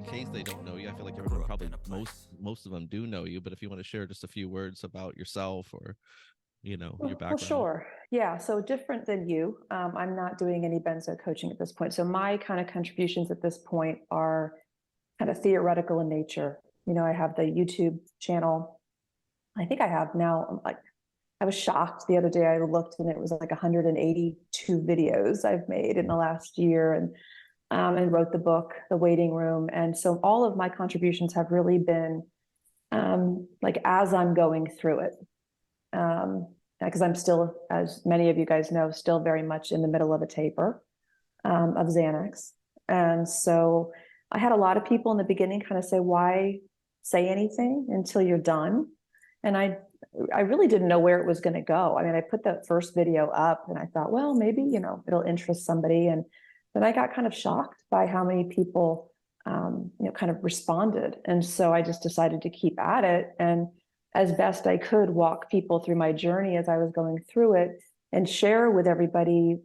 case they don't know you, I feel like everyone probably most of them do know you, but if you want to share just a few words about yourself or your Well, background. sure. Yeah. So different than you. I'm not doing any benzo coaching at this point. So my kind of contributions at this point are kind of theoretical in nature. I have the YouTube channel. I think I have now, like, I was shocked the other day. I looked and it was like 182 videos I've made in the last year, and wrote the book, The Waiting Room. And so all of my contributions have really been like as I'm going through it. Because I'm still, as many of you guys know, still very much in the middle of a taper of Xanax. And so I had a lot of people in the beginning kind of say, why say anything until you're done? And I really didn't know where it was going to go. I mean, I put that first video up and I thought, well, maybe, it'll interest somebody. And then I got kind of shocked by how many people, kind of responded. And so I just decided to keep at it. And as best I could, walk people through my journey as I was going through it and share with everybody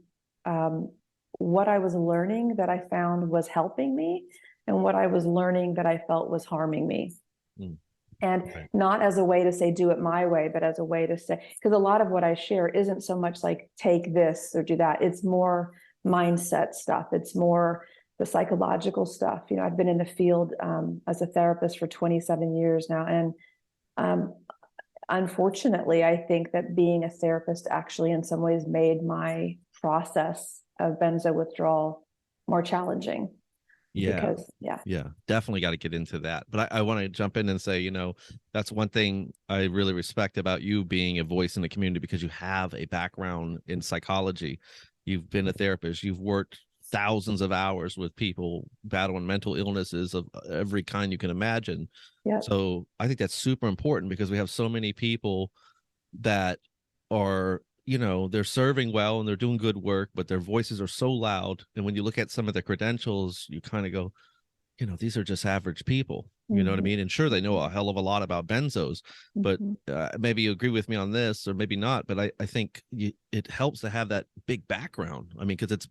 what I was learning that I found was helping me and what I was learning that I felt was harming me. And Right. not as a way to say, do it my way, but as a way to say, because a lot of what I share isn't so much like take this or do that. It's more mindset stuff. It's more the psychological stuff. I've been in the field as a therapist for 27 years now. And unfortunately, I think that being a therapist actually in some ways made my process of benzo withdrawal more challenging. Yeah. Because, yeah. Yeah, definitely got to get into that. But I want to jump in and say, that's one thing I really respect about you being a voice in the community, because you have a background in psychology. You've been a therapist. You've worked thousands of hours with people battling mental illnesses of every kind you can imagine. Yeah. So I think that's super important, because we have so many people that are, they're serving well and they're doing good work, but their voices are so loud. And when you look at some of the credentials, you kind of go, these are just average people. You know what I mean? And sure, they know a hell of a lot about benzos, but maybe you agree with me on this or maybe not. But I think it helps to have that big background. I mean, because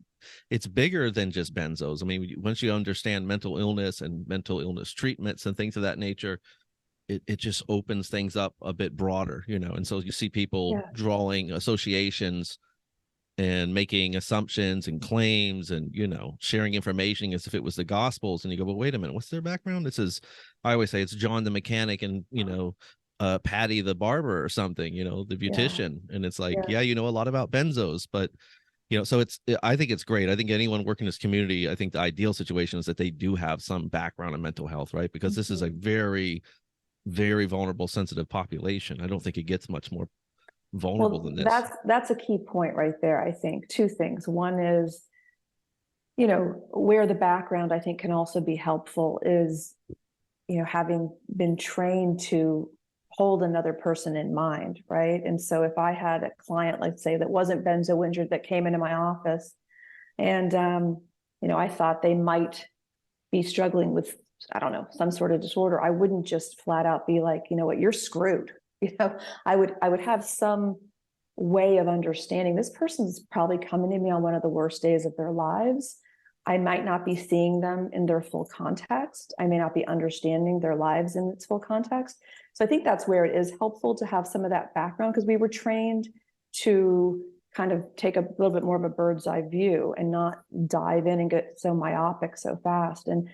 it's bigger than just benzos. I mean, once you understand mental illness and mental illness treatments and things of that nature, it just opens things up a bit broader, and so you see people drawing associations and making assumptions and claims and sharing information as if it was the gospels, and you go, well, wait a minute, what's their background? This is, I always say, it's John the mechanic and Patty the barber or something, the beautician. And it's like, a lot about benzos, but so I think it's great. I think anyone working in this community, I think the ideal situation is that they do have some background in mental health, right? Because this is a very, very vulnerable, sensitive population. I don't think it gets much more vulnerable than this. That's a key point right there. I think two things. One is, where the background I think can also be helpful is, having been trained to hold another person in mind, right? And so if I had a client, let's say, that wasn't benzo injured, that came into my office and I thought they might be struggling with, I don't know, some sort of disorder, I wouldn't just flat out be like, you know what, you're screwed. I would have some way of understanding this person's probably coming to me on one of the worst days of their lives. I might not be seeing them in their full context. I may not be understanding their lives in its full context. So I think that's where it is helpful to have some of that background, because we were trained to kind of take a little bit more of a bird's eye view and not dive in and get so myopic so fast. And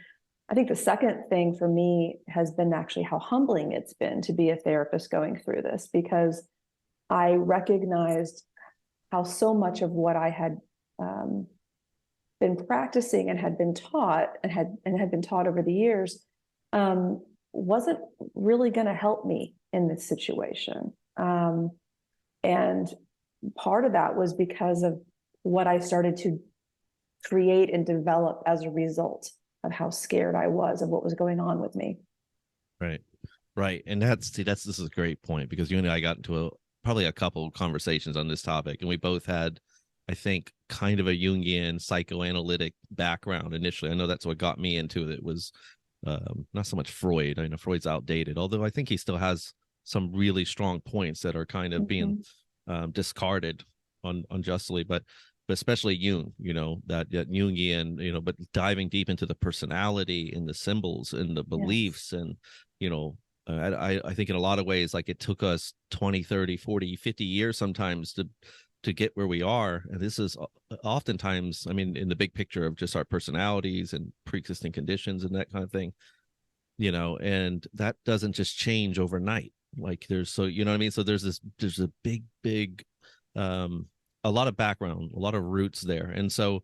I think the second thing for me has been actually how humbling it's been to be a therapist going through this, because I recognized how so much of what I had been practicing and had been taught and had been taught over the years wasn't really going to help me in this situation. And part of that was because of what I started to create and develop as a result of how scared I was of what was going on with me. Right. And this is a great point, because you and I got into probably a couple of conversations on this topic, and we both had, I think, kind of a Jungian psychoanalytic background initially. I know that's what got me into it. Was not so much Freud. I know Freud's outdated, although I think he still has some really strong points that are kind of being discarded unjustly. But but especially Jung, that Jungian, but diving deep into the personality and the symbols and the Yes. beliefs. And, I think in a lot of ways, like it took us 20, 30, 40, 50 years sometimes to get where we are. And this is oftentimes, I mean, in the big picture of just our personalities and pre-existing conditions and that kind of thing, and that doesn't just change overnight. Like you know what I mean? So there's a big, a lot of background, a lot of roots there. And so,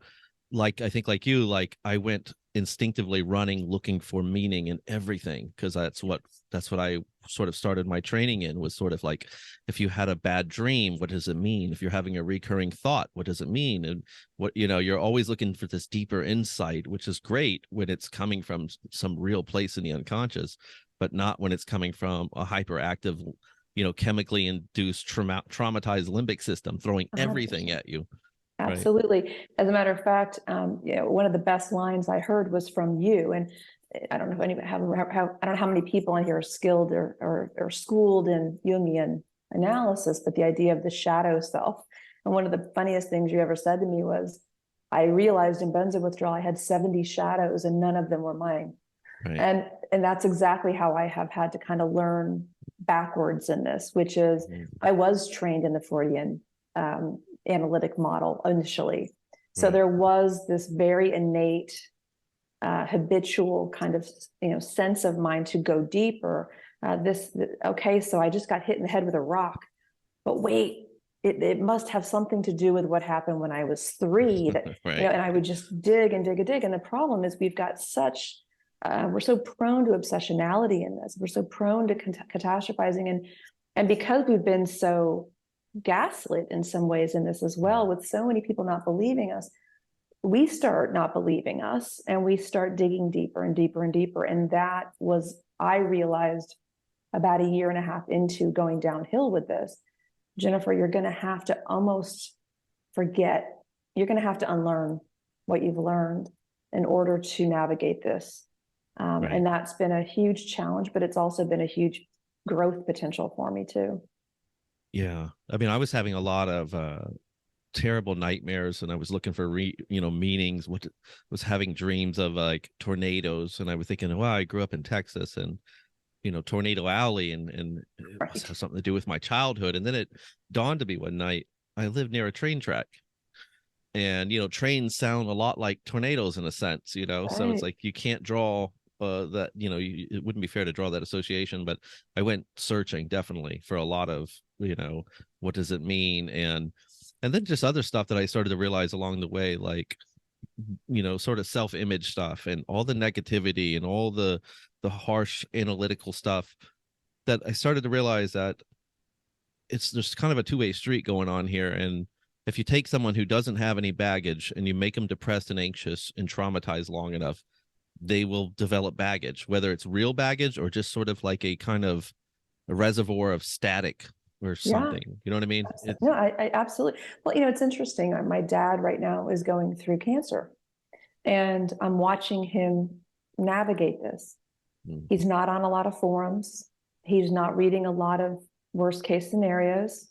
like, I think like you, like I went instinctively running, looking for meaning in everything, because that's what I sort of started my training in, was sort of like, if you had a bad dream, what does it mean? If you're having a recurring thought, what does it mean? And what, you're always looking for this deeper insight, which is great when it's coming from some real place in the unconscious, but not when it's coming from a hyperactive, chemically induced traumatized limbic system throwing everything 100%. at you. Right. Absolutely. As a matter of fact, one of the best lines I heard was from you. And I don't know if anybody I don't know how many people in here are skilled or schooled in Jungian analysis, but the idea of the shadow self. And one of the funniest things you ever said to me was, I realized in benzo withdrawal I had 70 shadows and none of them were mine. Right. And that's exactly how I have had to kind of learn backwards in this, which is I was trained in the Freudian analytic model initially. So there was this very innate, habitual kind of, sense of mine to go deeper. Okay, so I just got hit in the head with a rock, but wait, it must have something to do with what happened when I was 3. That, right. and I would just dig and dig and dig. And the problem is we've got such, we're so prone to obsessionality in this. We're so prone to catastrophizing, and because we've been so gaslit in some ways in this as well, with so many people not believing us, we start not believing us and we start digging deeper and deeper and deeper. And that was, I realized about a year and a half into going downhill with this, Jennifer, you're going to have to almost forget, you're going to have to unlearn what you've learned in order to navigate this. Right. And that's been a huge challenge, but it's also been a huge growth potential for me too. Yeah. I mean, I was having a lot of terrible nightmares, and I was looking for meanings. What was having dreams of like tornadoes, and I was thinking, wow, I grew up in Texas, and Tornado Alley, and it must have something to do with my childhood. And then it dawned to me one night, I lived near a train track, and trains sound a lot like tornadoes in a sense, so it's like you can't draw that, it wouldn't be fair to draw that association. But I went searching definitely for a lot of, what does it mean? And then just other stuff that I started to realize along the way, like, sort of self-image stuff and all the negativity and all the harsh analytical stuff, that I started to realize that there's kind of a two-way street going on here. And if you take someone who doesn't have any baggage and you make them depressed and anxious and traumatized long enough, they will develop baggage, whether it's real baggage or just sort of like a kind of a reservoir of static or something. Yeah. You know what I mean? No, I absolutely. Well, it's interesting. My dad right now is going through cancer, and I'm watching him navigate this. He's not on a lot of forums. He's not reading a lot of worst case scenarios.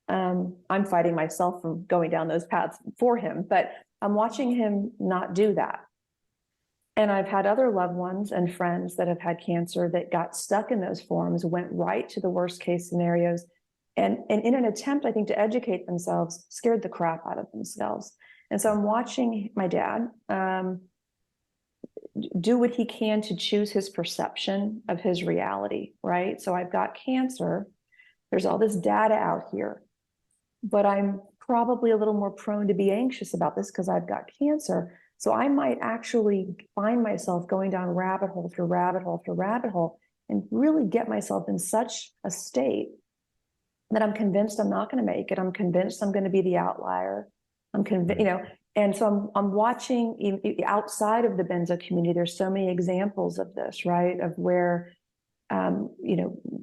I'm fighting myself from going down those paths for him, but I'm watching him not do that. And I've had other loved ones and friends that have had cancer that got stuck in those forums, went right to the worst case scenarios, and in an attempt, I think, to educate themselves, scared the crap out of themselves. And so I'm watching my dad do what he can to choose his perception of his reality, right? So I've got cancer. There's all this data out here, but I'm probably a little more prone to be anxious about this because I've got cancer. So I might actually find myself going down rabbit hole through rabbit hole through rabbit hole and really get myself in such a state that I'm convinced I'm not going to make it. I'm convinced I'm going to be the outlier. I'm convinced, and so I'm watching outside of the benzo community. There's so many examples of this, right? Of where,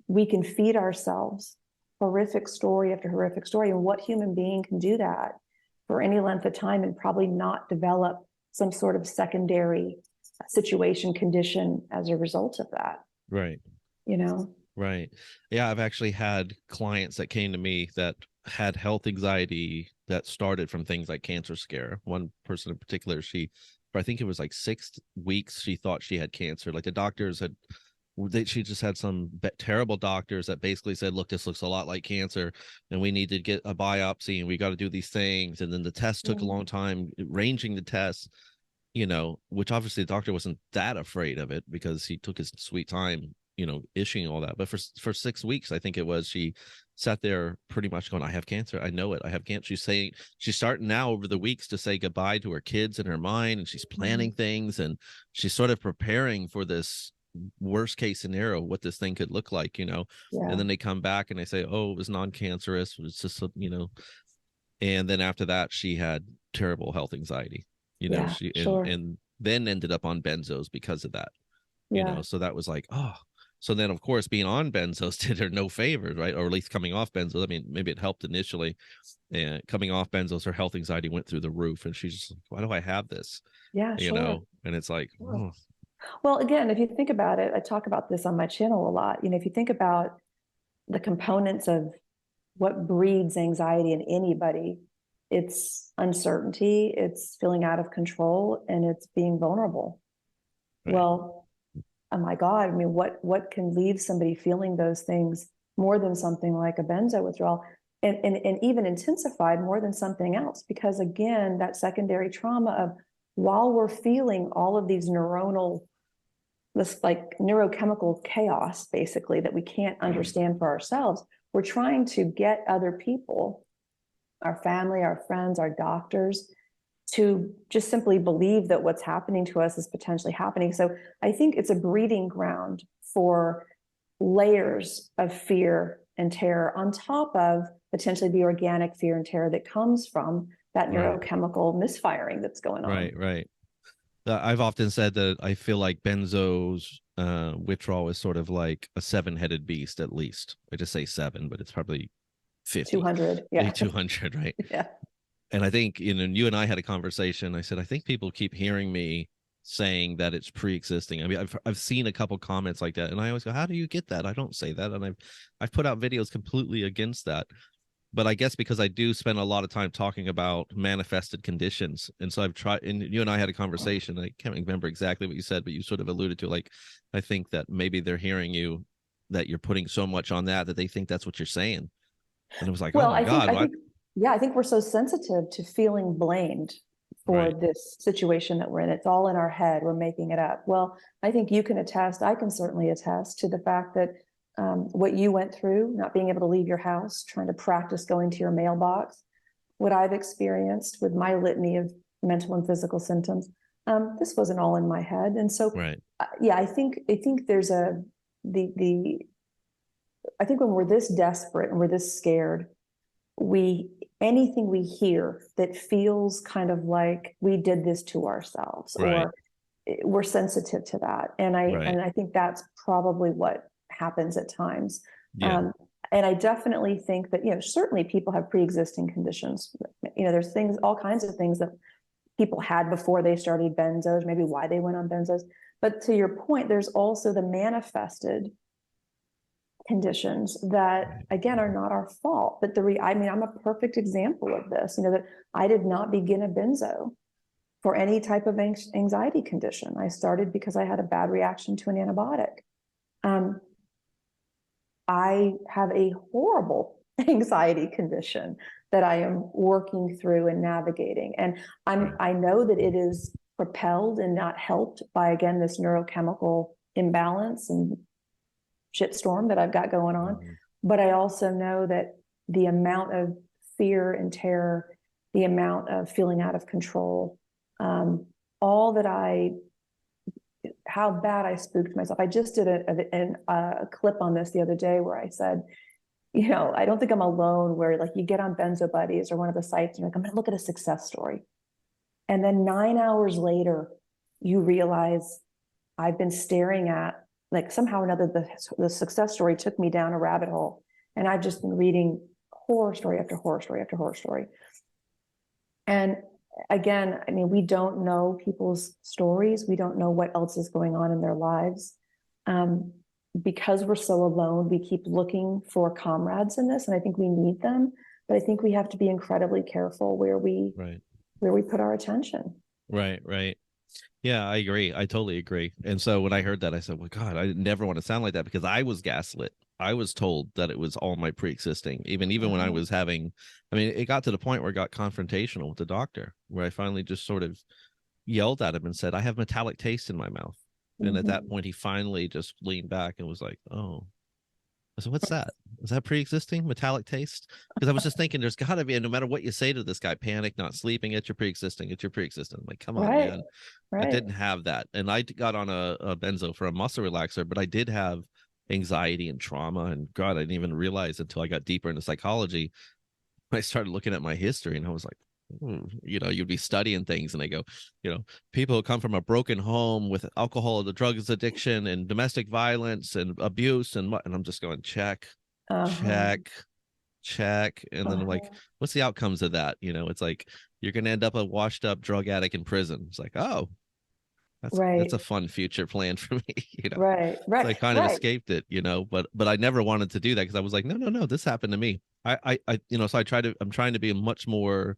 we can feed ourselves horrific story after horrific story. And what human being can do that for any length of time and probably not develop some sort of secondary situation condition as a result of that? Right. Right. Yeah, I've actually had clients that came to me that had health anxiety that started from things like cancer scare. One person in particular, I think it was like 6 weeks, she thought she had cancer. Like the doctors had, she just had some terrible doctors that basically said, look, this looks a lot like cancer and we need to get a biopsy and we got to do these things. And then the test took a Mm. long time, arranging the tests, which obviously the doctor wasn't that afraid of it because he took his sweet time, issuing all that. But for 6 weeks, I think it was, she sat there pretty much going, I have cancer. I know it. I have cancer. She's starting now over the weeks to say goodbye to her kids in her mind, and she's planning things, and she's sort of preparing for this worst case scenario, what this thing could look like, and Yeah. then they come back and they say, oh, it was non-cancerous. It's just, and then after that, she had terrible health anxiety, Yeah. she Sure. and then ended up on benzos because of that, Yeah. so that was like, oh. So then of course being on benzos did her no favors, right? Or at least coming off benzos, I mean, maybe it helped initially, and coming off benzos, her health anxiety went through the roof, and she's just like, why do I have this, Yeah. Sure. and it's like, Sure. oh. Well, again, if you think about it, I talk about this on my channel a lot. If you think about the components of what breeds anxiety in anybody, it's uncertainty, it's feeling out of control, and it's being vulnerable. Right. Well, oh my God, I mean, what can leave somebody feeling those things more than something like a benzo withdrawal? And even intensified more than something else, because again, that secondary trauma of, while we're feeling all of these this like neurochemical chaos, basically, that we can't understand for ourselves, we're trying to get other people, our family, our friends, our doctors, to just simply believe that what's happening to us is potentially happening. So I think it's a breeding ground for layers of fear and terror on top of potentially the organic fear and terror that comes from that Right. neurochemical misfiring that's going on. Right. I've often said that I feel like benzo's withdrawal is sort of like a seven-headed beast, at least. I just say seven, but it's probably 50, 200. Yeah. 200, right? Yeah. And I think, you and I had a conversation. I said, I think people keep hearing me saying that it's pre-existing. I mean, I've seen a couple comments like that, and I always go, how do you get that? I don't say that. And I've put out videos completely against that. But I guess because I do spend a lot of time talking about manifested conditions. And so I've tried, and you and I had a conversation. I can't remember exactly what you said, but you sort of alluded to, like, I think that maybe they're hearing you, that you're putting so much on that they think that's what you're saying. And it was like, oh Well, my God, I what? think, yeah, I think we're so sensitive to feeling blamed for Right. this situation that we're in. It's all in our head. We're making it up. Well, I think you can attest, I can certainly attest to the fact that what you went through, not being able to leave your house, trying to practice going to your mailbox, what I've experienced with my litany of mental and physical symptoms, this wasn't all in my head. And so, Right. yeah, I think there's the I think when we're this desperate and we're this scared, we anything we hear that feels kind of like we did this to ourselves, Right. or we're sensitive to that. Right. And I think that's probably what happens at times. Yeah. um, and I definitely think that, certainly people have pre-existing conditions. There's things, all kinds of things that people had before they started benzos, maybe why they went on benzos. But to your point, there's also the manifested conditions that, again, are not our fault. But I mean, I'm a perfect example of this, that I did not begin a benzo for any type of anxiety condition. I started because I had a bad reaction to an antibiotic. I have a horrible anxiety condition that I am working through and navigating. And I know that it is propelled and not helped by, again, this neurochemical imbalance and shitstorm that I've got going on. Mm-hmm. But I also know that the amount of fear and terror, the amount of feeling out of control, all that how bad I spooked myself. I just did a clip on this the other day where I said, I don't think I'm alone, where like you get on Benzo Buddies or one of the sites and you're like, I'm going to look at a success story. And then 9 hours later, you realize I've been staring at, like, somehow or another, the success story took me down a rabbit hole. And I've just been reading horror story after horror story after horror story. And again, I mean, we don't know people's stories. We don't know what else is going on in their lives. because we're so alone, we keep looking for comrades in this, and I think we need them. But I think we have to be incredibly careful where we Right. put our attention. Right. Right. Yeah, I agree. I totally agree. And so when I heard that, I said, well, God, I never want to sound like that, because I was gaslit. I was told that it was all my pre-existing, even when I Wow. was having, I mean, it got to the point where it got confrontational with the doctor, where I finally just sort of yelled at him and said, I have metallic taste in my mouth. And at that Mm-hmm. point, he finally just leaned back and was like, oh. I said, what's that? Is that pre-existing metallic taste? Because I was just thinking there's got to be, and no matter what you say to this guy, panic, not sleeping, it's your pre-existing, it's your pre-existing. I'm like, come on, Right. man. I Right. didn't have that. And I got on a benzo for a muscle relaxer, but I did have anxiety and trauma. And God, I didn't even realize until I got deeper into psychology. I started looking at my history and I was like, you'd be studying things and they go, people who come from a broken home with alcohol, the drugs addiction, and domestic violence and abuse, and I'm just going, check, Uh-huh. check, check. And then I'm like, Uh-huh. what's the outcomes of that? It's like you're gonna end up a washed up drug addict in prison. It's like, oh, that's Right. a fun future plan for me. Right. So I Right. kind of Right. escaped it, but I never wanted to do that, because I was like, no, no, no, this happened to me. So I'm trying to be much more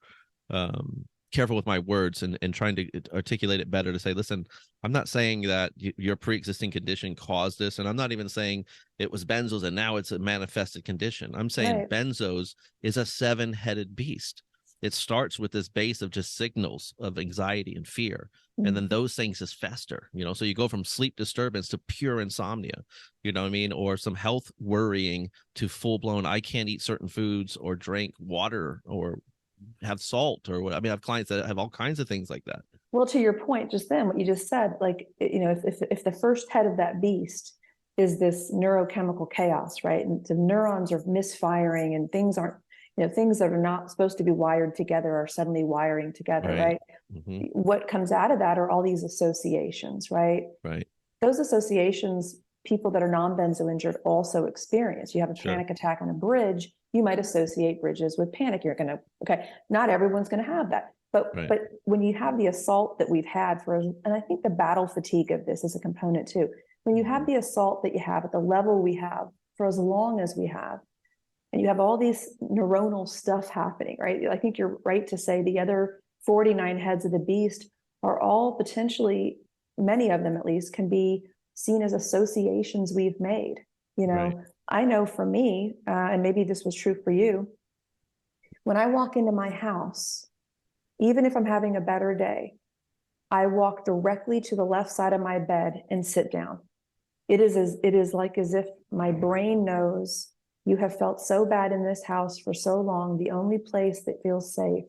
careful with my words, and trying to articulate it better, to say, listen, I'm not saying that your pre-existing condition caused this, and I'm not even saying it was benzos and now it's a manifested condition. I'm saying Right. benzos is a seven-headed beast. It starts with this base of just signals of anxiety and fear, and then Mhm. those things just fester. So you go from sleep disturbance to pure insomnia, you know what I mean, or some health worrying, to full-blown, I can't eat certain foods or drink water or have salt or what. I mean, I have clients that have all kinds of things like that. Well, to your point just then, what you just said, like, if the first head of that beast is this neurochemical chaos, right? And the neurons are misfiring and things aren't, things that are not supposed to be wired together are suddenly wiring together, Right. right? Mm-hmm. What comes out of that are all these associations, right? Right. Those associations, people that are non-benzo injured also experience. You have a Sure. panic attack on a bridge, you might associate bridges with panic. You're going to, okay, not everyone's going to have that. But Right. when you have the assault that we've had for, and I think the battle fatigue of this is a component too. When you have Mm-hmm. the assault that you have at the level we have for as long as we have, and you have all these neuronal stuff happening, right? I think you're right to say the other 49 heads of the beast are all potentially, many of them at least, can be seen as associations we've made. Right. I know for me, and maybe this was true for you, when I walk into my house, even if I'm having a better day, I walk directly to the left side of my bed and sit down. It is like as if my brain knows you have felt so bad in this house for so long. The only place that feels safe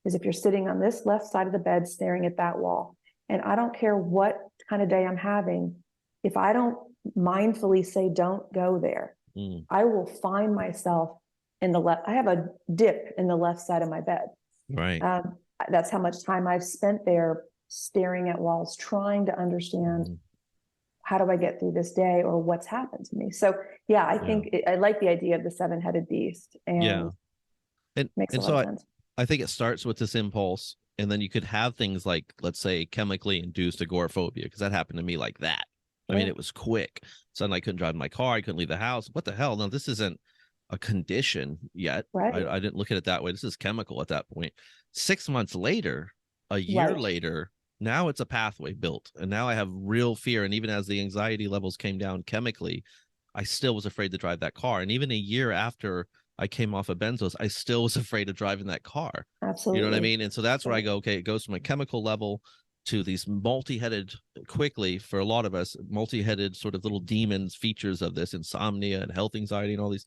is if you're sitting on this left side of the bed staring at that wall. And I don't care what kind of day I'm having. If I don't mindfully say, don't go there, Mm. I will find myself in the left. I have a dip in the left side of my bed. Right. That's how much time I've spent there staring at walls, trying to understand Mm-hmm. how do I get through this day or what's happened to me. So yeah, I Yeah. think I like the idea of the seven-headed beast, Yeah. and And makes a and lot so of I sense. I think it starts with this impulse, and then you could have things like, let's say, chemically induced agoraphobia, because that happened to me like that. I mean, Sure. it was quick. Suddenly I couldn't drive my car, I couldn't leave the house. What the hell? No, this isn't a condition yet. I, Right. I didn't look at it that way. This is chemical at that point. 6 months later, a year Right. later, now it's a pathway built. And now I have real fear. And even as the anxiety levels came down chemically, I still was afraid to drive that car. And even a year after I came off of benzos, I still was afraid of driving that car. You know what I Absolutely. mean? And so that's where I Right. go, okay, it goes from a chemical level to these multi-headed, quickly, for a lot of us, multi-headed sort of little demons features of this insomnia and health anxiety and all these.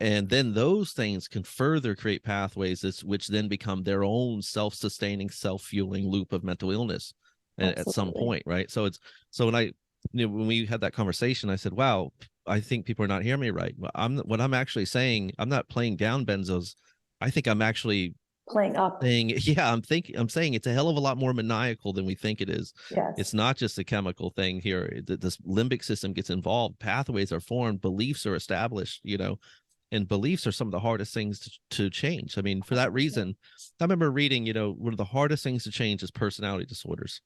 And then those things can further create pathways which then become their own self-sustaining, self-fueling loop of mental illness at some Absolutely. point, right? So it's so when we had that conversation, I said, wow, I think people are not hearing me right. What I'm actually saying, I'm not playing down benzos. I think I'm actually Playing up. saying, yeah, I'm saying it's a hell of a lot more maniacal than we think it is. It's Yes. not just a chemical thing here. This limbic system gets involved, pathways are formed, beliefs are established, and beliefs are some of the hardest things to change. I mean, for that 100%. reason, I remember reading, one of the hardest things to change is personality disorders.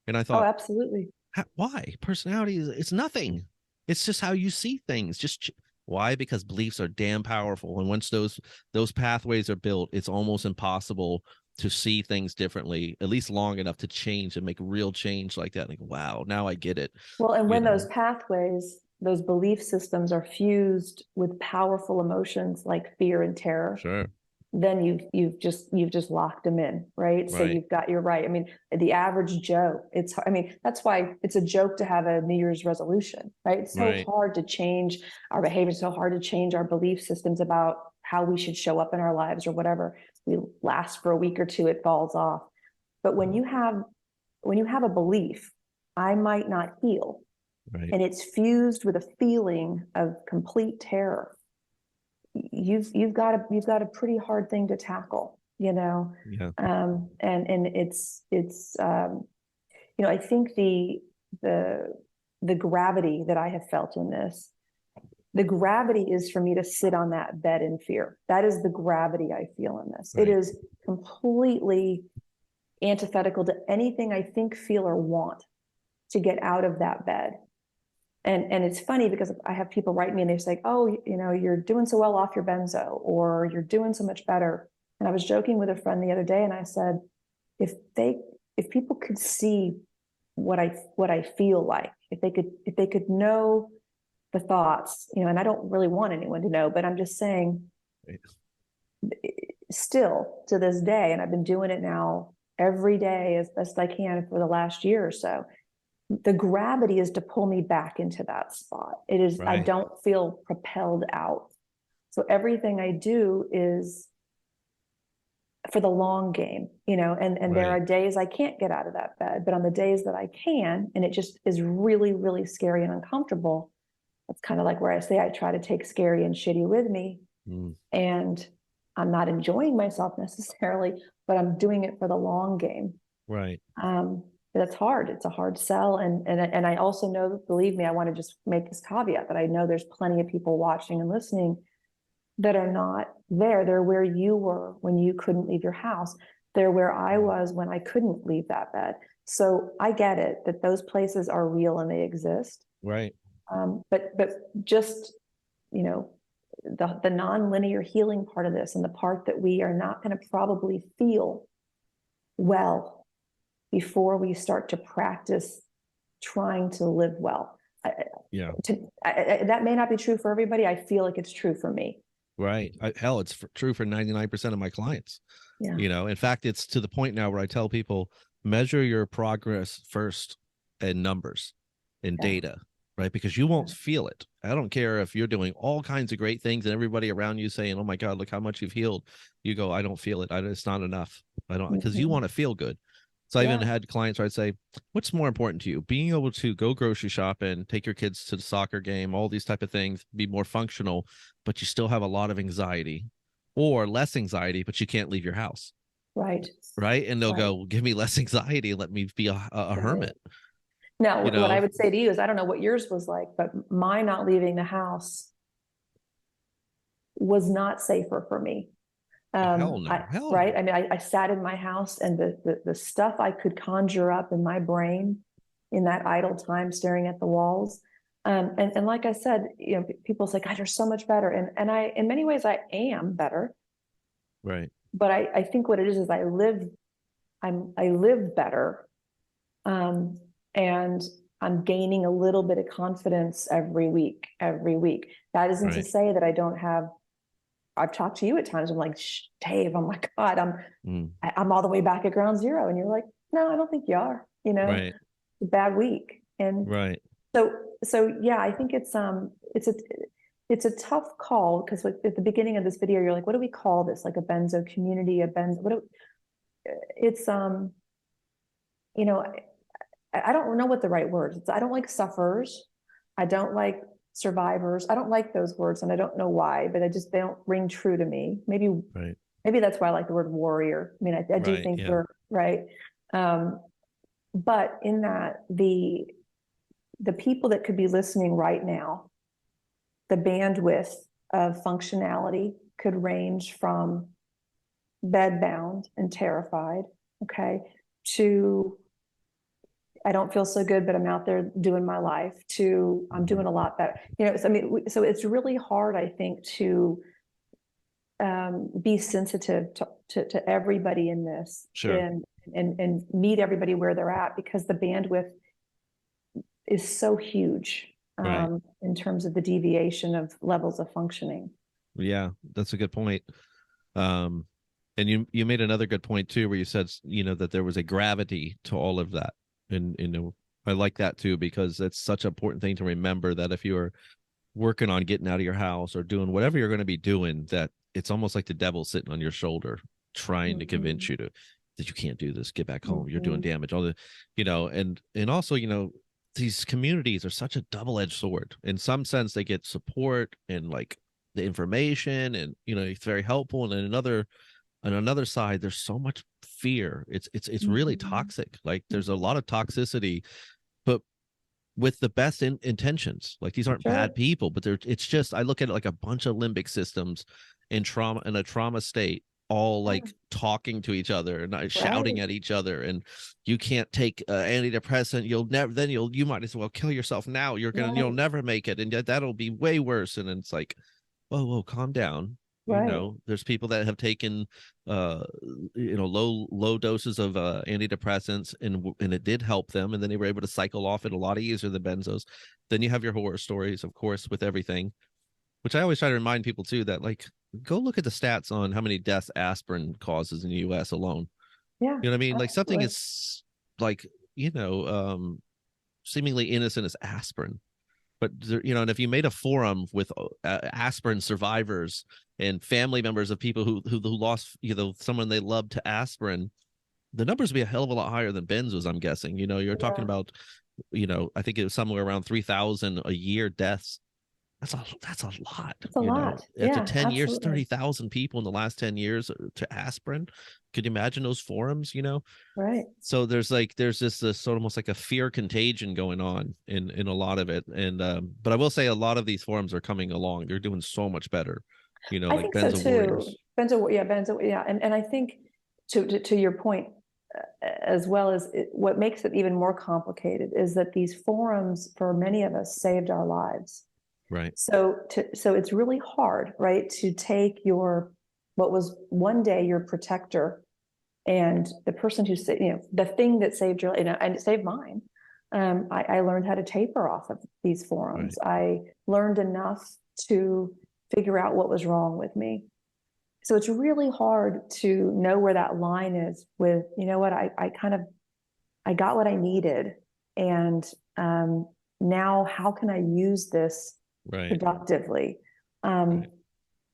And I Oh, thought, absolutely. why? Personality is, it's nothing. It's just how you see things. Why? Because beliefs are damn powerful. And once those pathways are built, it's almost impossible to see things differently, at least long enough to change and make real change like that. Like, wow, now I get it. Well, and You when those know, pathways, those belief systems are fused with powerful emotions like fear and terror, sure. then you've just locked them in, right? So Right. you're right. I mean, the average Joe, I mean, that's why it's a joke to have a New Year's resolution, right? It's so Right. hard to change our behavior, so hard to change our belief systems about how we should show up in our lives or whatever. We last for a week or two, it falls off. But when you have a belief, I might not heal, Right. and it's fused with a feeling of complete terror, you've got a pretty hard thing to tackle, you know. Yeah. And it's you know, I think the the gravity that I have felt in this, the gravity is for me to sit on that bed in fear. That is the gravity I feel in this. It Right. is completely antithetical to anything I think, feel, or want to get out of that bed. And it's funny because I have people write me and they say, oh, you know, you're doing so well off your benzo, or you're doing so much better. And I was joking with a friend the other day and I said, if people could see what I feel like, if they could know the thoughts, you know, and I don't really want anyone to know, but I'm just saying, Right. still to this day, and I've been doing it now every day as best I can for the last year or so, the gravity is to pull me back into that spot. It is, I Right. don't feel propelled out. So everything I do is for the long game, you know, and there Right. are days I can't get out of that bed, but on the days that I can, and it just is really, really scary and uncomfortable, that's kind of like where I say I try to take scary and shitty with me. Mm. And I'm not enjoying myself necessarily, but I'm doing it for the long game. Right. That's hard. It's a hard sell. And I also know, believe me, I want to just make this caveat that I know there's plenty of people watching and listening that are not there. They're where you were when you couldn't leave your house. They're where I was when I couldn't leave that bed. So I get it that those places are real and they exist. Right. But just, you know, the non-linear healing part of this, and the part that we are not going to probably feel well before we start to practice trying to live well. Yeah. That may not be true for everybody. I feel like it's true for me. Right. Hell, it's true for 99% of my clients. Yeah. You know, in fact, it's to the point now where I tell people measure your progress first in numbers, in Yeah. data, right? Because you won't feel it. I don't care if you're doing all kinds of great things and everybody around you saying, oh my God, look how much you've healed. You go, I don't feel it. It's not enough. I don't, because you want to feel good. So I even had clients where I'd say, what's more important to you? Being able to go grocery shopping, take your kids to the soccer game, all these type of things, be more functional, but you still have a lot of anxiety, or less anxiety, but you can't leave your house. Right. Right. And they'll Right. go, give me less anxiety. Let me be a hermit. Now, You what I know, would say to you is, I don't know what yours was like, but my not leaving the house was not safer for me. hell no. Hell Right. no. I mean, I sat in my house, and the stuff I could conjure up in my brain in that idle time staring at the walls. And like I said, you know, people say, God, you're so much better. And I, in many ways, I am better. Right. But I think what it is I live better. And I'm gaining a little bit of confidence every week. That isn't to Right. say that I don't have, I've talked to you at times. I'm like, Dave, oh my God, I'm all the way back at ground zero. And you're like, no, I don't think you are, you know, Right. a bad week. And Right. so yeah, I think it's a tough call, because at the beginning of this video, you're like, what do we call this? Like a benzo community, it's, you know, I don't know what the right word is. I don't like sufferers. I don't like survivors. I don't like those words, and I don't know why, but they don't ring true to me. Right. Maybe that's why I like the word warrior. I mean, I do Right. think Yeah. we're right. But in that, the people that could be listening right now, the bandwidth of functionality could range from bedbound and terrified, okay, to I don't feel so good, but I'm out there doing my life, to I'm doing a lot better. So, I mean, so it's really hard, I think, to be sensitive to everybody in this, Sure. and meet everybody where they're at, because the bandwidth is so huge, Right. in terms of the deviation of levels of functioning. Yeah, that's a good point. Um, and you made another good point too, where you said, that there was a gravity to all of that, and I like that too, because it's such an important thing to remember, that if you're working on getting out of your house or doing whatever you're going to be doing, that it's almost like the devil sitting on your shoulder trying to convince Mm-hmm. you that you can't do this, get back home, you're doing Mm-hmm. damage, all the, and also, these communities are such a double-edged sword. In some sense, they get support and like the information, and it's very helpful, and then on another side, there's so much fear. It's really Mm-hmm. toxic. Like, there's a lot of toxicity, but with the best intentions. Like, these aren't Sure. bad people, but it's just, I look at it like a bunch of limbic systems in a trauma state, all Yeah. like talking to each other and shouting Right. at each other. And you can't take antidepressant, you'll never, then you might as well kill yourself now, you'll Right. never make it, and yet that'll be way worse. And it's like, whoa, calm down. Right. There's people that have taken uh low doses of antidepressants, and it did help them, and then they were able to cycle off it a lot easier than benzos. Then you have your horror stories, of course, with everything, which I always try to remind people too, that like, go look at the stats on how many deaths aspirin causes in the US alone. Yeah. You know what I mean? Like, something Absolutely. is like, seemingly innocent as aspirin, but and if you made a forum with aspirin survivors and family members of people who lost someone they loved to aspirin, the numbers would be a hell of a lot higher than benzos, I'm guessing. You're talking Yeah. about, I think it was somewhere around 3,000 a year deaths. That's a lot. It's a lot. After Yeah. 10 years, Absolutely. 30,000 people in the last 10 years to aspirin. Could you imagine those forums? Right. So there's this sort of almost like a fear contagion going on in a lot of it. And but I will say, a lot of these forums are coming along, they're doing so much better, I like think so benzo too. warriors. Benzo, yeah, Benzo, yeah, and I think, to your point, as well as what makes it even more complicated is that these forums, for many of us, saved our lives. Right. So it's really hard, right, to take your, what was one day your protector, and the person who said, the thing that saved your, and it saved mine. I learned how to taper off of these forums. Right. I learned enough to figure out what was wrong with me. So it's really hard to know where that line is with, what, I kind of, I got what I needed. And now how can I use this Right. productively? Um, Right.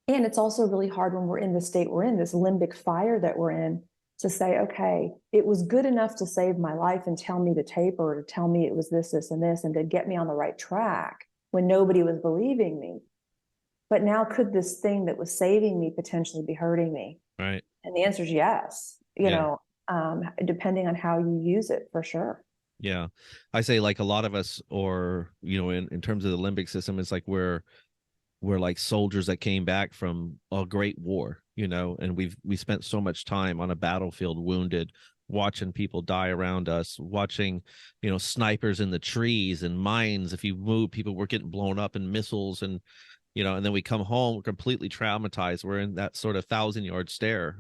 and it's also really hard when we're in the state we're in, this limbic fire that we're in, to say, okay, it was good enough to save my life and tell me to taper, or to tell me it was this, and this, and to get me on the right track when nobody was believing me. But now, could this thing that was saving me potentially be hurting me? Right. And the answer is yes, Yeah. depending on how you use it, for sure. Yeah. I say, like, a lot of us, or in terms of the limbic system, it's like we're like soldiers that came back from a great war, and we spent so much time on a battlefield, wounded, watching people die around us, watching, snipers in the trees and mines. If you move, people were getting blown up, and missiles, and then we come home, we're completely traumatized. We're in that sort of 1,000-yard stare,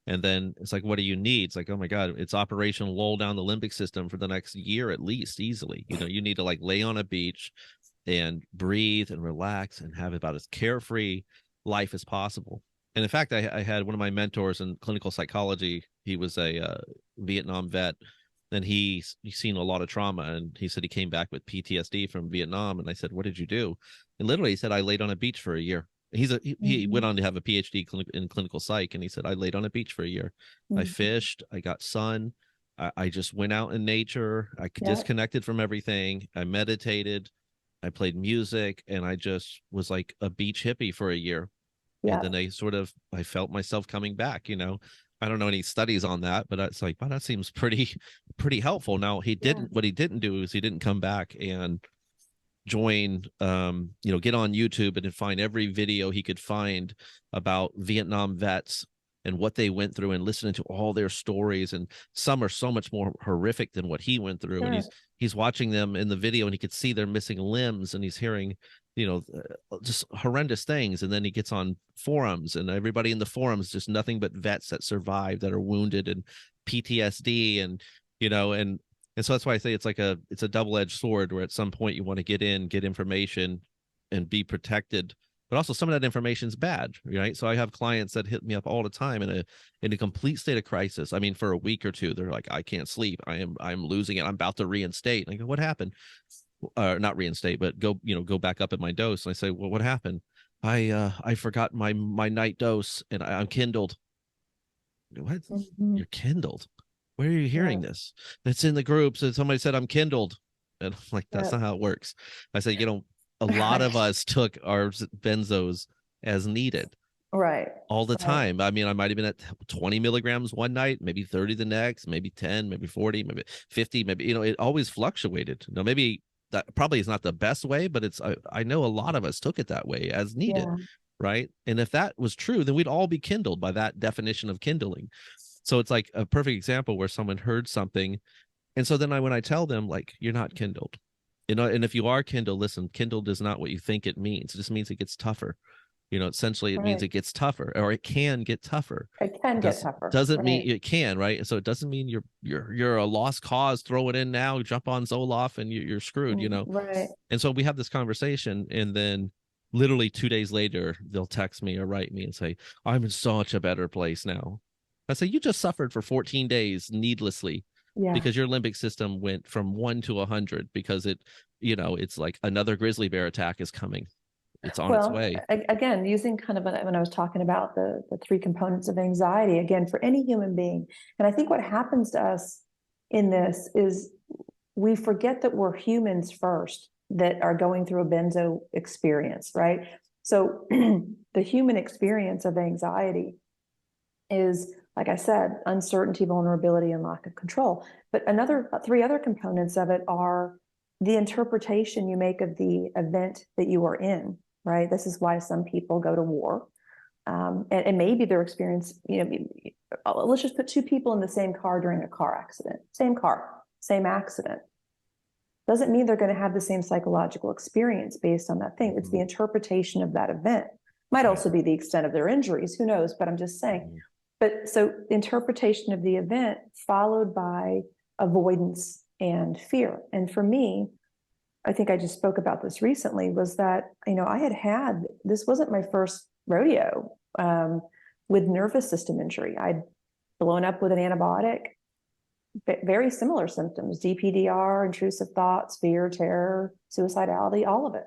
and then it's like, what do you need? It's like, oh my God, it's Operation Lull down the limbic system for the next year at least, easily. You need to like lay on a beach and breathe and relax and have about as carefree life as possible. And in fact, I had one of my mentors in clinical psychology. He was a Vietnam vet, and he's seen a lot of trauma. And he said he came back with PTSD from Vietnam. And I said, "What did you do?" And literally, he said, "I laid on a beach for a year." He went Mm-hmm. on to have a PhD in clinical psych, and he said, "I laid on a beach for a year. I Mm-hmm. fished, I got sun, I just went out in nature, I Yeah. disconnected from everything, I meditated, I played music, and I just was like a beach hippie for a year." And Yeah. then I felt myself coming back. I don't know any studies on that, but it's like, wow, that seems pretty helpful. Now, Yeah. what he didn't do is he didn't come back and join, get on YouTube and find every video he could find about Vietnam vets and what they went through, and listening to all their stories. And some are so much more horrific than what he went through. And Sure. he's watching them in the video, and he could see they're missing limbs, and he's hearing, just horrendous things. And then he gets on forums, and everybody in the forums, just nothing but vets that survived, that are wounded and PTSD. And so that's why I say it's a double-edged sword, where at some point you want to get information and be protected, but also some of that information is bad, right? So I have clients that hit me up all the time in a complete state of crisis. I mean, for a week or two, they're like, I can't sleep. I'm losing it. I'm about to reinstate. And I go, what happened? Not reinstate, but go back up at my dose. And I say, well, what happened? I forgot my night dose, and I'm kindled. What? Mhm. You're kindled? Where are you hearing Yeah. this? It's in the groups, and somebody said I'm kindled. And I'm like, that's Yeah. not how it works. I said, a lot of us took our benzos as needed Right. all the Right. time. I mean, I might have been at 20 milligrams one night, maybe 30 the next, maybe 10, maybe 40, maybe 50, maybe, it always fluctuated. Maybe that probably is not the best way, but I know a lot of us took it that way as needed. Yeah. Right. And if that was true, then we'd all be kindled by that definition of kindling. So it's like a perfect example where someone heard something. And so then when I tell them, like, you're not kindled, and if you are kindled, listen, kindled is not what you think it means. It just means it gets tougher. Essentially it means Right. it gets tougher, or it can get tougher. It can It get tougher. doesn't Right. mean it can, right? And so it doesn't mean you're a lost cause. Throw it in now, jump on Zoloft, and you're screwed, Right. And so we have this conversation, and then literally 2 days later, they'll text me or write me and say, I'm in such a better place now. I say, you just suffered for 14 days needlessly, Yeah. because your limbic system went from 1 to 100, because it's like another grizzly bear attack is coming. It's on its Well, way. again, using kind of when I was talking about the three components of anxiety, again, for any human being. And I think what happens to us in this is we forget that we're humans first that are going through a benzo experience, right? So the human experience of anxiety is, like I said, uncertainty, vulnerability, and lack of control. But three other components of it are the interpretation you make of the event that you are in, right? This is why some people go to war. And maybe their experience, let's just put two people in the same car during a car accident, same car, same accident. Doesn't mean they're going to have the same psychological experience based on that thing. It's the interpretation of that event. Might also be the extent of their injuries, who knows, but I'm just saying. But so interpretation of the event followed by avoidance and fear. And for me, I think I just spoke about this recently, was that, this wasn't my first rodeo with nervous system injury. I'd blown up with an antibiotic, very similar symptoms, DPDR, intrusive thoughts, fear, terror, suicidality, all of it.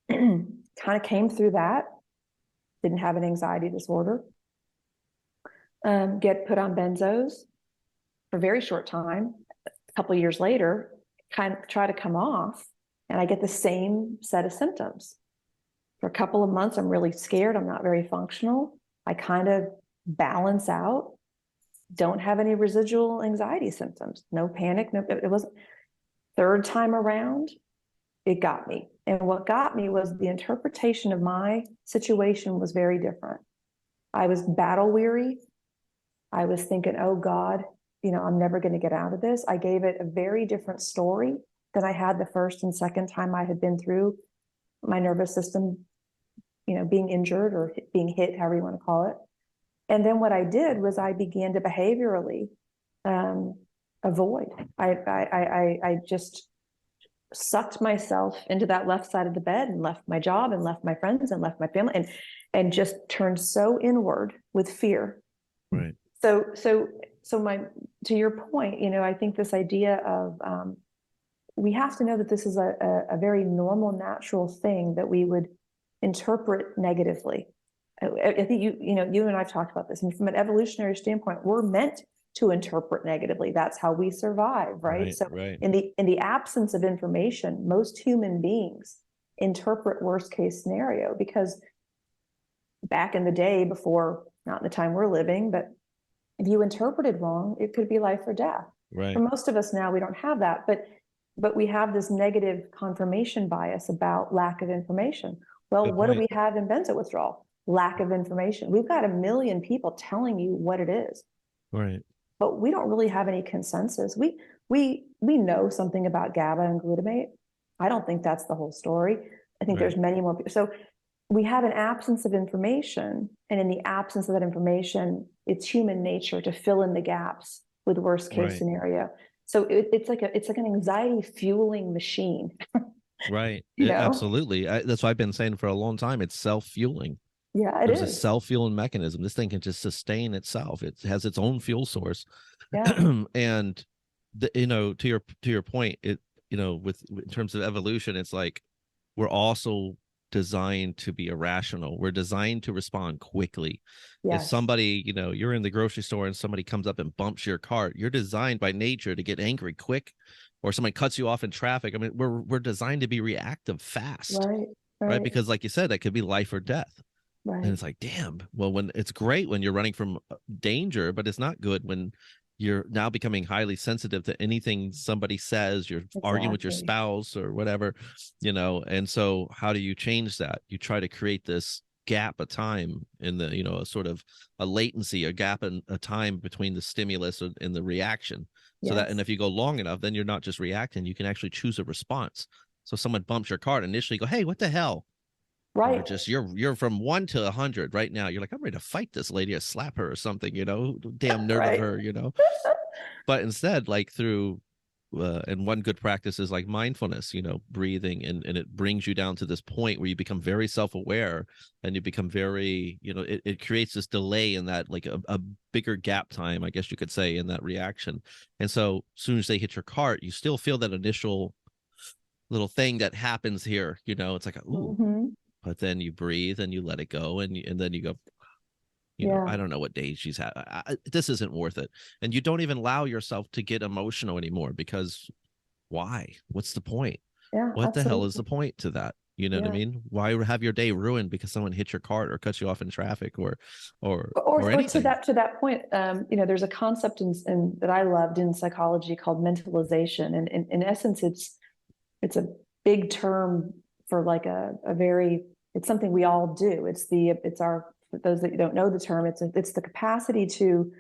Kind of came through that, didn't have an anxiety disorder. Get put on benzos for a very short time. A couple of years later, kind of try to come off, and I get the same set of symptoms. For a couple of months, I'm really scared. I'm not very functional. I kind of balance out. Don't have any residual anxiety symptoms. No panic. No, it wasn't. Third time around, it got me. And what got me was the interpretation of my situation was very different. I was battle weary. I was thinking, oh God, I'm never going to get out of this. I gave it a very different story than I had the first and second time I had been through my nervous system, being injured or being hit, however you want to call it. And then what I did was I began to behaviorally avoid. I just sucked myself into that left side of the bed and left my job and left my friends and left my family and just turned so inward with fear. Right. So to your point, I think this idea of we have to know that this is a very normal, natural thing that we would interpret negatively. I think you and I've talked about this. And from an evolutionary standpoint, we're meant to interpret negatively. That's how we survive, right? So right. in the absence of information, most human beings interpret worst case scenario, because back in the day, before, not in the time we're living, but if you interpreted wrong, it could be life or death. Right. For most of us now, we don't have that, but we have this negative confirmation bias about lack of information. Well, Good what do point. we have in benzo withdrawal? lack of information. We've got a million people telling you what it is, Right. but we don't really have any consensus. We know something about GABA and glutamate. I don't think that's the whole story. I think there's many more people. So we have an absence of information, and in the absence of that information, it's human nature to fill in the gaps with worst case scenario. So it's like an anxiety fueling machine. Right. You know? Absolutely. That's what I've been saying for a long time. It's self-fueling. Yeah, it There's a is. self-fueling mechanism. This thing can just sustain itself. It has its own fuel source. Yeah. And to your point, with in terms of evolution, it's like we're also designed to be irrational. We're designed to respond quickly. If Yes. somebody, you're in the grocery store and somebody comes up and bumps your cart, you're designed by nature to get angry quick, or somebody cuts you off in traffic. I mean, we're designed to be reactive fast, Right. right? Right. Because like you said, that could be life or death. And Right. it's like, damn, well, when it's great when you're running from danger, but it's not good when you're now becoming highly sensitive to anything somebody says, you're arguing with your Exactly. spouse or whatever, and so how do you change that? You try to create this gap of time in the, a sort of a latency, a gap in a time between the stimulus and the reaction. So that, and Yes. if you go long enough, then you're not just reacting, you can actually choose a response. So someone bumps your cart, initially go, hey, what the hell? Or Right. just you're from 1 to 100 right now. You're like, I'm ready to fight this lady or slap her or something, damn nerve of Right. her. But instead, like through and one good practice is like mindfulness, breathing, and it brings you down to this point where you become very self-aware, and you become very, it creates this delay in that, like a bigger gap time, I guess you could say, in that reaction. And so as soon as they hit your cart, you still feel that initial little thing that happens here, it's like, ooh, Mm-hmm. but then you breathe and you let it go, and then you go, Yeah. I don't know what day she's had. This isn't worth it. And you don't even allow yourself to get emotional anymore, because why? What's the point? Yeah. What the hell is Absolutely. the point to that? You know what I Yeah. mean? Why have your day ruined because someone hit your cart or cuts you off in traffic, or Or to anything? that point, there's a concept that I loved in psychology called mentalization, and in essence, it's a big term for like a very, it's something we all do. It's our, for those that don't know the term, it's the capacity to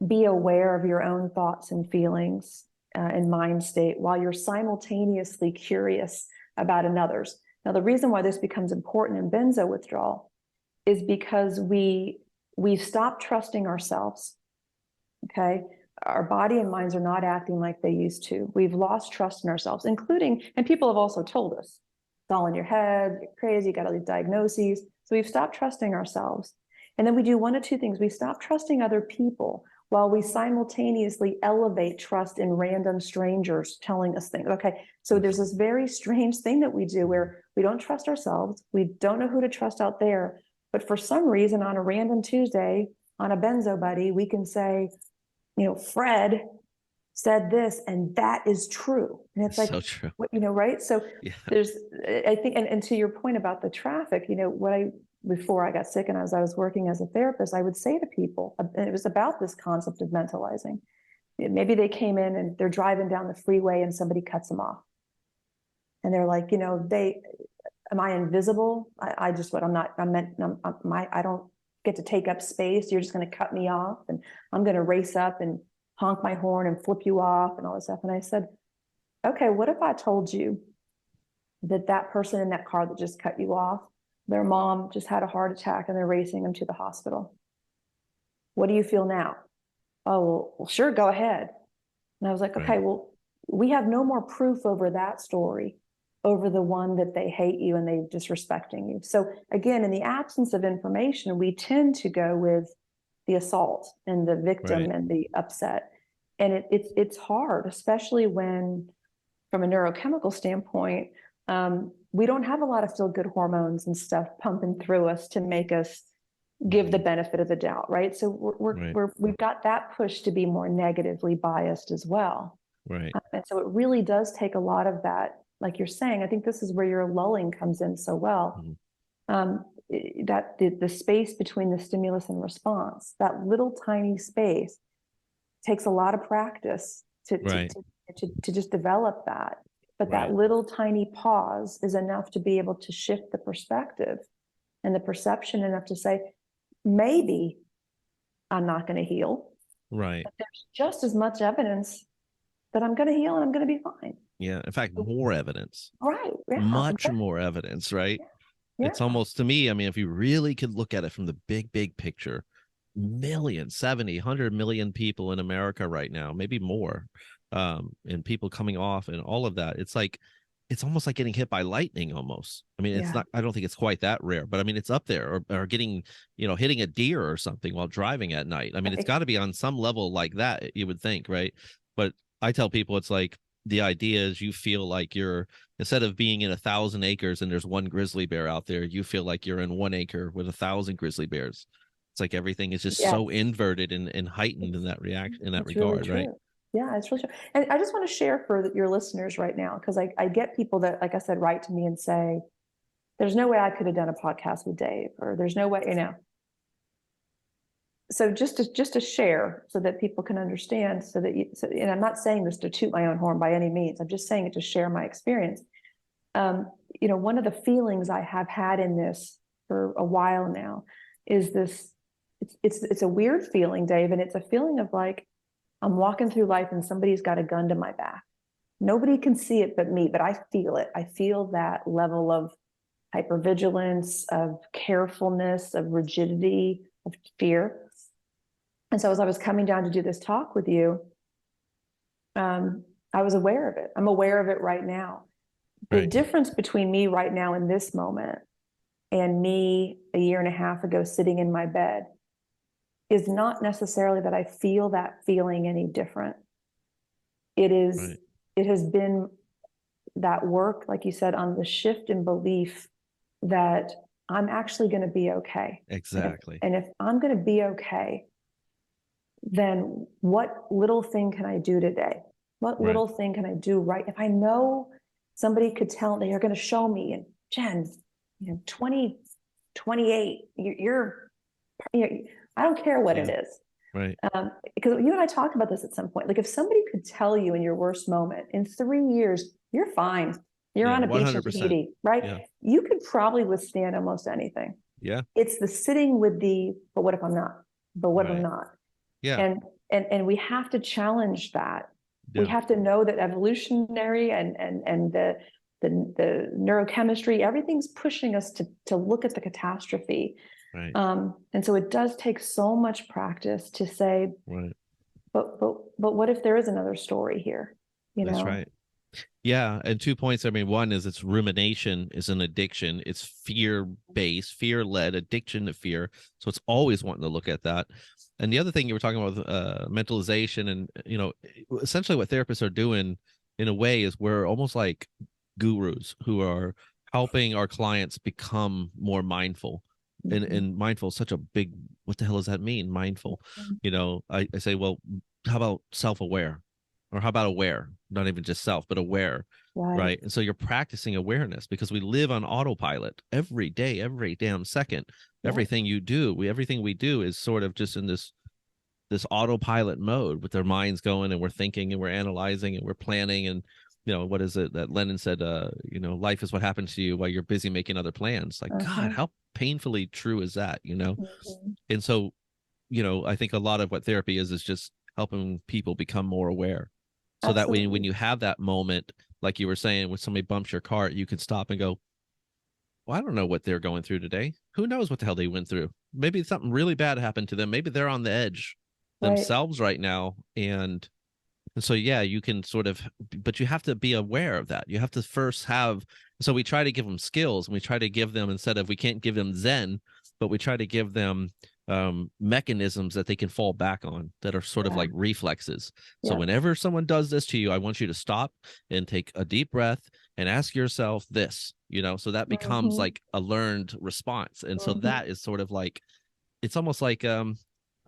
be aware of your own thoughts and feelings and mind state while you're simultaneously curious about another's. Now, the reason why this becomes important in benzo withdrawal is because we've stopped trusting ourselves. Okay. Our body and minds are not acting like they used to. We've lost trust in ourselves, including, and people have also told us, it's all in your head, you're crazy, you got all these diagnoses. So we've stopped trusting ourselves. And then we do one of two things. We stop trusting other people while we simultaneously elevate trust in random strangers telling us things. Okay. So there's this very strange thing that we do where we don't trust ourselves. We don't know who to trust out there. But for some reason, on a random Tuesday, on a benzo buddy, we can say, Fred said this, and that is true. And it's like, So true. what, right? So Yeah. there's, I think, and to your point about the traffic, before I got sick and as I was working as a therapist, I would say to people, and it was about this concept of mentalizing. Maybe they came in and they're driving down the freeway and somebody cuts them off. And they're like, am I invisible? I just, what I'm not, I don't get to take up space. You're just going to cut me off, and I'm going to race up and honk my horn and flip you off and all this stuff. And I said, okay, what if I told you that person in that car that just cut you off, their mom just had a heart attack and they're racing them to the hospital? What do you feel now? Oh, well, sure, go ahead. And I was like, okay, Right. well, we have no more proof over that story, over the one that they hate you and they disrespecting you. So again, in the absence of information, we tend to go with the assault and the victim Right. and the upset. And it's hard, especially when, from a neurochemical standpoint, we don't have a lot of feel good hormones and stuff pumping through us to make us give the benefit of the doubt, right? So Right. we've got that push to be more negatively biased as well. Right. And so it really does take a lot of that, like you're saying. I think this is where your lulling comes in so well. Mhm. That the space between the stimulus and response, that little tiny space, takes a lot of practice Right. to just develop that. But that Right. little tiny pause is enough to be able to shift the perspective and the perception enough to say, maybe I'm not going to heal. Right. But there's just as much evidence that I'm going to heal and I'm going to be fine. Yeah. In fact, more evidence. Right. Yeah. Much Exactly. more evidence, right? Yeah. It's almost, to me, I mean, if you really could look at it from the big picture, millions, 70, 100 million people in America right now, maybe more, and people coming off and all of that. It's like, it's almost like getting hit by lightning almost. I mean, it's Yeah. not, I don't think it's quite that rare, but I mean, it's up there, or getting, hitting a deer or something while driving at night. I mean, it's got to be on some level like that, you would think, right? But I tell people, it's like, the idea is you feel like you're, instead of being in 1,000 acres and there's one grizzly bear out there, you feel like you're in 1 acre with 1,000 grizzly bears. It's like everything is just so inverted and heightened in that reaction, in that regard, really right? Yeah, it's really true. And I just want to share for your listeners right now, because I get people that, like I said, write to me and say, there's no way I could have done a podcast with Dave, or there's no way, So just to share so that people can understand, and I'm not saying this to toot my own horn by any means. I'm just saying it to share my experience. One of the feelings I have had in this for a while now is this. It's a weird feeling, Dave, and it's a feeling of like I'm walking through life and somebody's got a gun to my back. Nobody can see it but me, but I feel it. I feel that level of hypervigilance, of carefulness, of rigidity, of fear. And so as I was coming down to do this talk with you, I was aware of it. I'm aware of it right now. The difference between me right now in this moment and me a year and a half ago sitting in my bed is not necessarily that I feel that feeling any different. It is, it has been that work, like you said, on the shift in belief that I'm actually going to be okay. Exactly. And if I'm going to be okay, then what little thing can I do today? What little thing can I do right? If I know somebody could tell me, you're going to show me, and Jen, 2028, you're I don't care what it is. Right. Because you and I talked about this at some point. Like if somebody could tell you in your worst moment, in 3 years, you're fine. You're on a beach in Tahiti, right? Yeah. You could probably withstand almost anything. Yeah. It's the sitting with but what if I'm not? But what if I'm not? Yeah. And we have to challenge that. Yeah. We have to know that evolutionary and the neurochemistry, everything's pushing us to look at the catastrophe. Right. And so it does take so much practice to say, but what if there is another story here? That's right. Yeah. And 2 points. I mean, one is it's rumination is an addiction. It's fear-based, fear-led addiction to fear. So it's always wanting to look at that. And the other thing you were talking about, mentalization, and, essentially what therapists are doing in a way is we're almost like gurus who are helping our clients become more mindful. And mindful is such a big, what the hell does that mean? Mindful. I say, well, how about self-aware? Or how about aware? Not even just self, but aware. Right. And so you're practicing awareness, because we live on autopilot every day, every damn second. Everything you do, everything we do is sort of just in this autopilot mode, with their minds going, and we're thinking and we're analyzing and we're planning. And what is it that Lennon said, life is what happens to you while you're busy making other plans. Like, God, how painfully true is that? And so, I think a lot of what therapy is just helping people become more aware, so that when you have that moment, like you were saying, when somebody bumps your cart, you can stop and go, well, I don't know what they're going through today. Who knows what the hell they went through? Maybe something really bad happened to them. Maybe they're on the edge themselves right now. And so, yeah, you can sort of, but you have to be aware of that. You have to first so we try to give them skills, and we try to give them, instead of, we can't give them Zen, but we try to give them mechanisms that they can fall back on, that are sort of like reflexes. So whenever someone does this to you, I want you to stop and take a deep breath and ask yourself this, so that becomes like a learned response. And so that is sort of like, it's almost like a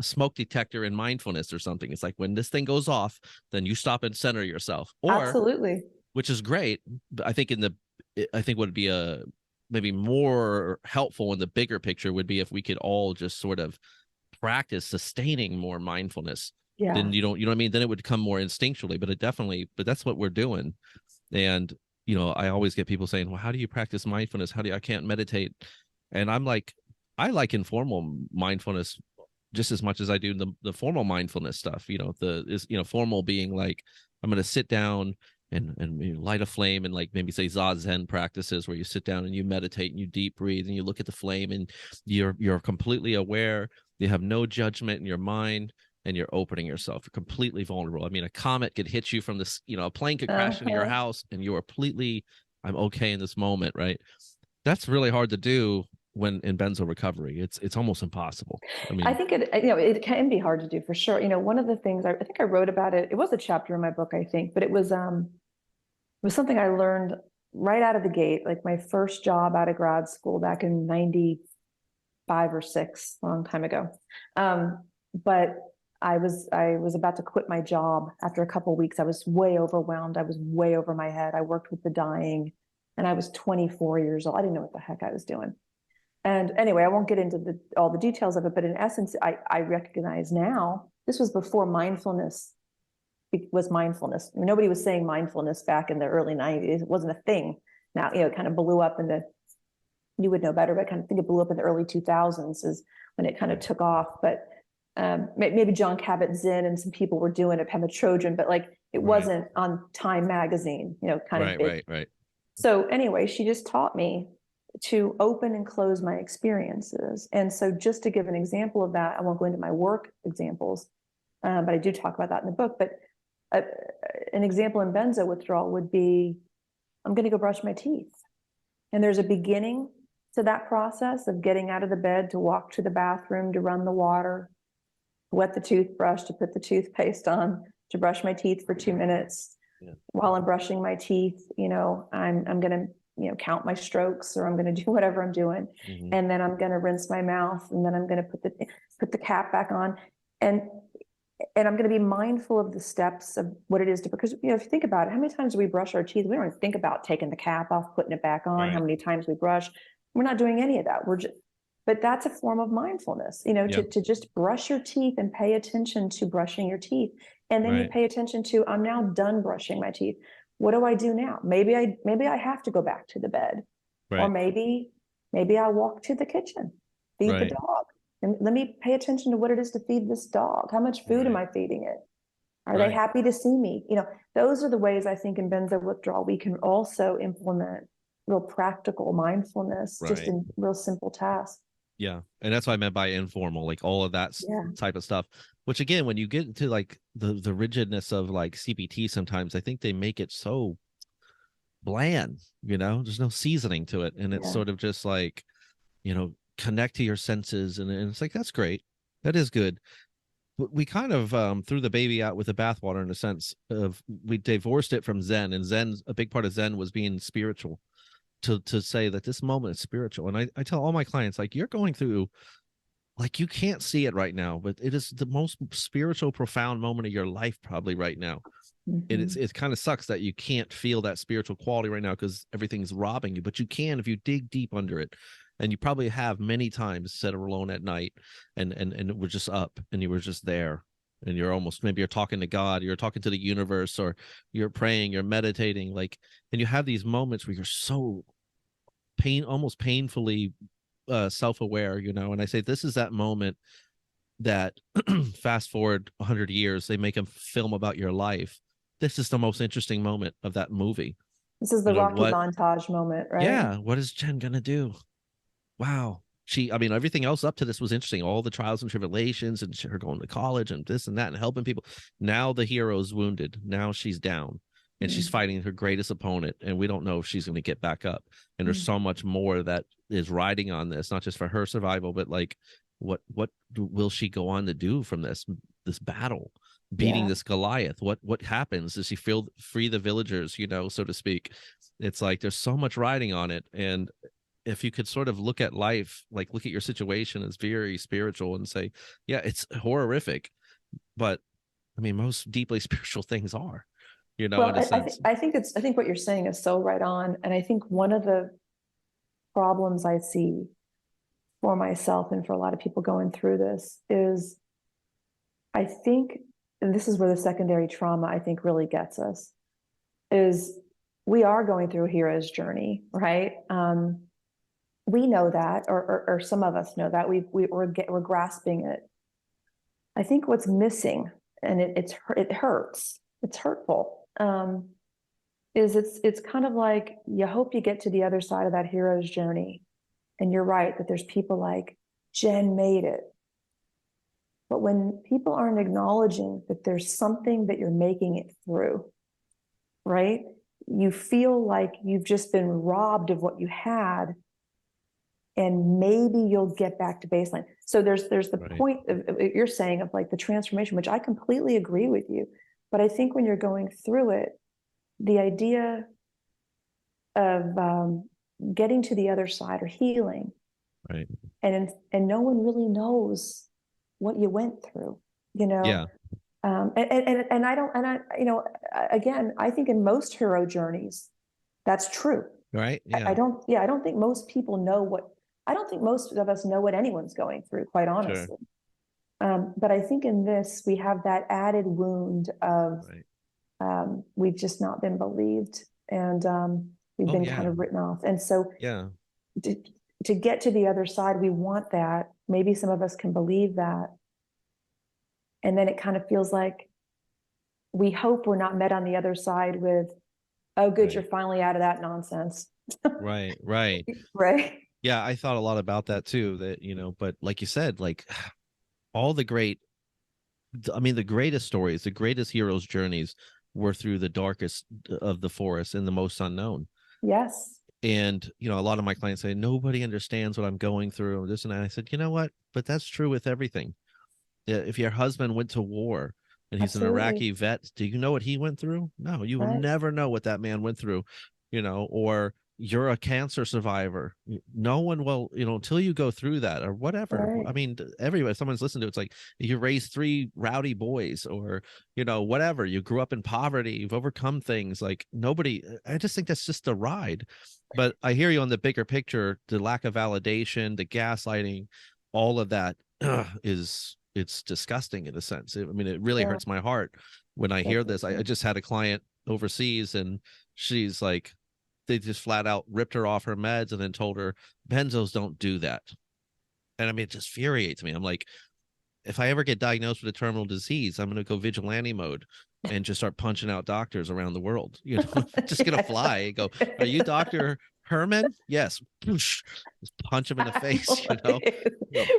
smoke detector in mindfulness or something. It's like when this thing goes off, then you stop and center yourself. Absolutely. Which is great. But I think would be maybe more helpful in the bigger picture would be if we could all just sort of practice sustaining more mindfulness. Then you know what I mean? Then it would come more instinctually, but that's what we're doing. And, I always get people saying, well, how do you practice mindfulness? I can't meditate. And I like informal mindfulness just as much as I do the formal mindfulness stuff. Formal being like, I'm going to sit down and light a flame, and like maybe say Zazen practices where you sit down and you meditate and you deep breathe and you look at the flame and you're completely aware. You have no judgment in your mind, and you're opening yourself. You're completely vulnerable. I mean, a comet could hit you from this, a plane could crash into your Uh-huh. house, and you are completely, I'm okay in this moment, right? That's really hard to do when in benzo recovery. It's almost impossible. I I mean, think it can be hard to do for sure. One of the things I think I wrote about it, it was a chapter in my book, I think, but it was something I learned right out of the gate, like my first job out of grad school back in 95 or 6, a long time ago. But I was about to quit my job after a couple of weeks. I was way overwhelmed. I was way over my head. I worked with the dying, and I was 24 years old. I didn't know what the heck I was doing. And anyway, I won't get into all the details of it, but in essence, I recognize now this was before mindfulness was mindfulness. I mean, nobody was saying mindfulness back in the early 90s. It wasn't a thing. Now, it kind of blew up you would know better, but I kind of think it blew up in the early 2000s is when it kind of took off. But maybe John Kabat-Zinn and some people were doing it, Pema Trojan, but like it wasn't on Time magazine, kind of big. Right. So anyway, she just taught me to open and close my experiences. And so just to give an example of that, I won't go into my work examples, but I do talk about that in the book. But an example in benzo withdrawal would be, I'm going to go brush my teeth. And there's a beginning to that process of getting out of the bed to walk to the bathroom, to run the water, wet the toothbrush, to put the toothpaste on, to brush my teeth for 2 minutes. Yeah. While I'm brushing my teeth, I'm going to count my strokes, or I'm going to do whatever I'm doing. Mm-hmm. And then I'm going to rinse my mouth, and then I'm going to put the cap back on. And I'm going to be mindful of the steps of what it is to, because, if you think about it, how many times do we brush our teeth? We don't even think about taking the cap off, putting it back on, how many times we brush. We're not doing any of that. But that's a form of mindfulness, to just brush your teeth and pay attention to brushing your teeth. And then you pay attention to, I'm now done brushing my teeth. What do I do now? Maybe I have to go back to the bed, or maybe I'll walk to the kitchen, feed the dog. And let me pay attention to what it is to feed this dog. How much food am I feeding it? Are they happy to see me? Those are the ways I think in benzo withdrawal we can also implement real practical mindfulness, just in real simple tasks. Yeah. And that's what I meant by informal, like all of that type of stuff, which again, when you get into like the rigidness of like CBT, sometimes I think they make it so bland, there's no seasoning to it. And it's sort of just like, connect to your senses. And it's like, that's great. That is good. But we kind of threw the baby out with the bathwater, in a sense of, we divorced it from Zen, and a big part of Zen was being spiritual, to say that this moment is spiritual. And I tell all my clients, like, you're going through, like, you can't see it right now, but it is the most spiritual, profound moment of your life probably right now. Mm-hmm. It kind of sucks that you can't feel that spiritual quality right now because everything's robbing you, but you can if you dig deep under it. And you probably have many times sat alone at night and we're just up and you were just there, and you're almost, maybe you're talking to God, you're talking to the universe, or you're praying, you're meditating, like, and you have these moments where you're so almost painfully self-aware, and I say this is that moment that fast forward 100 years, they make a film about your life. This is the most interesting moment of that movie. This is the Rocky montage moment, right? Yeah. What is Jen gonna do? Wow. Everything else up to this was interesting. All the trials and tribulations, and her going to college and this and that and helping people. Now the hero's wounded. Now she's down, and she's fighting her greatest opponent. And we don't know if she's going to get back up. And there's so much more that is riding on this, not just for her survival, but like, what will she go on to do from this battle, beating this Goliath? What happens? Does she free the villagers, so to speak? It's like, there's so much riding on it. And if you could sort of look at life, like look at your situation as very spiritual and say, yeah, it's horrific, but most deeply spiritual things are, well, in a sense. I think what you're saying is so right on. And I think one of the problems I see for myself and for a lot of people going through this is, I think, and this is where the secondary trauma I think really gets us, is we are going through a hero's journey, right? we know that, or some of us know that we're grasping it. I think what's missing, and it hurts, it's hurtful, is it's kind of like you hope you get to the other side of that hero's journey. And you're right that there's people like Jen made it. But when people aren't acknowledging that there's something that you're making it through, right? You feel like you've just been robbed of what you had, and maybe you'll get back to baseline. So there's the Right. point of you're saying of like the transformation, which I completely agree with you. But I think when you're going through it, the idea of getting to the other side or healing, Right. and no one really knows what you went through, you know. Yeah. And again, I think in most hero journeys, that's true. Right. Yeah. I don't think most people know what, I don't think most of us know what anyone's going through, quite Sure. honestly. But I think in this, we have that added wound of we've just not been believed, and we've been kind of written off. And so Yeah. to get to the other side, we want that. Maybe some of us can believe that. And then it kind of feels like we hope we're not met on the other side with, oh, good, you're finally out of that nonsense. Right. Right. Right. Yeah. I thought a lot about that too, that, but like you said, like all the great, I mean, the greatest stories, the greatest heroes' journeys were through the darkest of the forest and the most unknown. Yes. And, a lot of my clients say, nobody understands what I'm going through, or this and that. I said, you know what? But that's true with everything. If your husband went to war and he's an Absolutely. Iraqi vet, do you know what he went through? No, you will Right. never know what that man went through, or you're a cancer survivor. No one will, until you go through that or whatever. Right. I mean, everybody, someone's listening to it, it's like you raised 3 rowdy boys, or, whatever. You grew up in poverty, you've overcome things. Like nobody, I just think that's just a ride. But I hear you on the bigger picture, the lack of validation, the gaslighting, all of that it's disgusting in a sense. I mean, it really hurts my heart when I hear this. I just had a client overseas, and she's like, they just flat out ripped her off her meds and then told her benzos don't do that. And I mean, it just infuriates me. I'm like, if I ever get diagnosed with a terminal disease, I'm going to go vigilante mode and just start punching out doctors around the world. Just going to fly and go, are you Dr. Herman? Yes. Just punch him in the face,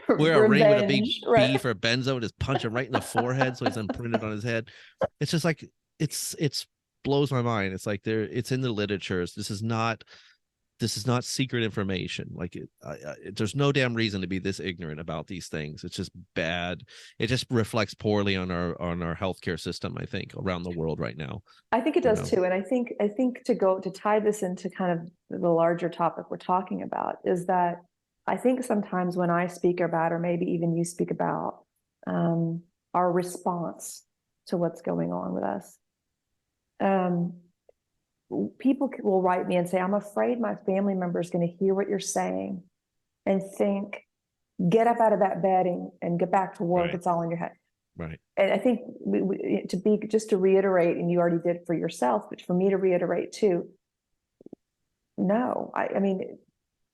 wear a ring with a big Revenge. Right. B for benzo and just punch him right in the forehead so he's imprinted on his head. It's just like, it's blows my mind. It's like it's in the literatures. This is not secret information. Like there's no damn reason to be this ignorant about these things. It's just bad. It just reflects poorly on our healthcare system, I think, around the world right now. I think it does too. And I think to tie this into kind of the larger topic we're talking about is that I think sometimes when I speak about, or maybe even you speak about, our response to what's going on with us, people will write me and say, I'm afraid my family member is going to hear what you're saying and think, get up out of that bed and get back to work. It's all in your head. Right. And I think just to reiterate, and you already did for yourself, but for me to reiterate too, no, I mean,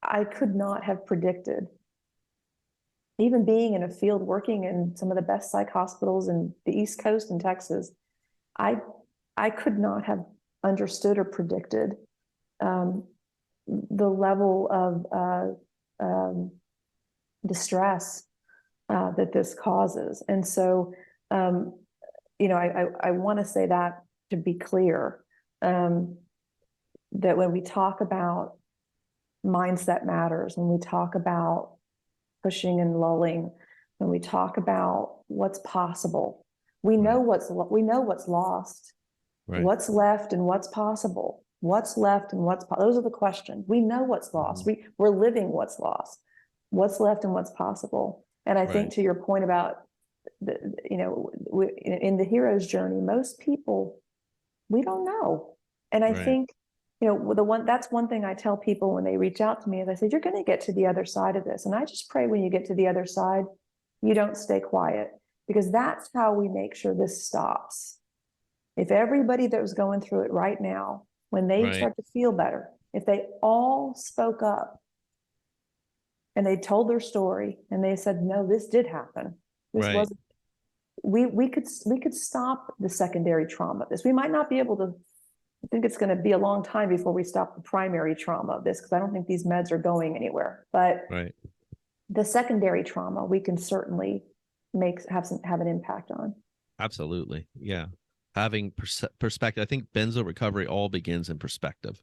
I could not have predicted, even being in a field working in some of the best psych hospitals in the East Coast in Texas, I could not have understood or predicted the level of distress that this causes. And so, I want to say that to be clear, that when we talk about mindset matters, when we talk about pushing and lulling, when we talk about what's possible, we know what's lost. Right. What's left and what's possible. What's left and those are the questions. We know what's lost. We're living what's lost. What's left and what's possible. And I think to your point about in the hero's journey, most people, we don't know. And I think, that's one thing I tell people when they reach out to me is I said, you're going to get to the other side of this. And I just pray when you get to the other side, you don't stay quiet, because that's how we make sure this stops. If everybody that was going through it right now, when they start to feel better, if they all spoke up and they told their story, and they said, no, this did happen. This Right. wasn't, we could stop the secondary trauma of this. We might not be able to, I think it's going to be a long time before we stop the primary trauma of this, because I don't think these meds are going anywhere. But Right. the secondary trauma, we can certainly have an impact on. Absolutely. Yeah. Having perspective. I think benzo recovery all begins in perspective.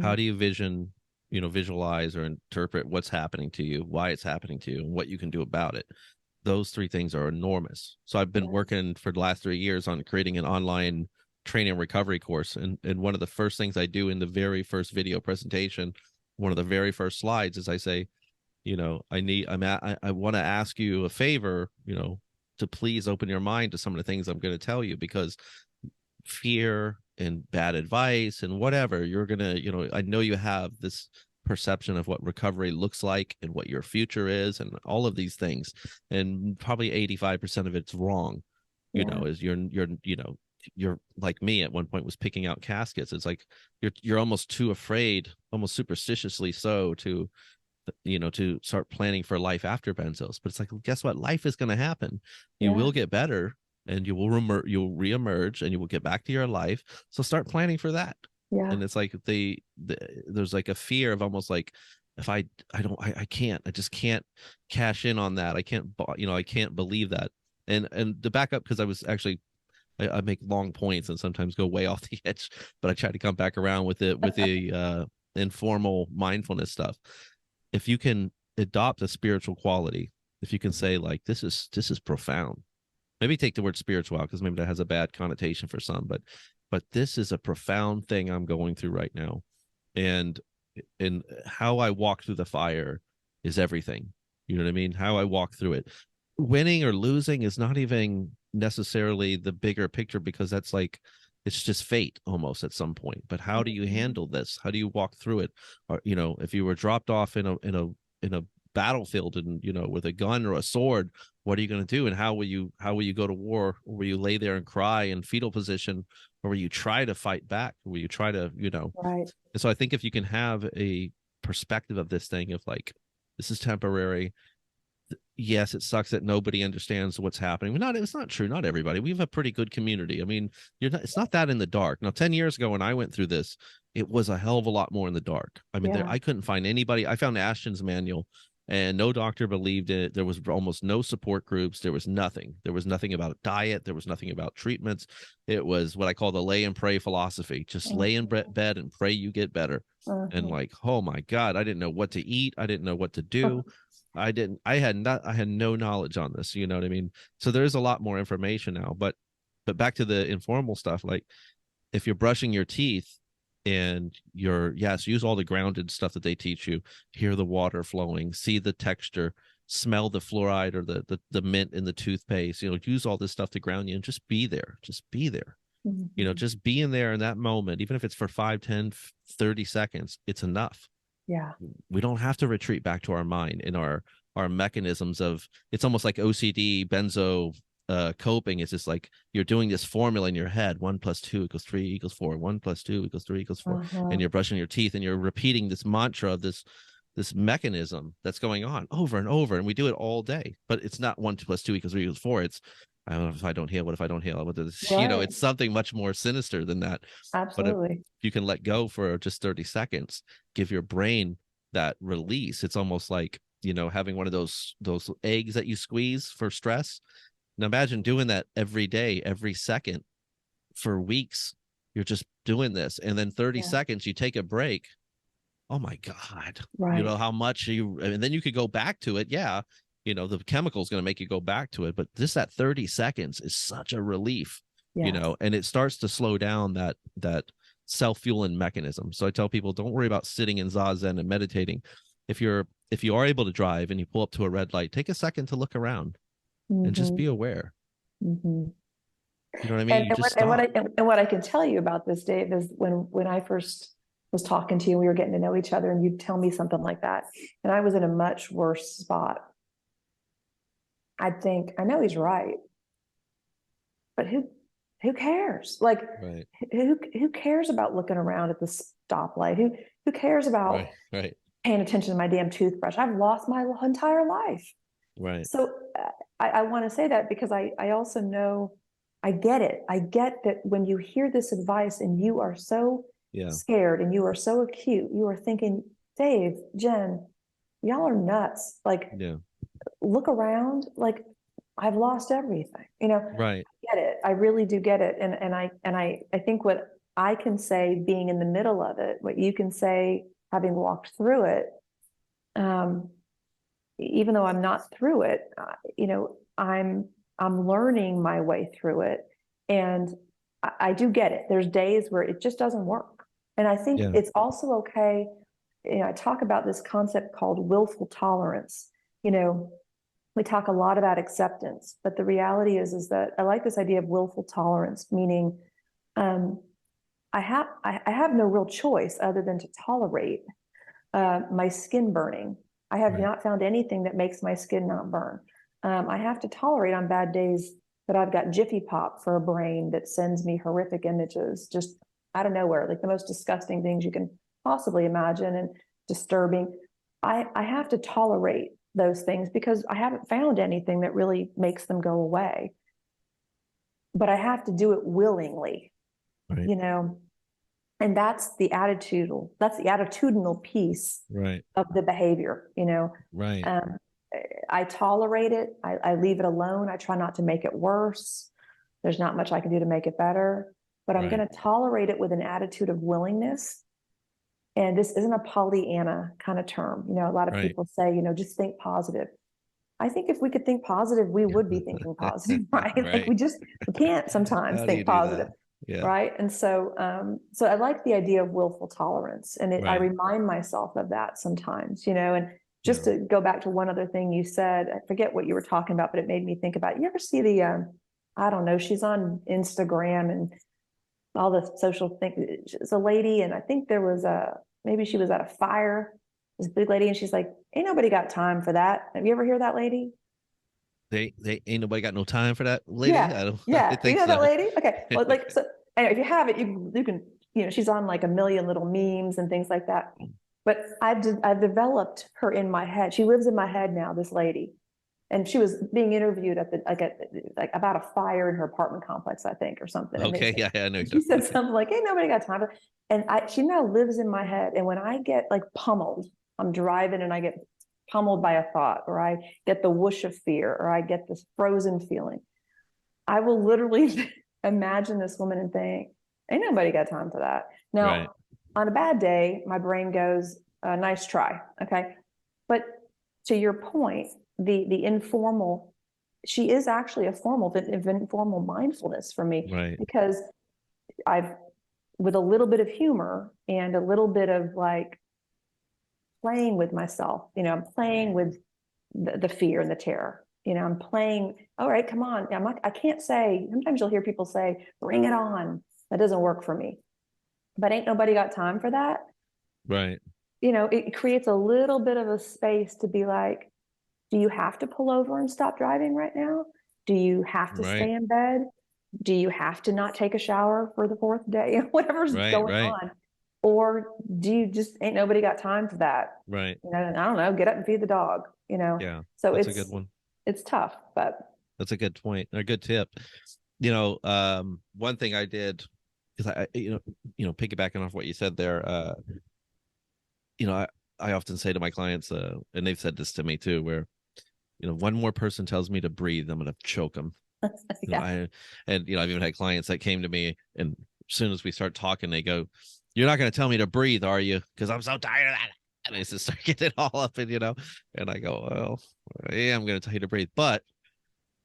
How do you visualize or interpret what's happening to you, why it's happening to you, and what you can do about it? Those three things are enormous. So I've been working for the last 3 years on creating an online training and recovery course. And one of the first things I do in the very first video presentation, one of the very first slides, is I say, I want to ask you a favor, to please open your mind to some of the things I'm going to tell you, because fear and bad advice and whatever, you're going to, I know you have this perception of what recovery looks like and what your future is and all of these things. And probably 85% of it's wrong, is you're like me at one point was picking out caskets. It's like you're almost too afraid, almost superstitiously so, to start planning for life after benzos. But it's like, well, guess what? Life is going to happen. You will get better, and you'll reemerge, and you will get back to your life. So start planning for that. And it's like there's like a fear of almost like, if I just can't cash in on that. I can't believe that. And to back up, because I was actually, I make long points and sometimes go way off the edge, but I try to come back around with the informal mindfulness stuff. If you can adopt a spiritual quality, if you can say like, this is profound, maybe take the word spiritual out, because maybe that has a bad connotation for some, but this is a profound thing I'm going through right now. And how I walk through the fire is everything. You know what I mean? How I walk through it. Winning or losing is not even necessarily the bigger picture, because that's like, it's just fate almost at some point. But how do you handle this? How do you walk through it? Or, if you were dropped off in a battlefield and, with a gun or a sword, what are you going to do? And how will you go to war? Or will you lay there and cry in fetal position? Or will you try to fight back? Or will you try to, Right. And so I think if you can have a perspective of this thing of like, this is temporary. Yes, it sucks that nobody understands what's happening. It's not true. Not everybody. We have a pretty good community. I mean, it's not that in the dark. Now, 10 years ago when I went through this, it was a hell of a lot more in the dark. I mean, I couldn't find anybody. I found Ashton's manual, and no doctor believed it. There was almost no support groups. There was nothing. There was nothing about diet. There was nothing about treatments. It was what I call the lay and pray philosophy. Just lay in bed and pray you get better. And like, oh my God, I didn't know what to eat. I didn't know what to do. I had no knowledge on this, you know what I mean? So there's a lot more information now, but back to the informal stuff, like if you're brushing your teeth and use all the grounded stuff that they teach you, hear the water flowing, see the texture, smell the fluoride or the mint in the toothpaste, use all this stuff to ground you, and just be there. Just be there. Just being there in that moment, even if it's for 5, 10, 30 seconds, it's enough. We don't have to retreat back to our mind in our mechanisms of, it's almost like OCD benzo coping. It's just like you're doing this formula in your head: 1 + 2 = 3 = 4, 1 + 2 = 3 = 4, and you're brushing your teeth and you're repeating this mantra of this mechanism that's going on over and over, and we do it all day. But it's not 1 + 2 = 3 = 4. It's, I don't know, if I don't heal, what if I don't heal? It's something much more sinister than that. Absolutely. But if you can let go for just 30 seconds, give your brain that release. It's almost like, having one of those eggs that you squeeze for stress. Now imagine doing that every day, every second for weeks. You're just doing this, and then 30 seconds, you take a break. Oh my God. Right. How much and then you could go back to it. Yeah. The chemical is going to make you go back to it, but that 30 seconds is such a relief, and it starts to slow down that self-fueling mechanism. So I tell people, don't worry about sitting in zazen and meditating. If you are able to drive and you pull up to a red light, take a second to look around and just be aware. You know what I mean? What I can tell you about this, Dave, is when I first was talking to you, we were getting to know each other, and you'd tell me something like that, and I was in a much worse spot. I'd think, I know he's right, but who cares? Like, who cares about looking around at the stoplight? Who cares about right. paying attention to my damn toothbrush. I've lost my entire life. Right. So I want to say that because I also know, I get it. I get that when you hear this advice and you are so Yeah. scared and you are so acute, you are thinking, Dave, Jen, y'all are nuts. Like, Yeah. look around. Like, I've lost everything. Right. I get it. I really do get it. And I think what I can say being in the middle of it, what you can say having walked through it, um, even though I'm not through it, I'm learning my way through it, and I do get it. There's days where it just doesn't work, and I think Yeah. it's also okay. I talk about this concept called willful tolerance. We talk a lot about acceptance, but the reality is that I like this idea of willful tolerance, meaning um, I have no real choice other than to tolerate my skin burning. I have Right. not found anything that makes my skin not burn. I have to tolerate on bad days that I've got Jiffy Pop for a brain that sends me horrific images just out of nowhere, like the most disgusting things you can possibly imagine and disturbing. I have to tolerate those things because I haven't found anything that really makes them go away. But I have to do it willingly, Right. you know, and that's the attitudinal piece Right. of the behavior. Right. um, I tolerate it. I leave it alone. I try not to make it worse. There's not much I can do to make it better, but I'm Right. going to tolerate it with an attitude of willingness. And this isn't a Pollyanna kind of term. A lot of Right. people say, just think positive. I think if we could think positive, we would be thinking positive, right? Like Right. we can't sometimes How do you think do positive, that? Yeah. right? And so I like the idea of willful tolerance, and I Right. remind myself of that sometimes, and just Yeah. to go back to one other thing you said, I forget what you were talking about, but it made me think about, you ever see I don't know, she's on Instagram and all the social things. It's a lady, and I think maybe she was at a fire, this big lady, and she's like, ain't nobody got time for that. Have you ever heard that lady? They ain't nobody got no time for that lady. Yeah, I don't I yeah. You think know that so. lady? Okay. Well, like, so anyway, if you have it, you can, she's on like a million little memes and things like that. But I've developed her in my head. She lives in my head now, this lady. And she was being interviewed like about a fire in her apartment complex, I think, or something. And Okay, yeah, I know she said exactly. something like, "Hey, nobody got time for." And she now lives in my head. And when I get like pummeled, I'm driving and I get pummeled by a thought, or I get the whoosh of fear, or I get this frozen feeling, I will literally imagine this woman and think, ain't nobody got time for that. Right. Now, on a bad day, my brain goes, nice try. Okay. But to your point, the informal, she is actually a formal of informal mindfulness for me, Right. because I've, with a little bit of humor and a little bit of like playing with myself, I'm playing with the fear and the terror. I'm playing, all right, come on. I can't say, sometimes you'll hear people say, bring it on. That doesn't work for me. But ain't nobody got time for that. Right. It creates a little bit of a space to be like, do you have to pull over and stop driving right now? Do you have to Right. stay in bed? Do you have to not take a shower for the fourth day? Whatever's Right. going Right. on. Or do you just, ain't nobody got time for that? Right. And I don't know, get up and feed the dog. Yeah. So That's a good it's one. it's tough, but That's a good point. A good tip. One thing I did, because piggybacking off what you said there, I often say to my clients, and they've said this to me too, where one more person tells me to breathe, I'm gonna choke them. yeah. I've even had clients that came to me, and as soon as we start talking, they go, "You're not gonna tell me to breathe, are you? Because I'm so tired of that." And they just start getting it all up, and I go, "Well, yeah, I'm gonna tell you to breathe," but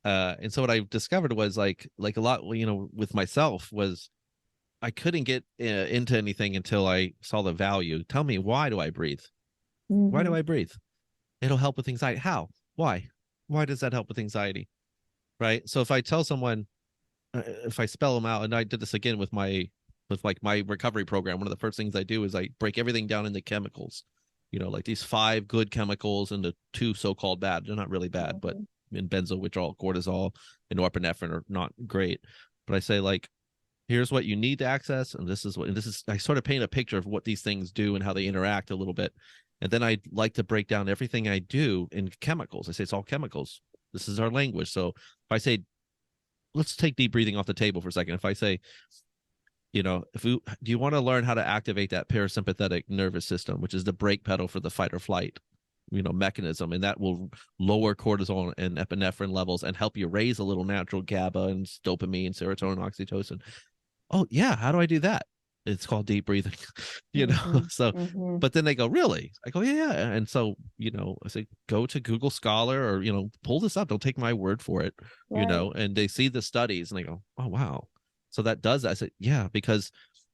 and so what I discovered was like a lot, with myself was I couldn't get into anything until I saw the value. Tell me, why do I breathe? Why do Mm-hmm. I breathe? It'll help with anxiety. How? Why? Why does that help with anxiety? Right. So if I tell someone, if I spell them out, and I did this again with like my recovery program, one of the first things I do is I break everything down into chemicals. Like these 5 good chemicals and the 2 so-called bad. They're not really bad, but Mm-hmm. in benzo withdrawal, cortisol, and norepinephrine are not great. But I say, like, here's what you need to access, and this is I sort of paint a picture of what these things do and how they interact a little bit. And then I like to break down everything I do in chemicals. I say it's all chemicals. This is our language. So if I say, let's take deep breathing off the table for a second. If I say, do you want to learn how to activate that parasympathetic nervous system, which is the brake pedal for the fight or flight, mechanism, and that will lower cortisol and epinephrine levels and help you raise a little natural GABA and dopamine, serotonin, oxytocin. Oh yeah, how do I do that? It's called deep breathing. So, but then they go, really? I go, yeah. And so, I say, go to Google Scholar, or pull this up. Don't take my word for it. Right. And they see the studies and they go, oh wow. So that does that. I said, yeah, because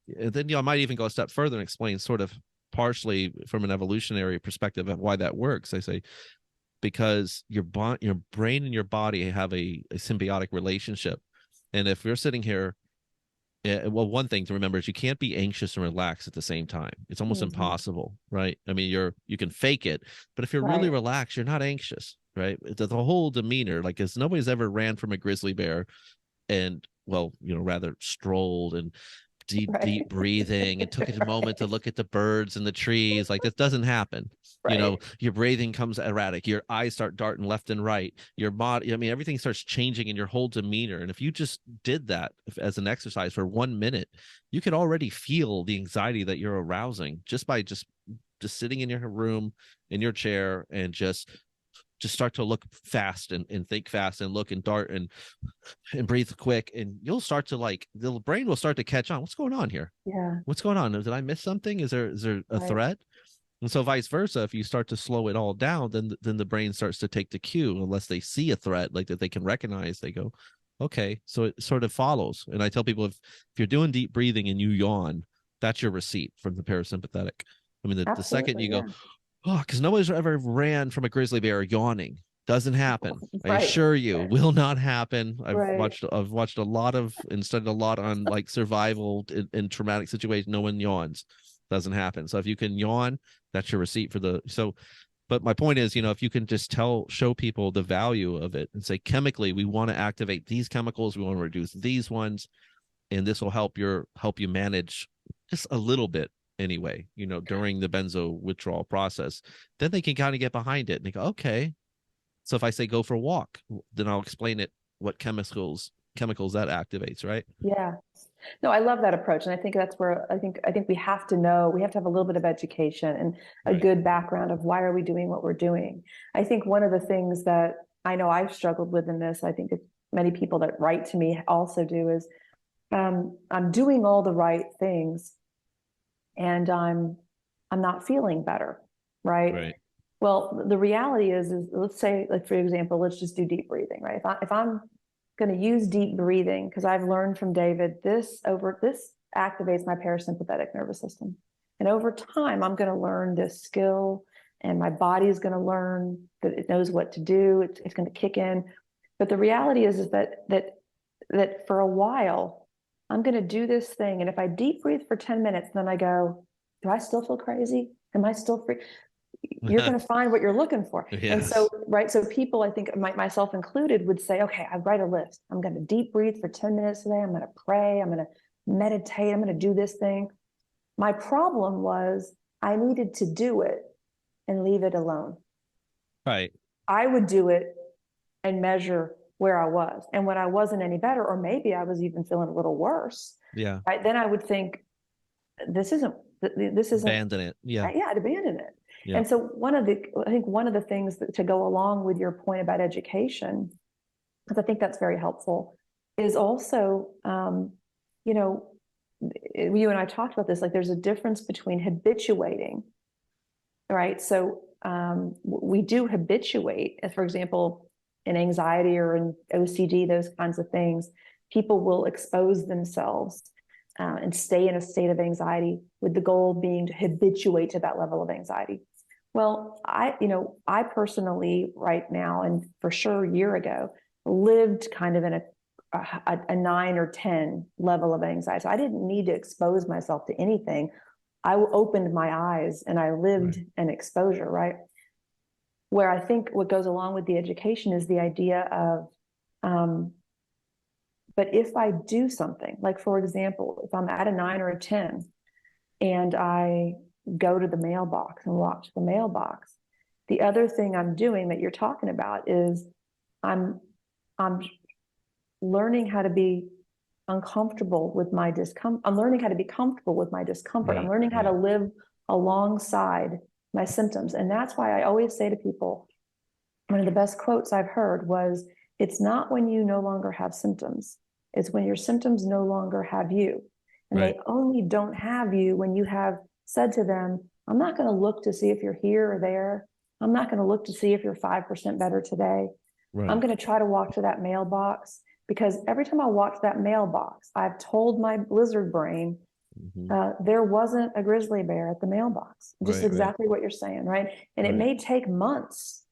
then I might even go a step further and explain sort of partially from an evolutionary perspective of why that works. I say, because your brain and your body have a symbiotic relationship. And if you're sitting here, well, one thing to remember is you can't be anxious and relaxed at the same time. It's almost impossible, right? I mean, you can fake it, but if you're really relaxed, you're not anxious, right? The whole demeanor, like, as nobody's ever ran from a grizzly bear and, well, rather strolled and deep breathing and took a moment to look at the birds and the trees. Like, this doesn't happen. Your breathing comes erratic, your eyes start darting left and right, your body, I mean, everything starts changing in your whole demeanor. And if you just did that as an exercise for 1 minute, you could already feel the anxiety that you're arousing just by just sitting in your room, in your chair, and just start to look fast and think fast and look and dart and breathe quick, and you'll start to, like, the brain will start to catch on. What's going on here? Yeah. What's going on? Did I miss something? Is there a threat? And so vice versa, if you start to slow it all down, then the brain starts to take the cue. Unless they see a threat, like, that they can recognize, they go, okay. So it sort of follows. And I tell people, if you're doing deep breathing and you yawn, that's your receipt from the parasympathetic. I mean, the second you go, oh, because nobody's ever ran from a grizzly bear yawning. Doesn't happen. I assure you, will not happen. I've watched a lot of and studied a lot on, like, survival in traumatic situations. No one yawns. Doesn't happen. So if you can yawn, that's your receipt for but my point is, if you can just show people the value of it and say, chemically, we want to activate these chemicals, we want to reduce these ones, and this will help you manage just a little bit anyway, during the benzo withdrawal process, then they can kind of get behind it and they go, okay. So if I say go for a walk, then I'll explain what chemicals that activates, right? Yeah. No, I love that approach. And I think that's where I think we have to have a little bit of education and a good background of why are we doing what we're doing. I think one of the things that I know I've struggled with in this, I think many people that write to me also do, is I'm doing all the right things and I'm not feeling better. Right. Well, the reality is let's say, like, for example, let's just do deep breathing, right? If I'm going to use deep breathing, because I've learned from David, this activates my parasympathetic nervous system. And over time, I'm going to learn this skill, and my body is going to learn that it knows what to do. It's going to kick in. But the reality is that for a while, I'm going to do this thing. And if I deep breathe for 10 minutes, then I go, do I still feel crazy? Am I still free? You're going to find what you're looking for. Yes. And so people, I think myself included, would say, okay, I write a list. I'm going to deep breathe for 10 minutes today. I'm going to pray. I'm going to meditate. I'm going to do this thing. My problem was I needed to do it and leave it alone. Right. I would do it and measure where I was. And when I wasn't any better, or maybe I was even feeling a little worse, right, then I would think, this isn't abandon it. I'd abandon it. Yeah. And so I think one of the things to go along with your point about education, because I think that's very helpful, is also, you and I talked about this, like, there's a difference between habituating, right? So we do habituate, as for example, in anxiety or in OCD, those kinds of things, people will expose themselves and stay in a state of anxiety with the goal being to habituate to that level of anxiety. Well, I personally right now, and for sure a year ago, lived kind of in a 9 or 10 level of anxiety. So I didn't need to expose myself to anything. I opened my eyes and I lived an exposure, right? Where I think what goes along with the education is the idea of, but if I do something, like, for example, if I'm at a 9 or a 10 and I go to the mailbox and watch the mailbox. The other thing I'm doing that you're talking about is I'm learning how to be uncomfortable with my discomfort. I'm learning how to be comfortable with my discomfort. I'm learning how to live alongside my symptoms. And that's why I always say to people, one of the best quotes I've heard was, it's not when you no longer have symptoms, it's when your symptoms no longer have you. And they only don't have you when you have said to them, I'm not going to look to see if you're here or there. I'm not going to look to see if you're 5% better today. I'm going to try to walk to that mailbox, because every time I walk to that mailbox, I've told my lizard brain, there wasn't a grizzly bear at the mailbox. Just exactly what you're saying, right? And it may take months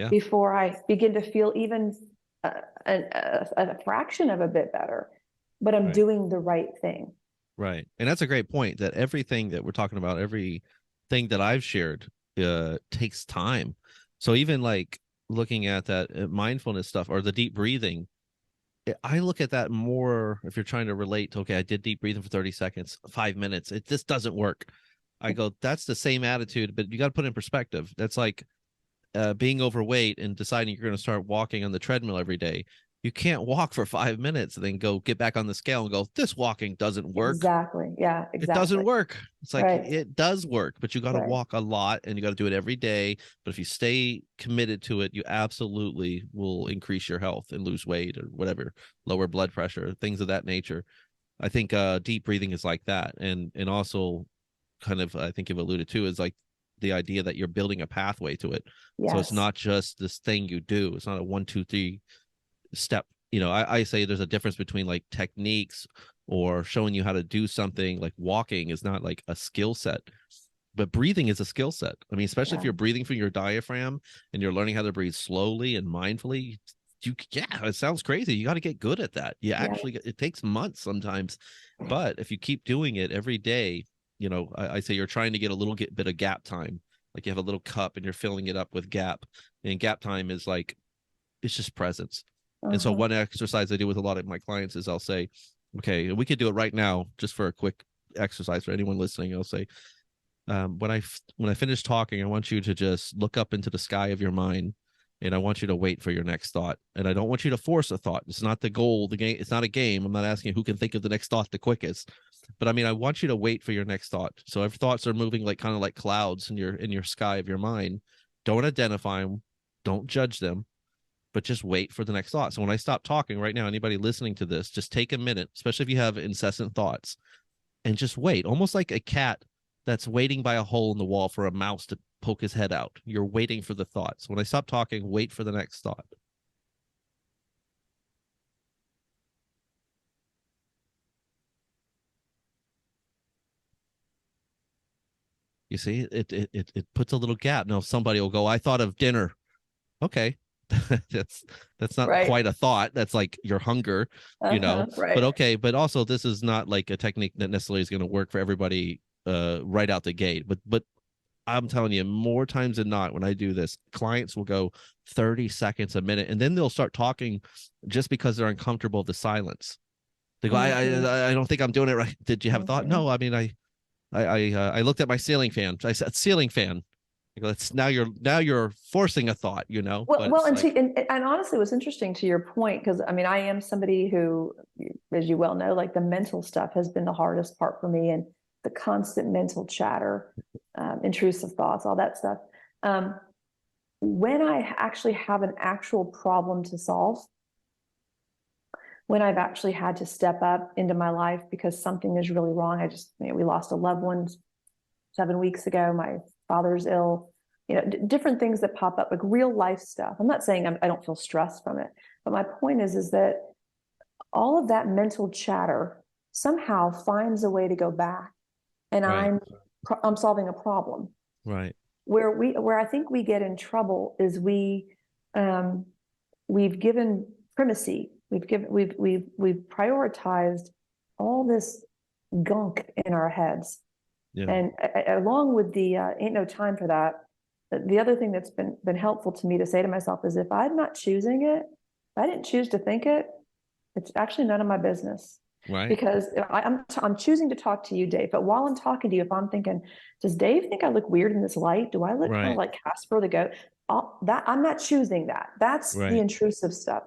before I begin to feel even a fraction of a bit better, but I'm doing the right thing. Right. And that's a great point, that everything that we're talking about, everything that I've shared takes time. So even like looking at that mindfulness stuff or the deep breathing, I look at that more if you're trying to relate to, okay, I did deep breathing for 30 seconds, 5 minutes. It just doesn't work. I go, that's the same attitude, but you got to put it in perspective. That's like being overweight and deciding you're going to start walking on the treadmill every day. You can't walk for 5 minutes and then go get back on the scale and go, this walking doesn't work. Exactly. Yeah, exactly. It doesn't work. It's like, it does work, but you got to walk a lot and you got to do it every day. But if you stay committed to it, you absolutely will increase your health and lose weight or whatever, lower blood pressure, things of that nature. I think deep breathing is like that. And also kind of, I think you've alluded to, is like the idea that you're building a pathway to it. So it's not just this thing you do. It's not a 1, 2, 3 step. You know, I say there's a difference between like techniques or showing you how to do something. Like walking is not like a skill set, but breathing is a skill set. I mean, especially if you're breathing through your diaphragm and you're learning how to breathe slowly and mindfully, it sounds crazy. You got to get good at that. Actually, it takes months sometimes, but if you keep doing it every day, you know, I say you're trying to get a little bit of gap time. Like you have a little cup and you're filling it up with gap, and gap time is like, it's just presence. And so one exercise I do with a lot of my clients is I'll say, okay, we could do it right now just for a quick exercise for anyone listening. I'll say, when I finish talking, I want you to just look up into the sky of your mind, and I want you to wait for your next thought. And I don't want you to force a thought. It's not the goal. The game. It's not a game. I'm not asking who can think of the next thought the quickest, but I mean, I want you to wait for your next thought. So if thoughts are moving like kind of like clouds in your sky of your mind, don't identify them, don't judge them, but just wait for the next thought. So when I stop talking right now, anybody listening to this, just take a minute, especially if you have incessant thoughts, and just wait, almost like a cat that's waiting by a hole in the wall for a mouse to poke his head out. You're waiting for the thought. So when I stop talking, wait for the next thought. You see, it puts a little gap. Now somebody will go, I thought of dinner. Okay. that's not quite a thought. That's like your hunger, you know. But okay, but also this is not like a technique that necessarily is going to work for everybody right out the gate. But I'm telling you, more times than not, when I do this, clients will go 30 seconds, a minute, and then they'll start talking just because they're uncomfortable with the silence. They go, I don't think I'm doing it right. Did you have a thought? No, I mean, I looked at my ceiling fan. I said, ceiling fan. It's now you're forcing a thought, you know. Well, and honestly, what's interesting to your point, because I mean, I am somebody who, as you well know, like the mental stuff has been the hardest part for me, and the constant mental chatter, intrusive thoughts, all that stuff. When I actually have an actual problem to solve, when I've actually had to step up into my life because something is really wrong. We lost a loved one 7 weeks ago. My father's ill, you know, different things that pop up, like real life stuff. I'm not saying I don't feel stressed from it, but my point is that all of that mental chatter somehow finds a way to go back, and I'm solving a problem. Right. Where I think we get in trouble is we've given primacy. We've prioritized all this gunk in our heads. Yeah. And along with the ain't no time for that, the other thing that's been helpful to me to say to myself is, if I'm not choosing it, if I didn't choose to think it, it's actually none of my business. Right. Because I'm choosing to talk to you, Dave. But while I'm talking to you, if I'm thinking, does Dave think I look weird in this light? Do I look kind of Right. like Casper the goat? That I'm not choosing that. That's the Right. intrusive stuff.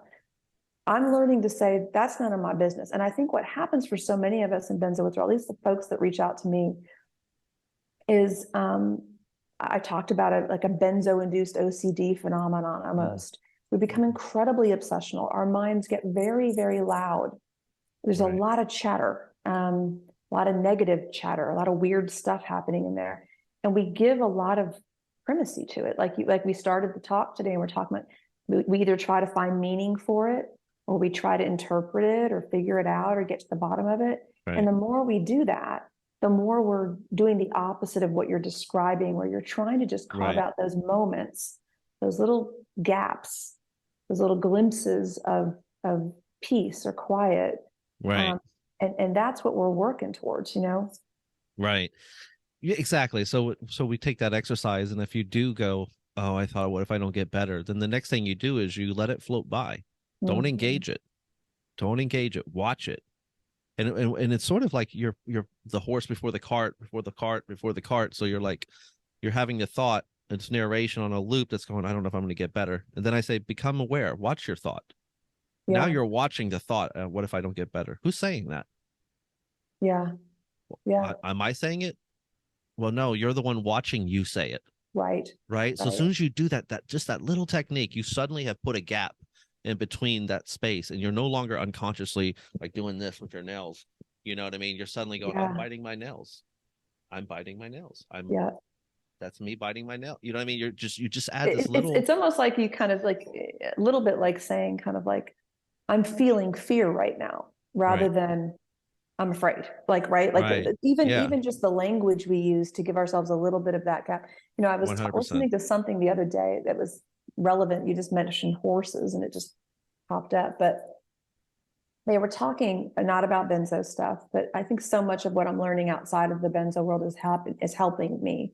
I'm learning to say that's none of my business. And I think what happens for so many of us in benzo withdrawal, at least the folks that reach out to me, is I talked about it like a benzo-induced OCD phenomenon almost. We become incredibly obsessional. Our minds get very, very loud. There's a Right. lot of chatter, a lot of negative chatter, a lot of weird stuff happening in there, and we give a lot of primacy to it. Like we started the talk today, and we're talking about we either try to find meaning for it, or we try to interpret it, or figure it out, or get to the bottom of it. And Right. the more we do that, the more we're doing the opposite of what you're describing, where you're trying to just carve Right. out those moments, those little gaps, those little glimpses of peace or quiet. Right. Um, and that's what we're working towards, you know? Right. Yeah, exactly. So we take that exercise, and if you do go, oh, I thought, what if I don't get better? Then the next thing you do is you let it float by. Don't Mm-hmm. engage it. Don't engage it. Watch it. And it's sort of like you're the horse before the cart, before the cart, before the cart. So you're like you're having a thought, it's narration on a loop that's going, I don't know if I'm going to get better. And then I say, become aware, watch your thought. Now Yeah, you're watching the thought. What if I don't get better? Who's saying that? yeah, yeah, Am I saying it? Well, no, you're the one watching you say it. right, Right. So as right. soon as you do that, just that little technique, you suddenly have put a gap in between that space, and you're no longer unconsciously like doing this with your nails. You know what I mean? You're suddenly going, I'm Yeah, biting my nails. I'm biting my nails. yeah. That's me biting my nail. You know what I mean? You just add this It's little. almost like you kind of like a little bit like saying kind of like, I'm feeling fear right now, rather Right. than I'm afraid. Like, right. Like Right. Yeah. even just the language we use to give ourselves a little bit of that gap. You know, I was 100%. listening to something the other day that was relevant. You just mentioned horses and it just popped up, but they were talking not about benzo stuff, but I think so much of what I'm learning outside of the benzo world is helping me.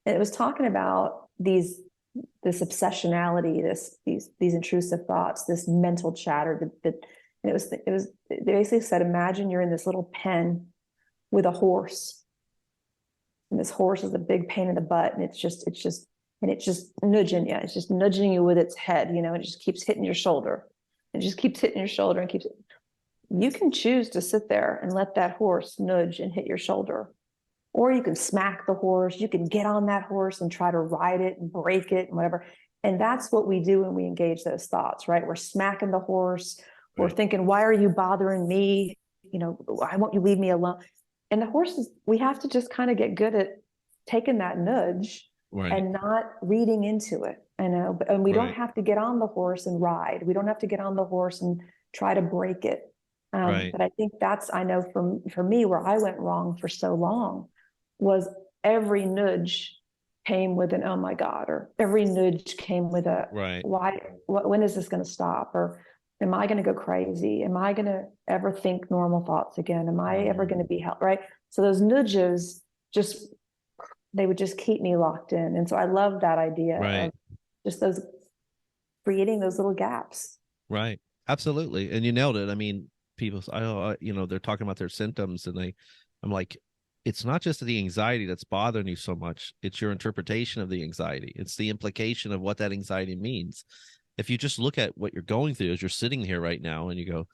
And it was talking about this obsessionality, these intrusive thoughts, this mental chatter and they basically said, imagine you're in this little pen with a horse, and this horse is a big pain in the butt, and it's just nudging you. It's just nudging you with its head, you know, and it just keeps hitting your shoulder. It just keeps hitting your shoulder and keeps. You can choose to sit there and let that horse nudge and hit your shoulder, or you can smack the horse. You can get on that horse and try to ride it and break it and whatever. And that's what we do when we engage those thoughts, right? We're smacking the horse. We're Right. thinking, why are you bothering me? You know, why won't you leave me alone? And the horses, we have to just kind of get good at taking that nudge Right. and not reading into it. I know, and we don't Right. have to get on the horse and ride. We don't have to get on the horse and try to break it. Right. But I think that's, I know for me, where I went wrong for so long was every nudge came with an oh my god, or every nudge came with a Right. why, when is this going to stop, or am I going to go crazy, am I going to ever think normal thoughts again, am I ever going to be helped, right? So those nudges just, they would just keep me locked in. And so I love that idea Right. of just those, creating those little gaps. Right. Absolutely. And you nailed it. I mean, people, they're talking about their symptoms, and I'm like, it's not just the anxiety that's bothering you so much. It's your interpretation of the anxiety. It's the implication of what that anxiety means. If you just look at what you're going through as you're sitting here right now, and you go,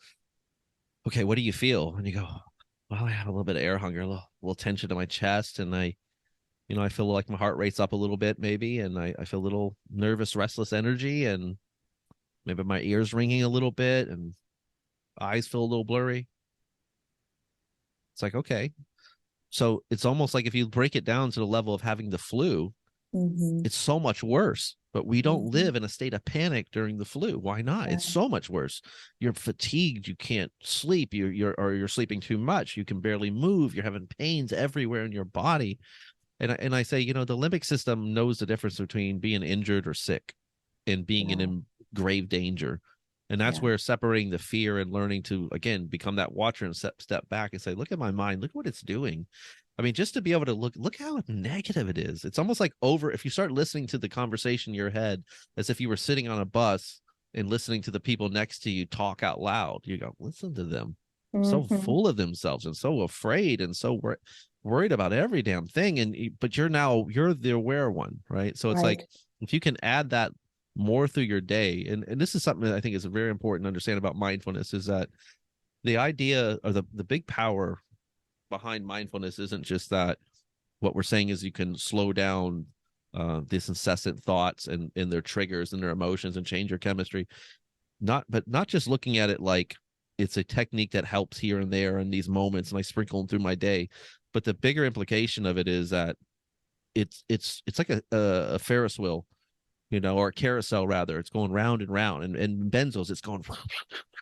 okay, what do you feel? And you go, well, I have a little bit of air hunger, a little tension in my chest, and I feel like my heart rate's up a little bit, maybe, and I feel a little nervous, restless energy, and maybe my ears ringing a little bit, and eyes feel a little blurry. It's like, okay. So it's almost like if you break it down to the level of having the flu, Mm-hmm. it's so much worse. But we don't Mm-hmm. live in a state of panic during the flu. Why not? Yeah. It's so much worse. You're fatigued. You can't sleep. You're sleeping too much. You can barely move. You're having pains everywhere in your body. And I say, the limbic system knows the difference between being injured or sick and being Yeah. in grave danger. And that's Yeah. where separating the fear and learning to, again, become that watcher and step back and say, look at my mind, look what it's doing. I mean, just to be able to look how negative it is. It's almost like if you start listening to the conversation in your head as if you were sitting on a bus and listening to the people next to you talk out loud, you go, listen to them. so Mhm. full of themselves and so afraid and so worried about every damn thing. And but you're the aware one, right? So it's like Right. if you can add that more through your day, and this is something that I think is very important to understand about mindfulness, is that the idea or the big power behind mindfulness isn't just that what we're saying is you can slow down these incessant thoughts and their triggers and their emotions and change your chemistry. Not just looking at it like it's a technique that helps here and there in these moments and I sprinkle them through my day. But the bigger implication of it is that it's like a Ferris wheel, or a carousel rather. It's going round and round, and benzos, it's going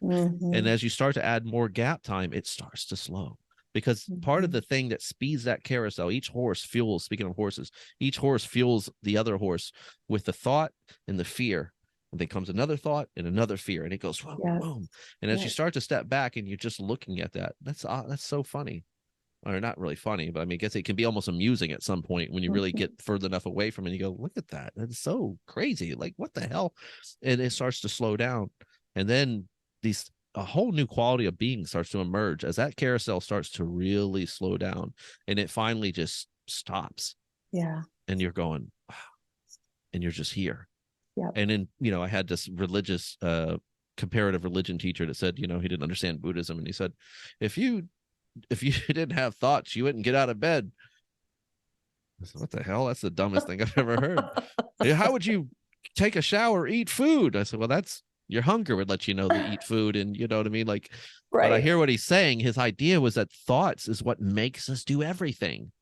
and Mhm. as you start to add more gap time, it starts to slow. Because part of Mhm. the thing that speeds that carousel, each horse fuels, speaking of horses, each horse fuels the other horse with the thought and the fear. And then comes another thought and another fear, and it goes boom, Yes. boom. And as you Yes. start to step back and you're just looking at that, that's so funny. Or not really funny, but I mean, I guess it can be almost amusing at some point when you really Mhm. get further enough away from it. And you go, look at that. That's so crazy. Like, what the hell? And it starts to slow down. And then a whole new quality of being starts to emerge as that carousel starts to really slow down and it finally just stops. Yeah. And you're going, wow, and you're just here. Yep. And then, I had this religious, comparative religion teacher that said, he didn't understand Buddhism. And he said, if you didn't have thoughts, you wouldn't get out of bed. I said, what the hell? That's the dumbest thing I've ever heard. How would you take a shower, eat food? I said, well, that's your hunger would let you know to eat food. And you know what I mean? Like, but I Right. hear what he's saying. His idea was that thoughts is what makes us do everything.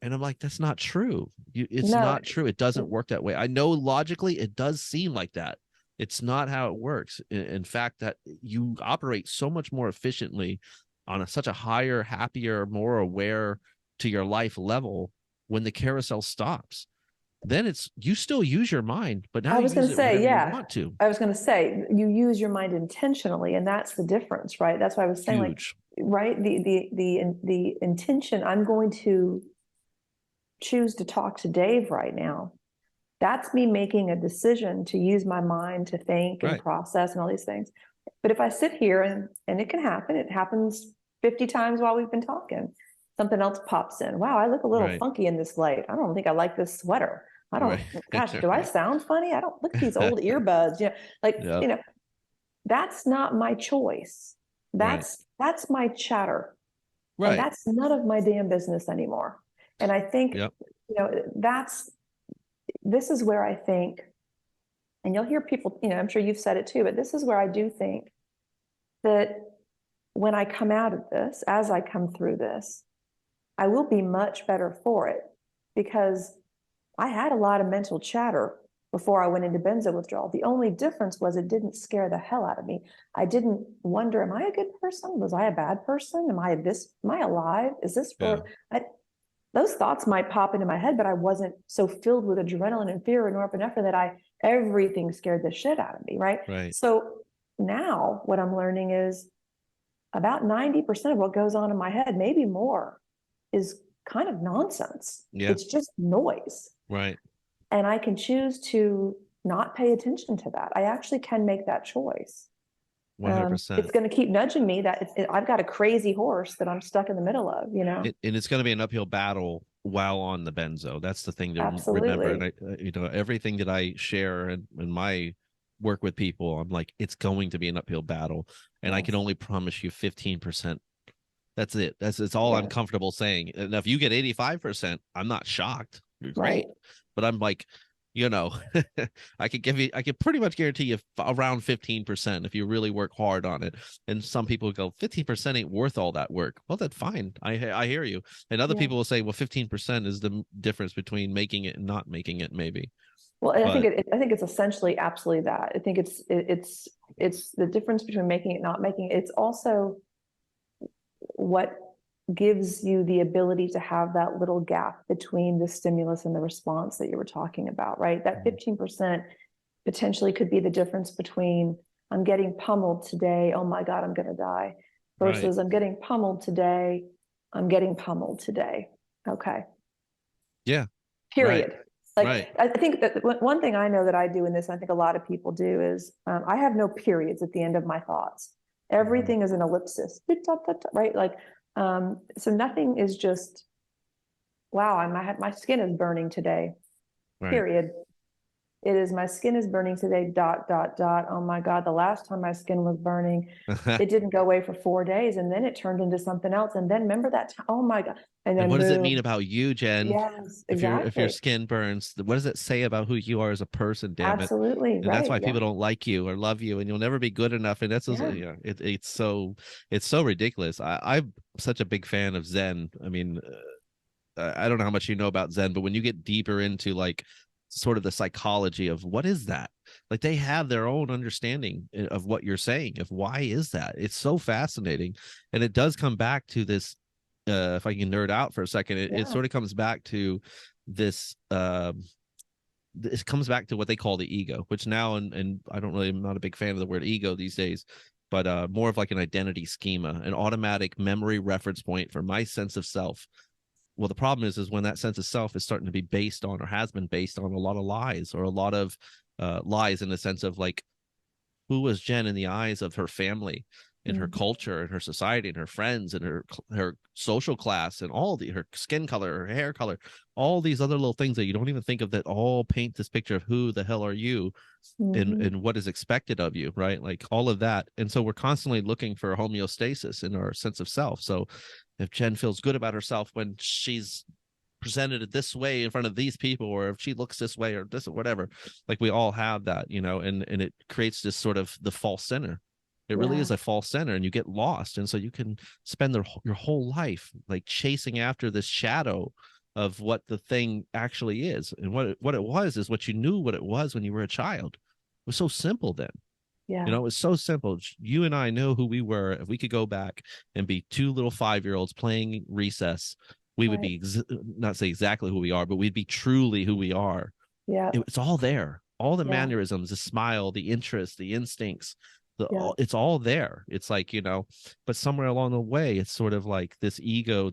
And I'm like, that's not true. It's No. not true. It doesn't work that way. I know logically it does seem like that. It's not how it works. In fact, that you operate so much more efficiently on such a higher, happier, more aware to your life level when the carousel stops. Then you still use your mind, but now I you was going use to it say, whenever you yeah. want to. I was going to say, you use your mind intentionally, and that's the difference, right? That's why I was saying, like, Huge. right, the intention. I'm going to choose to talk to Dave right now. That's me making a decision to use my mind to think and Right. process and all these things. But if I sit here and it can happen, it happens 50 times while we've been talking. Something else pops in. Wow, I look a little Right. funky in this light. I don't think I like this sweater. I don't, Right. gosh, do I Right. sound funny? I don't look at these old earbuds. Like, Yep. that's not my choice. Right. That's my chatter. And Right. that's none of my damn business anymore. And I think, Yep. this is where I think, and you'll hear people, I'm sure you've said it too, but this is where I do think that when I come out of this, as I come through this, I will be much better for it, because I had a lot of mental chatter before I went into benzo withdrawal. The only difference was it didn't scare the hell out of me. I didn't wonder, am I a good person? Was I a bad person? Am I alive? Is this Yeah. for, those thoughts might pop into my head, but I wasn't so filled with adrenaline and fear and norepinephrine that everything scared the shit out of me, right? Right. So now what I'm learning is about 90% of what goes on in my head, maybe more, is kind of nonsense. Yeah. It's just noise. Right. And I can choose to not pay attention to that. I actually can make that choice. It's 100%. going to keep nudging me that I've got a crazy horse that I'm stuck in the middle of, And it's going to be an uphill battle while on the benzo. That's the thing to remember. And Absolutely. everything that I share in my work with people, I'm like, it's going to be an uphill battle, and I can Yes. only promise you 15%. That's it. It's all I'm Yes. comfortable saying. And if you get 85%, I'm not shocked. You're Right. great, but I'm like, you know, I could pretty much guarantee you around 15% if you really work hard on it. And some people go, 15% ain't worth all that work. Well, that's fine. I hear you. And other Yeah. people will say, well, 15% is the difference between making it and not making it, maybe. Well, and But I think it's essentially absolutely that. I think it's the difference between making it, not making it. It's also what gives you the ability to have that little gap between the stimulus and the response that you were talking about, right? That 15% potentially could be the difference between I'm getting pummeled today, oh my God, I'm going to die, right. versus I'm getting pummeled today, I'm getting pummeled today. Okay. Yeah. Right. Period. Right. Like, I think that one thing I know that I do in this, and I think a lot of people do, is I have no periods at the end of my thoughts. Everything is an ellipsis, right? Like, so nothing is just, wow, my skin is burning today, Right. period. It is, my skin is burning today, dot, dot, dot. Oh my God, the last time my skin was burning, it didn't go away for 4 days, and then it turned into something else. And then remember that time? Oh my God. And And then what does it mean boom. about you, Jen? Yes, If your exactly. skin burns, what does it say about who you are as a person, damn it? Absolutely. And that's Right. why Yeah. people don't like you or love you, and you'll never be good enough. And that's also, Yeah. yeah, it's so ridiculous. I'm such a big fan of Zen. I mean, I don't know how much you know about Zen, but when you get deeper into like sort of the psychology of what is that, like they have their own understanding of what you're saying, of why is that. It's so fascinating, and it does come back to this. If I can nerd out for a second, it Yeah. sort of comes back to this. It comes back to what they call the ego, which now, and I don't really, I'm not a big fan of the word ego these days, but more of like an identity schema, an automatic memory reference point for my sense of self. Well, the problem is when that sense of self is starting to be based on, or has been based on, a lot of lies, or a lot of lies in the sense of like, who was Jen in the eyes of her family and her Mhm. culture and her society and her friends and her social class and all the her skin color, her hair color, all these other little things that you don't even think of, that all paint this picture of who the hell are you, Mhm. and what is expected of you, right? Like all of that. And so we're constantly looking for homeostasis in our sense of self. So if Jen feels good about herself when she's presented it this way in front of these people, or if she looks this way or this or whatever, like we all have that, and it creates this sort of the false center. It really Yeah. is a false center, and you get lost. And so you can spend your whole life like chasing after this shadow of what the thing actually is. And what it was is what you knew what it was when you were a child. It was so simple then. Yeah. It was so simple. You and I know who we were. If we could go back and be two little 5-year-olds playing recess, we would Right. be not say exactly who we are, but we'd be truly who we are. Yeah. It's all there. All the Yeah. mannerisms, the smile, the interest, the instincts, Yeah. it's all there. It's like, but somewhere along the way, it's sort of like this ego,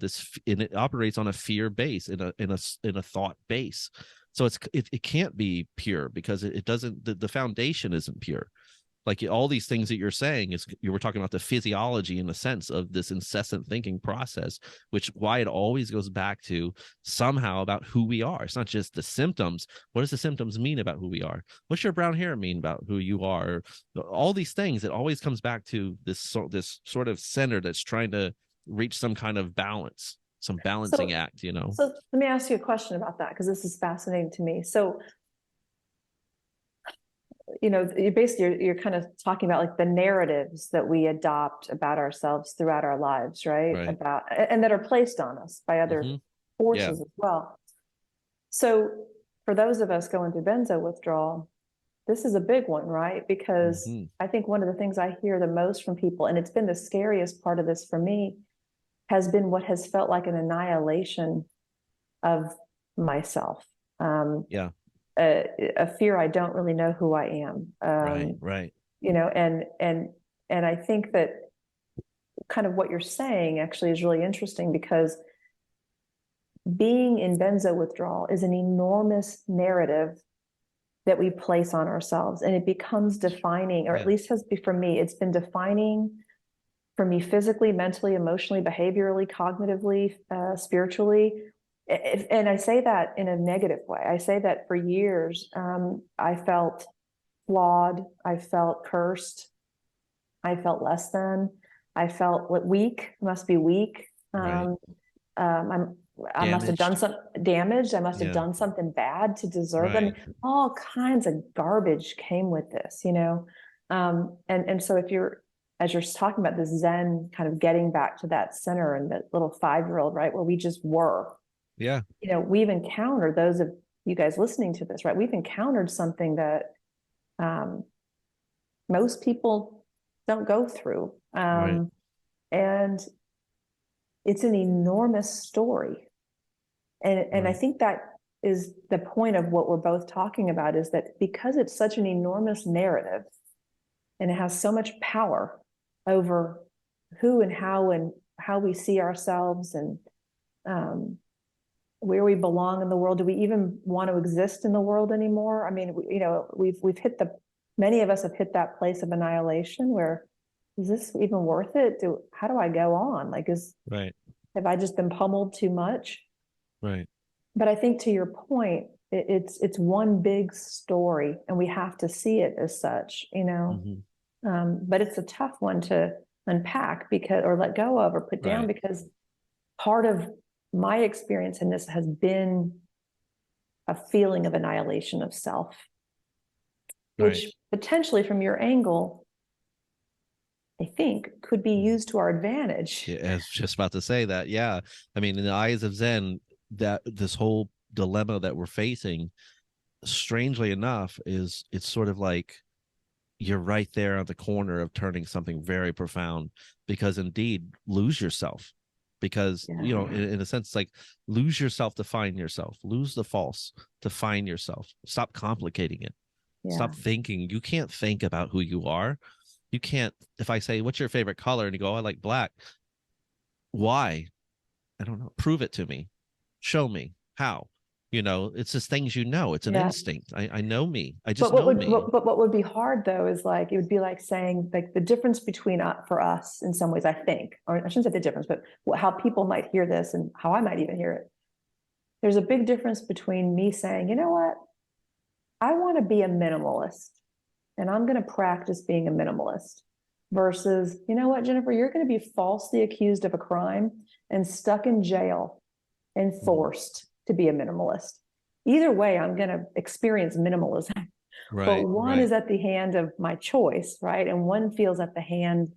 and it operates on a fear base, in a thought base. So it can't be pure because it doesn't, the foundation isn't pure. Like all these things that you're saying is, you were talking about the physiology in the sense of this incessant thinking process, which why it always goes back to somehow about who we are. It's not just the symptoms. What does the symptoms mean about who we are? What's your brown hair mean about who you are? All these things, it always comes back to this sort of center that's trying to reach some kind of balance, some balancing So, act. so let me ask you a question about that, because this is fascinating to me. So, you basically, you're kind of talking about like the narratives that we adopt about ourselves throughout our lives, right? Right. About, and that are placed on us by other Mm-hmm. Yeah. forces as well. So for those of us going through benzo withdrawal, this is a big one, right? Because Mm-hmm. I think one of the things I hear the most from people, and it's been the scariest part of this for me, has been what has felt like an annihilation of myself. Yeah. A fear I don't really know who I am. Right. Right. And I think that kind of what you're saying actually is really interesting, because being in benzo withdrawal is an enormous narrative that we place on ourselves, and it becomes defining, or at Yeah. least has been for me, it's been defining for me physically, mentally, emotionally, behaviorally, cognitively, spiritually. And I say that in a negative way. I say that for years, I felt flawed, I felt cursed, I felt less than, I felt weak, must be weak. Right. I must have done Damaged. some damage. I must have Yeah. done something bad to deserve them. Right. All kinds of garbage came with this. And so if you're, as you're talking about this Zen kind of getting back to that center and that little 5-year-old, right, where we just were, Yeah. we've encountered, those of you guys listening to this, right, we've encountered something that um, most people don't go through. Right. And it's an enormous story. And I Right. think that is the point of what we're both talking about, is that because it's such an enormous narrative and it has so much power over who and how we see ourselves, and where we belong in the world. Do we even want to exist in the world anymore? I mean, we've hit many of us have hit that place of annihilation where is this even worth it? How do I go on? Like, Right. have I just been pummeled too much? Right. But I think to your point, it's one big story, and we have to see it as such, you know. Hmm. But it's a tough one to unpack because, or let go of, or put down, Right. because part of my experience in this has been a feeling of annihilation of self, Right. which potentially, from your angle, I think could be used to our advantage. Yeah, I was just about to say that. Yeah. I mean, in the eyes of Zen, that this whole dilemma that we're facing, strangely enough, is it's sort of like you're right there at the corner of turning something very profound, because indeed lose yourself, because Yeah. you know, in a sense, like lose yourself to find yourself, lose the false to find yourself, stop complicating it, Yeah. stop thinking. You can't think about who you are. You can't. If I say what's your favorite color and you go, oh, I like black, why? I don't know. Prove it to me. Show me how. You know, it's just things, you know, it's an Yeah. instinct. I know me. I But just know me. what would be hard though is like it would be like saying like the difference between for us in some ways, I think, or I shouldn't say the difference, but how people might hear this and how I might even hear it. There's a big difference between me saying, you know what, I want to be a minimalist and I'm going to practice being a minimalist, versus, you know what, Jennifer, you're going to be falsely accused of a crime and stuck in jail and Mhm. forced to be a minimalist. Either way, I'm going to experience minimalism. But Right, one right. is at the hand of my choice, right? And one feels at the hand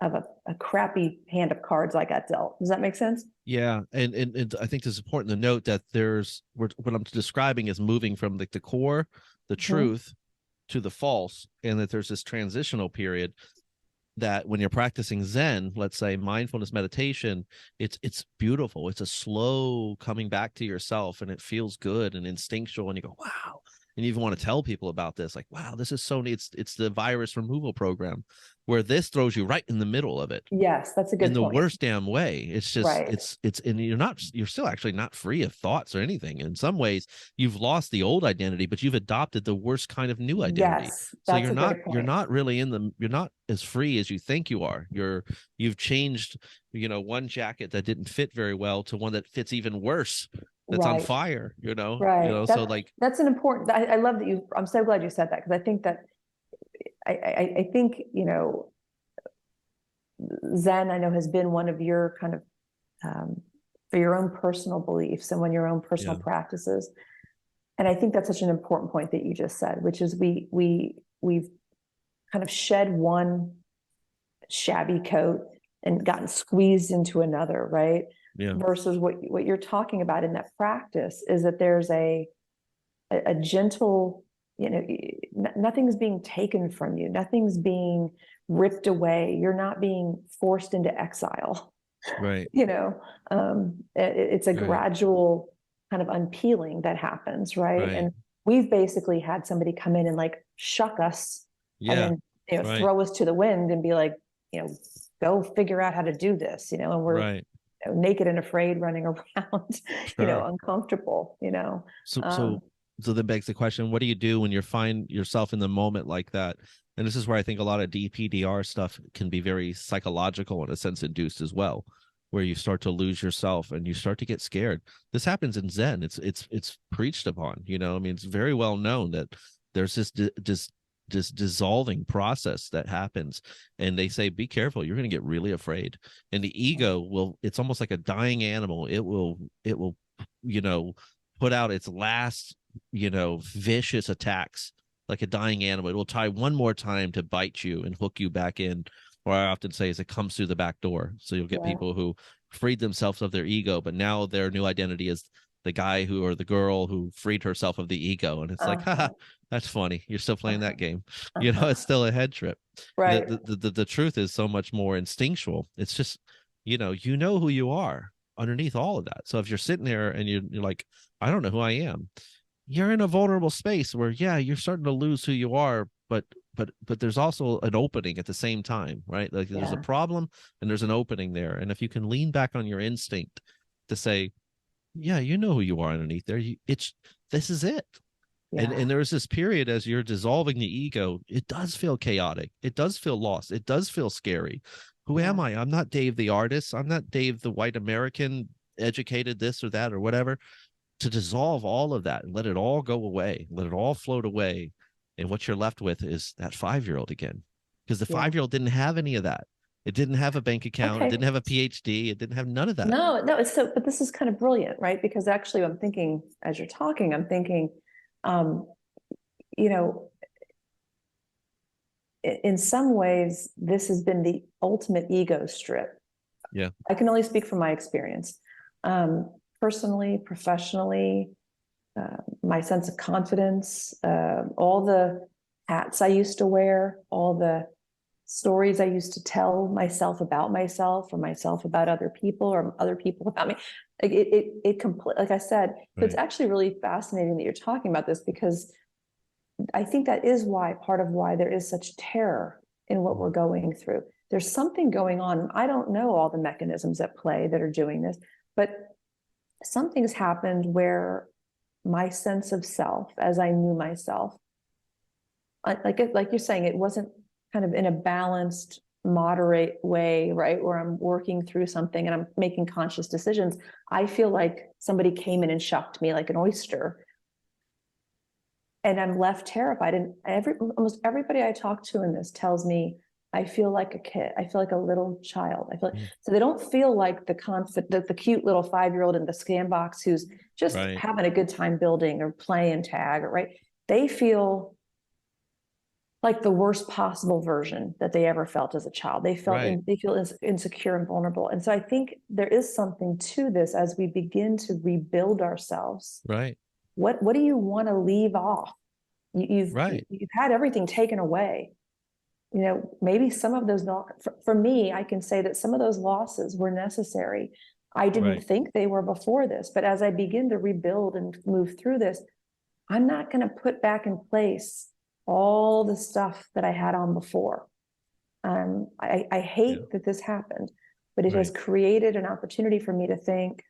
of a crappy hand of cards I got dealt. Does that make sense? Yeah, and I think it's important to note that there's what I'm describing is moving from like the core, the Mm-hmm. truth, to the false, and that there's this transitional period that when you're practicing Zen, let's say mindfulness meditation, it's beautiful. It's a slow coming back to yourself, and it feels good and instinctual, and you go, wow. And you even want to tell people about this, like, wow, this is so neat. It's the virus removal program, where this throws you right in the middle of it Yes, that's a in good the point. worst damn way. It's just Right. it's and you're still actually not free of thoughts or anything. In some ways, you've lost the old identity, but you've adopted the worst kind of new identity. Yes, So that's a great you're point. not really in the you're not as free as you think you are. You've changed, you know, one jacket that didn't fit very well to one that fits even worse, that's on Right. fire, you Right. know, so like That's an important. I love that you. I'm so glad you said that, because I think that I think, you know, Zen, I know, has been one of your kind of for your own personal beliefs and when your own personal yeah, practices. And I think that's such an important point that you just said, which is we've kind of shed one shabby coat and gotten squeezed into another, right? yeah, Versus what you're talking about in that practice is that there's a gentle, you know, nothing's being taken from you, nothing's being ripped away, you're not being forced into exile. right, You know, it's a right, gradual kind of unpeeling that happens, right? right, And we've basically had somebody come in and like shuck us, and yeah, then, you know, right, throw us to the wind and be like, you know, go figure out how to do this, you know, and we're, right, you know, naked and afraid running around, you know, sure. uncomfortable, you know. So um that begs the question, what do you do when you find yourself in the moment like that? And this is where I think a lot of DPDR stuff can be very psychological, in a sense, induced as well, where you start to lose yourself and you start to get scared. This happens in Zen. It's preached upon, you know. I mean, it's very well known that there's this dissolving process that happens, and they say be careful, you're going to get really afraid, and the ego will, it's almost like a dying animal. It will you know, put out its last, you know, vicious attacks, like a dying animal. It will try one more time to bite you and hook you back in. Or I often say is it comes through the back door. So you'll get yeah. people who freed themselves of their ego, but now their new identity is the guy who, or the girl who freed herself of the ego. And it's like, haha, Uh-huh. that's funny. You're still playing Uh-huh. that game. You know, Uh-huh. it's still a head trip. Right. The truth is so much more instinctual. It's just, you know who you are underneath all of that. So if you're sitting there and you're like, I don't know who I am, you're in a vulnerable space where, yeah, you're starting to lose who you are, but there's also an opening at the same time, right? Like there's a Yeah. problem and there's an opening there. And if you can lean back on your instinct to say, yeah, you know who you are underneath there, it's this is it. And there is this period as you're dissolving the ego, it does feel chaotic. It does feel lost. It does feel scary. Who am I? I'm not Dave the artist. I'm not Dave the white American educated this or that or whatever. To dissolve all of that and let it all go away, let it all float away. And what you're left with is that 5-year-old again. Because the 5-year-old didn't have any of that. It didn't have a bank account. It didn't have a PhD. It didn't have none of that. No, it's so, but this is kind of brilliant, right? Because actually I'm thinking, as you're talking, I'm thinking, you know, in some ways, this has been the ultimate ego strip. Yeah. I can only speak from my experience. Personally, professionally, my sense of confidence, all the hats I used to wear, all the stories I used to tell myself about myself, or myself about other people, or other people about me. Like I said, it's actually really fascinating that you're talking about this, because I think that is part of why there is such terror in what we're going through. There's something going on. I don't know all the mechanisms at play that are doing this, but something's happened where my sense of self, as I knew myself, like you're saying, it wasn't kind of in a balanced, moderate way, right? Where I'm working through something and I'm making conscious decisions. I feel like somebody came in and shucked me like an oyster. And I'm left terrified. And almost everybody I talk to in this tells me, I feel like a kid. I feel like a little child. I feel like, so they don't feel like the cute little 5-year-old in the sandbox who's just having a good time building or playing tag, or right. They feel like the worst possible version that they ever felt as a child. They feel insecure and vulnerable. And so I think there is something to this as we begin to rebuild ourselves. Right. What do you want to leave off? You've had everything taken away. You know, maybe some of those, for me, I can say that some of those losses were necessary. I didn't think they were before this, but as I begin to rebuild and move through this, I'm not going to put back in place all the stuff that I had on before. I hate that this happened, but it has created an opportunity for me to think,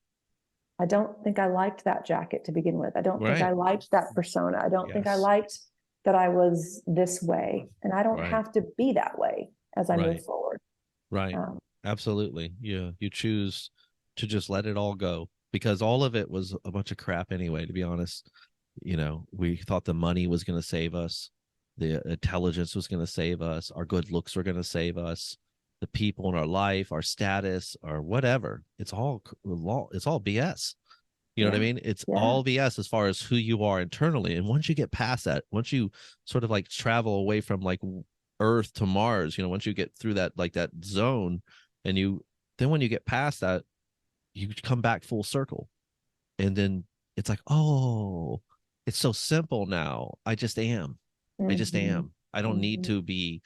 I don't think I liked that jacket to begin with. I don't think I liked that persona. I don't think I liked that I was this way. And I don't have to be that way as I move forward. Right. Absolutely. Yeah. You choose to just let it all go, because all of it was a bunch of crap anyway, to be honest. You know, we thought the money was going to save us. The intelligence was going to save us. Our good looks were going to save us. The people in our life, our status, or whatever. It's all BS. You know what I mean? It's all BS as far as who you are internally. And once you get past that, once you sort of like travel away from like Earth to Mars, you know, once you get through that, like that zone, and then when you get past that, you come back full circle. And then it's like, oh, it's so simple now. I just am. I just am. I don't need to be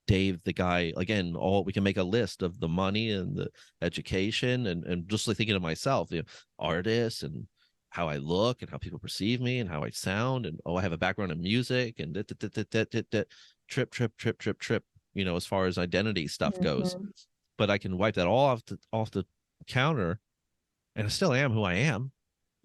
Dave the guy. Again, we can make a list of the money and the education and just like thinking of myself, you know, artists and how I look and how people perceive me and how I sound, and I have a background in music and trip, you know, as far as identity stuff goes. But I can wipe that all off the counter, and I still am who I am.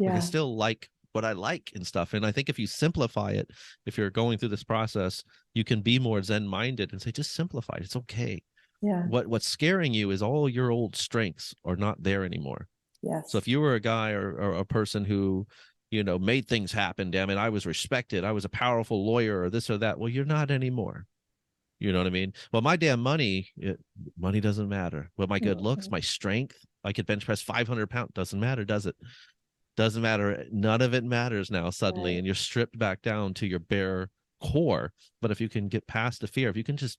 I still like what I like and stuff. And I think if you simplify it, if you're going through this process, you can be more Zen minded and say, just simplify it. It's okay. Yeah. What's scaring you is all your old strengths are not there anymore. Yes. So if you were a guy or a person who, you know, made things happen, damn it, I was respected, I was a powerful lawyer or this or that. Well, you're not anymore. You know what I mean? Well, my damn money doesn't matter. Well, my good looks, my strength, I could bench press 500 pounds. Doesn't matter, does it? Doesn't matter. None of it matters now suddenly. And you're stripped back down to your bare core. But if you can get past the fear, if you can just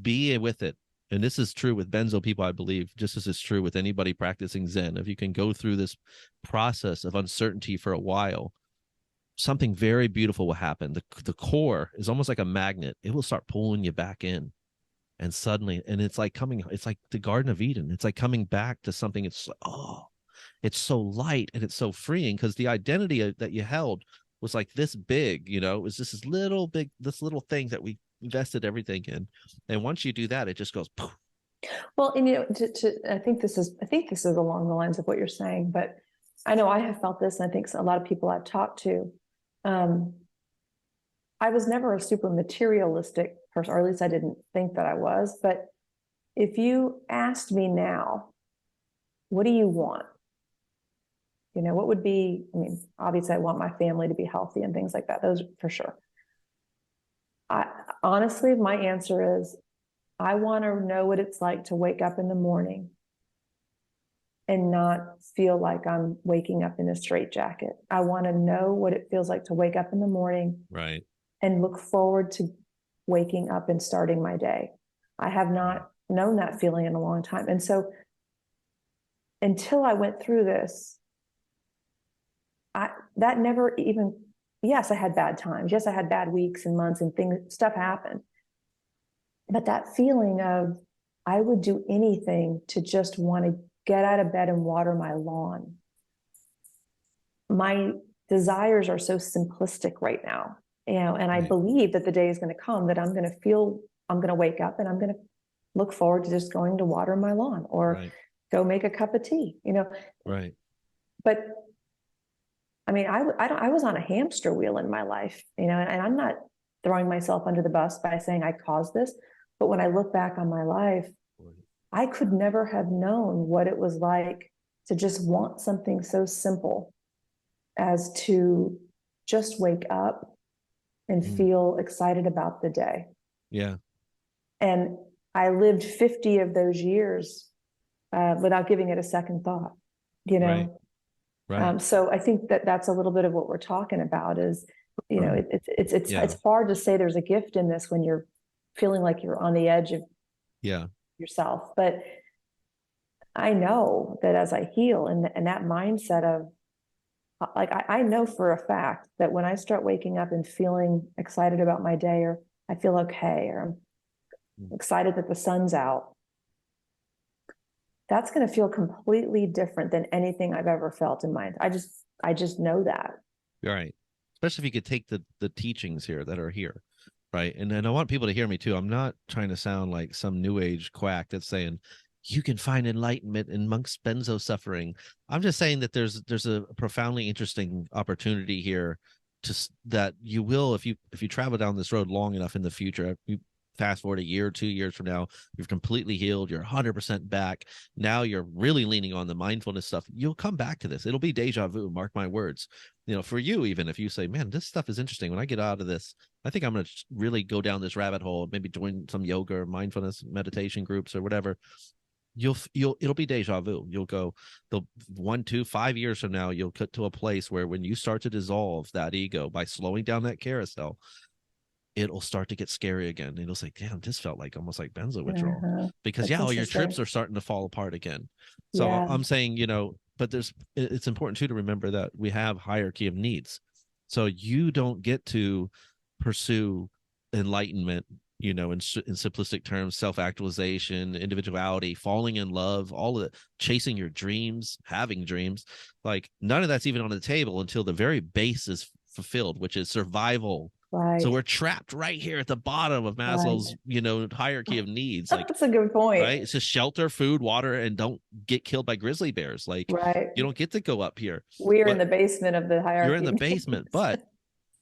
be with it, and this is true with Benzo people, I believe, just as it's true with anybody practicing Zen, if you can go through this process of uncertainty for a while, something very beautiful will happen. The core is almost like a magnet. It will start pulling you back in. And suddenly, and it's like the Garden of Eden. It's like coming back to something. It's like, oh, it's so light and it's so freeing, because the identity that you held was like this big, you know, it was just this little thing that we invested everything in. And once you do that, it just goes poof. Well, and you know, I think this is along the lines of what you're saying, but I know I have felt this, and I think a lot of people I've talked to, I was never a super materialistic person, or at least I didn't think that I was. But if you asked me now, what do you want? You know, what would be, I mean, obviously I want my family to be healthy and things like that. Those for sure. I honestly, my answer is I want to know what it's like to wake up in the morning and not feel like I'm waking up in a straitjacket. I want to know what it feels like to wake up in the morning Right. and look forward to waking up and starting my day. I have not known that feeling in a long time. And so until I went through this, that never even, yes, I had bad times. Yes, I had bad weeks and months and things, stuff happened. But that feeling of I would do anything to just want to get out of bed and water my lawn. My desires are so simplistic right now, you know, and I believe that the day is going to come that I'm going to wake up and I'm going to look forward to just going to water my lawn or go make a cup of tea, you know. Right. But I mean, I was on a hamster wheel in my life, you know, and I'm not throwing myself under the bus by saying I caused this. But when I look back on my life, I could never have known what it was like to just want something so simple as to just wake up and feel excited about the day. Yeah. And I lived 50 of those years without giving it a second thought, you know? Right. So I think that that's a little bit of what we're talking about is, you know, it's hard to say there's a gift in this when you're feeling like you're on the edge of yourself. But I know that as I heal and that mindset of like, I know for a fact that when I start waking up and feeling excited about my day, or I feel okay, or I'm excited that the sun's out, that's going to feel completely different than anything I've ever felt in my, I just know that. Right. Especially if you could take the teachings here that are here. Right. And I want people to hear me too. I'm not trying to sound like some new age quack that's saying you can find enlightenment amongst benzo suffering. I'm just saying that there's a profoundly interesting opportunity here that you will, if you travel down this road long enough in the future, you fast forward a year or 2 years from now, you're completely healed, you're 100% back. Now you're really leaning on the mindfulness stuff. You'll come back to this. It'll be deja vu, mark my words. You know, for you, even if you say, man, this stuff is interesting. When I get out of this, I think I'm going to really go down this rabbit hole, maybe join some yoga or mindfulness meditation groups or whatever. It'll be deja vu. You'll go the 1, 2, 5 years from now, you'll get to a place where when you start to dissolve that ego by slowing down that carousel, it'll start to get scary again. It'll say, damn, this felt like almost like benzo withdrawal because all your trips are starting to fall apart again. So I'm saying, you know, but it's important too to remember that we have hierarchy of needs. So you don't get to pursue enlightenment, you know, in simplistic terms, self-actualization, individuality, falling in love, all of it, chasing your dreams, having dreams. Like none of that's even on the table until the very base is fulfilled, which is survival. Right. So we're trapped right here at the bottom of Maslow's, you know, hierarchy of needs. Like that's a good point. Right? It's just shelter, food, water, and don't get killed by grizzly bears. Like you don't get to go up here. We're in the basement of the hierarchy. You're in the basement, but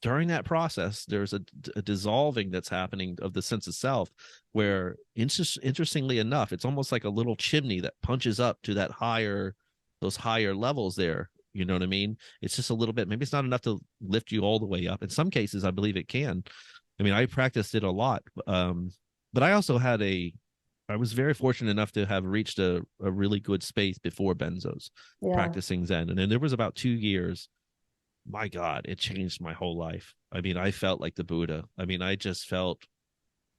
during that process, there's a dissolving that's happening of the sense of self, where interestingly enough, it's almost like a little chimney that punches up to those higher levels there. You know what I mean? It's just a little bit, maybe it's not enough to lift you all the way up. In some cases, I believe it can. I mean, I practiced it a lot. But I also I was very fortunate enough to have reached a really good space before benzos, practicing Zen. And then there was about 2 years. My God, it changed my whole life. I mean, I felt like the Buddha. I mean, I just felt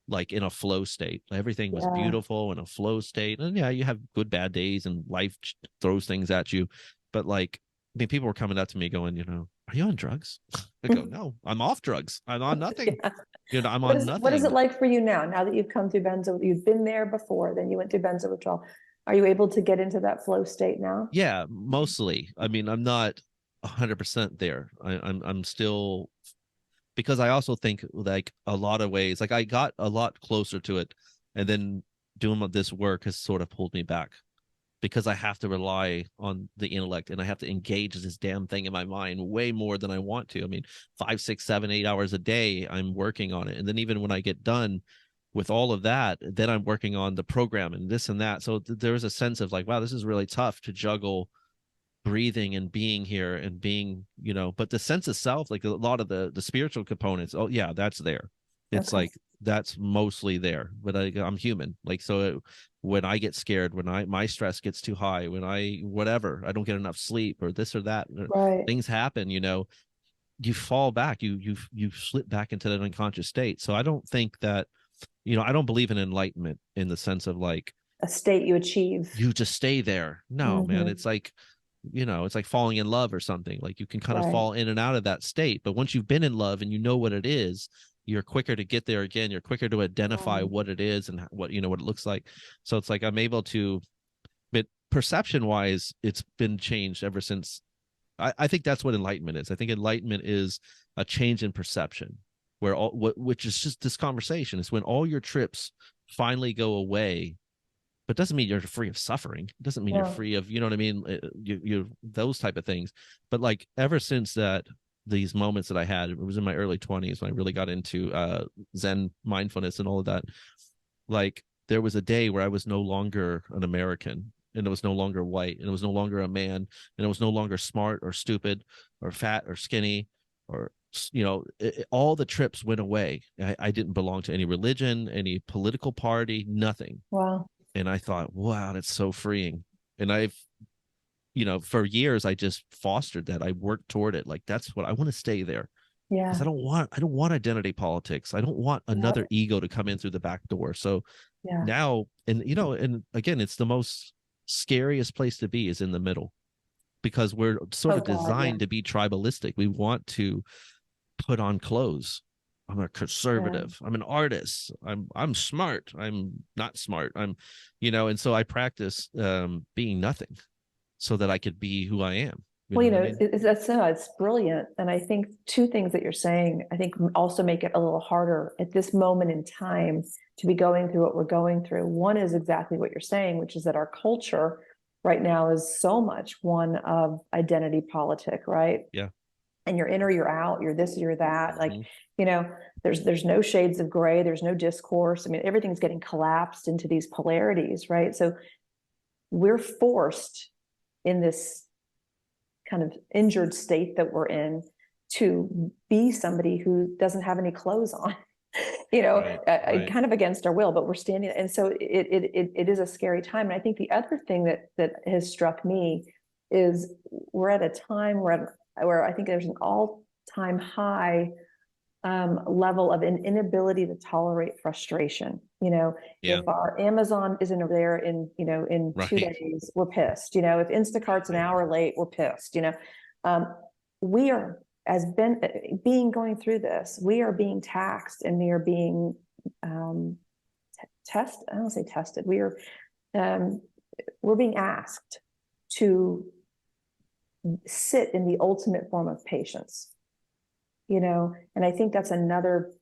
like in a flow state. Everything was beautiful in a flow state. And you have good, bad days and life throws things at you. But like, I mean, people were coming up to me going, you know, are you on drugs? I go, no, I'm off drugs. I'm on nothing. You know, I'm on nothing. What is it like for you now? Now that you've come through benzo, you've been there before, then you went through benzo withdrawal. Are you able to get into that flow state now? Yeah, mostly. I mean, I'm not 100% there. I'm still, because I also think like a lot of ways, like I got a lot closer to it, and then doing this work has sort of pulled me back. because I have to rely on the intellect and I have to engage this damn thing in my mind way more than I want to. I mean, 5, 6, 7, 8 hours a day, I'm working on it. And then even when I get done with all of that, then I'm working on the program and this and that. So there's a sense of like, wow, this is really tough to juggle breathing and being here and being, but the sense of self, like a lot of the spiritual components, oh yeah, that's there. It's Okay. like that's mostly there, but I'm human. Like, so when I get scared, when my stress gets too high, when whatever, I don't get enough sleep or this or that, Right. things happen, you fall back, you slip back into that unconscious state. So I don't think that, I don't believe in enlightenment in the sense of like A state you achieve. you just stay there. No, man, Hmm. it's like, it's like falling in love or something. Like you can kind of Right. fall in and out of that state, but once you've been in love and you know what it is, you're quicker to get there again. You're quicker to identify Mm. what it is and what what it looks like. So it's like I'm able to, but perception wise, it's been changed ever since. I think that's what enlightenment is. I think enlightenment is a change in perception, where which is just this conversation. It's when all your trips finally go away, but doesn't mean you're free of suffering. It doesn't mean you're No. free of, what I mean? You those type of things. But like ever since that, these moments that I had, it was in my early 20s when I really got into Zen mindfulness and all of that. Like there was a day where I was no longer an American and it was no longer white and it was no longer a man and it was no longer smart or stupid or fat or skinny or all the trips went away. I didn't belong to any religion, any political party, nothing. Wow. And I thought, wow, that's so freeing. And I've, for years I just fostered that. I worked toward it. Like that's what I want to stay there because Yeah. I don't want identity politics. I don't want another Yep. ego to come in through the back door. So Yeah. now, and and again, it's the most scariest place to be is in the middle because we're sort Oh of God. Yeah. designed to be tribalistic. We want to put on clothes. I'm a Yeah. conservative. I'm an artist. I'm smart. I'm not smart. And so I practice being nothing so that I could be who I am. You Well, know what I mean? it's brilliant. And I think two things that you're saying, I think also make it a little harder at this moment in time to be going through what we're going through. One is exactly what you're saying, which is that our culture right now is so much one of identity politic, right? Yeah. And you're in or you're out, you're this, you're that. Like, Mm-hmm. you know, there's no shades of gray, there's no discourse. I mean, everything's getting collapsed into these polarities, right? So we're forced in this kind of injured state that we're in to be somebody who doesn't have any clothes on. Right. Right. Kind of against our will, but we're standing. And so it is a scary time. And I think the other thing that has struck me is we're at a time where I think there's an all-time high level of an inability to tolerate frustration. Yeah. If our Amazon isn't there in two Right. days, we're pissed. If Instacart's an hour late, we're pissed. Um, we are as been being going through this, we are being taxed and we are being tested. I don't say tested. Um, we're being asked to sit in the ultimate form of patience. And I think that's another,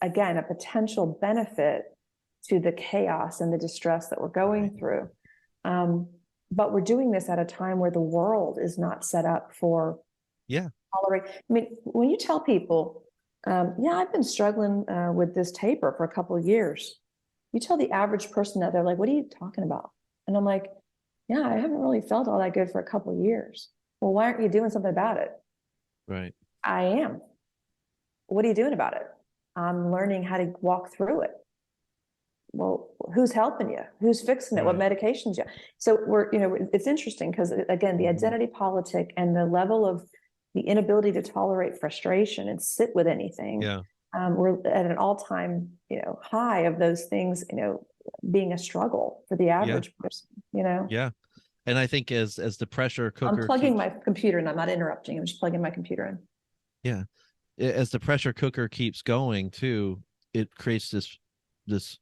again, a potential benefit to the chaos and the distress that we're going through. But we're doing this at a time where the world is not set up for Yeah. tolerate. I mean, when you tell people, yeah, I've been struggling with this taper for a couple of years, you tell the average person that, they're like, what are you talking about? And I'm like, yeah, I haven't really felt all that good for a couple of years. Well, why aren't you doing something about it? Right. I am. What are you doing about it? I'm learning how to walk through it. Well, who's helping you? Who's fixing it? What Right. medications you? So it's interesting because again, the identity politic and the level of the inability to tolerate frustration and sit with anything. Yeah. We're at an all-time, high of those things, being a struggle for the Yeah. average person. Yeah. And I think as the pressure I'm cooker plugging keeps, my computer and I'm not interrupting. I'm just plugging my computer in. yeah, as the pressure cooker keeps going too, it creates this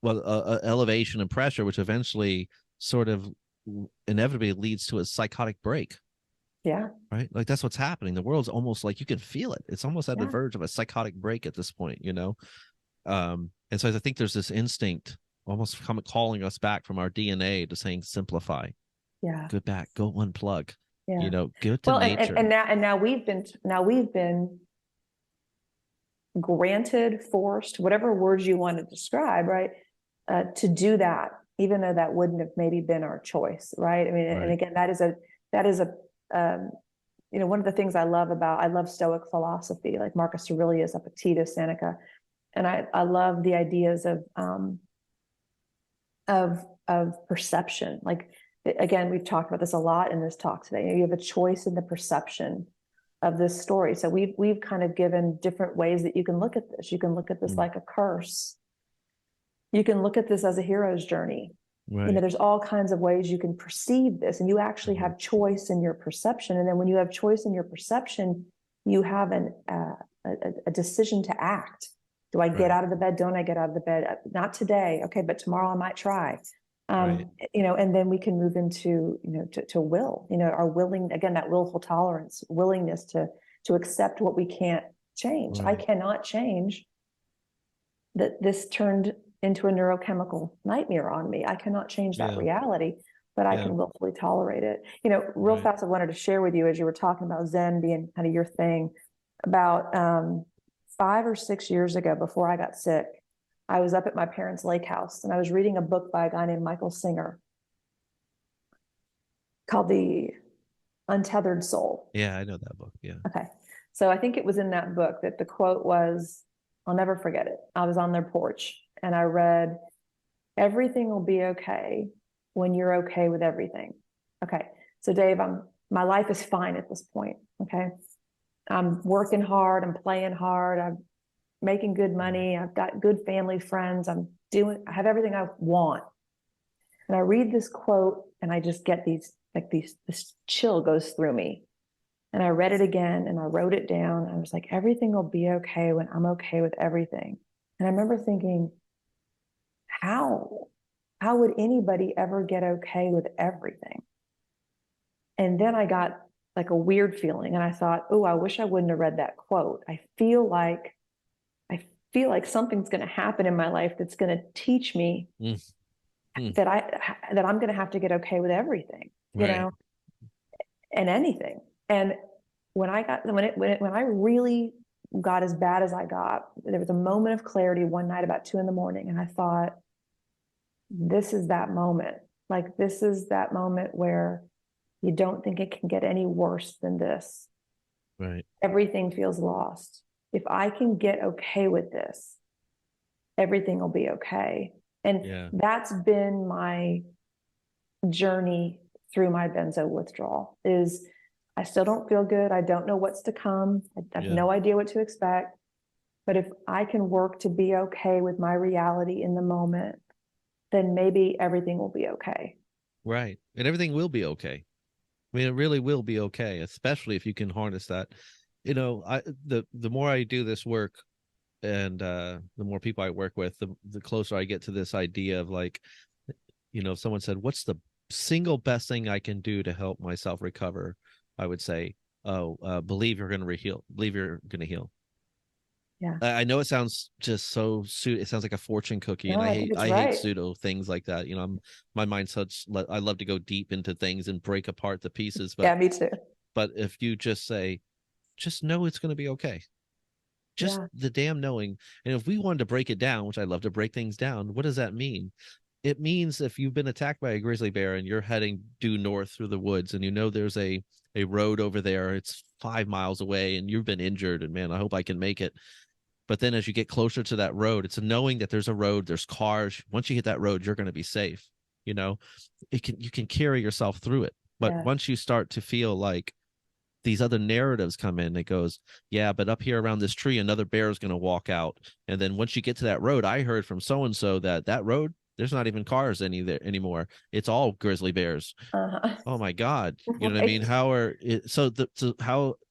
elevation and pressure, which eventually sort of inevitably leads to a psychotic break. Yeah. Right. Like that's what's happening. The world's almost like you can feel it. It's almost at the Yeah. verge of a psychotic break at this point, And so I think there's this instinct almost calling us back from our DNA to saying simplify, Yeah. go back, go unplug, Yeah. go to Well, nature. and now we've been granted, forced, whatever words you want to describe, right? To do that, even though that wouldn't have maybe been our choice, right? I mean, and Right. again, that is a one of the things I love Stoic philosophy, like Marcus Aurelius, Epictetus, Seneca, and I love the ideas of perception. Like, again, we've talked about this a lot in this talk today. You have a choice in the perception of this story. So we've kind of given different ways that you can look at this. You can look at this like a curse. You can look at this as a hero's journey. Right. There's all kinds of ways you can perceive this, and you actually have choice in your perception. And then when you have choice in your perception, you have a decision to act. Do I get out of the bed? Don't I get out of the bed? Not today. Okay, but tomorrow I might try. Right. And then we can move into, to will, our willing, again, that willful tolerance, willingness to accept what we can't change. I cannot change that this turned into a neurochemical nightmare on me. I cannot change that reality, but I can willfully tolerate it. Real fast, I wanted to share with you, as you were talking about Zen being kind of your thing, about 5 or 6 years ago, before I got sick, I was up at my parents' lake house and I was reading a book by a guy named Michael Singer called The Untethered Soul. Yeah, I know that book. Yeah. Okay. So I think it was in that book that the quote was, I'll never forget it. I was on their porch and I read, everything will be okay when you're okay with everything. Okay. So Dave, my life is fine at this point. Okay. I'm working hard. I'm playing hard. I'm making good money. I've got good family, friends. I have everything I want. And I read this quote and I just get this chill goes through me. And I read it again and I wrote it down. I was like, everything will be okay when I'm okay with everything. And I remember thinking, how would anybody ever get okay with everything? And then I got like a weird feeling and I thought, oh, I wish I wouldn't have read that quote. I feel like something's going to happen in my life that's going to teach me that I'm going to have to get okay with everything, and anything. And when I really got as bad as I got, there was a moment of clarity one night about 2 a.m. and I thought, this is that moment. Like, this is that moment where you don't think it can get any worse than this. Right. Everything feels lost. If I can get okay with this, everything will be okay. And that's been my journey through my benzo withdrawal. Is I still don't feel good. I don't know what's to come. I have no idea what to expect. But if I can work to be okay with my reality in the moment, then maybe everything will be okay. Right. And everything will be okay. I mean, it really will be okay, especially if you can harness that. The more I do this work and the more people I work with, the closer I get to this idea of, like, if someone said, what's the single best thing I can do to help myself recover? I would say, believe you're going to heal. Believe you're going to heal. Yeah. I know it sounds just so it sounds like a fortune cookie, and I hate pseudo things like that. My mind's such, I love to go deep into things and break apart the pieces. But yeah, me too. But if you just say, just know it's going to be okay. Just the damn knowing. And if we wanted to break it down, which I love to break things down, what does that mean? It means if you've been attacked by a grizzly bear and you're heading due north through the woods and there's a road over there, it's 5 miles away and you've been injured and, man, I hope I can make it. But then as you get closer to that road, it's a knowing that there's a road, there's cars. Once you hit that road, you're going to be safe. You can carry yourself through it. But once you start to feel like these other narratives come in, it goes, yeah, but up here around this tree, another bear is going to walk out. And then once you get to that road, I heard from so-and-so that road, there's not even cars anymore. It's all grizzly bears. Oh my God. You know what I mean?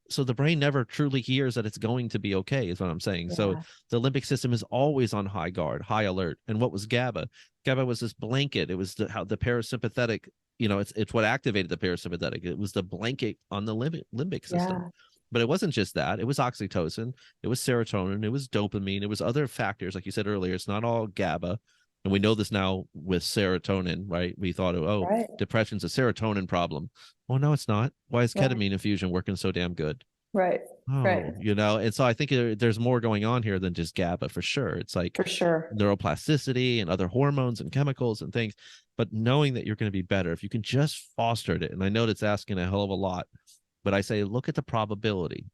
So the brain never truly hears that it's going to be okay, is what I'm saying. So the limbic system is always on high guard, high alert. And what was GABA? GABA was this blanket. It was how the parasympathetic, it's what activated the parasympathetic. It was the blanket on the limbic system. But it wasn't just that. It was oxytocin. It was serotonin. It was dopamine. It was other factors. Like you said earlier, it's not all GABA. And we know this now with serotonin, right? We thought, oh, Right. depression's a serotonin problem. Oh, no, it's not. Why is Right. ketamine infusion working so damn good? Right. Right. Oh, and so I think there's more going on here than just GABA for sure. It's like For sure. neuroplasticity and other hormones and chemicals and things, but knowing that you're going to be better if you can just foster it. And I know that's asking a hell of a lot, but I say, look at the probability,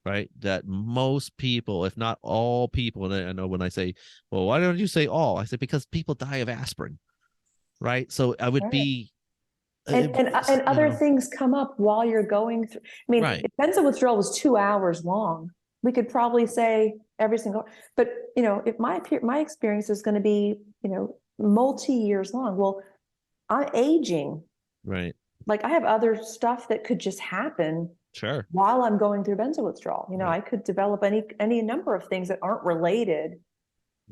right? That most people, if not all people, and I know when I say, well, why don't you say all? I say, because people die of aspirin, right? So I would Right. be, And other things come up while you're going through. I mean, right, if benzo withdrawal was 2 hours long, we could probably say every single, but if my experience is going to be, multi years long. Well, I'm aging. right, Like I have other stuff that could just happen sure, while I'm going through benzo withdrawal. right. I could develop any number of things that aren't related,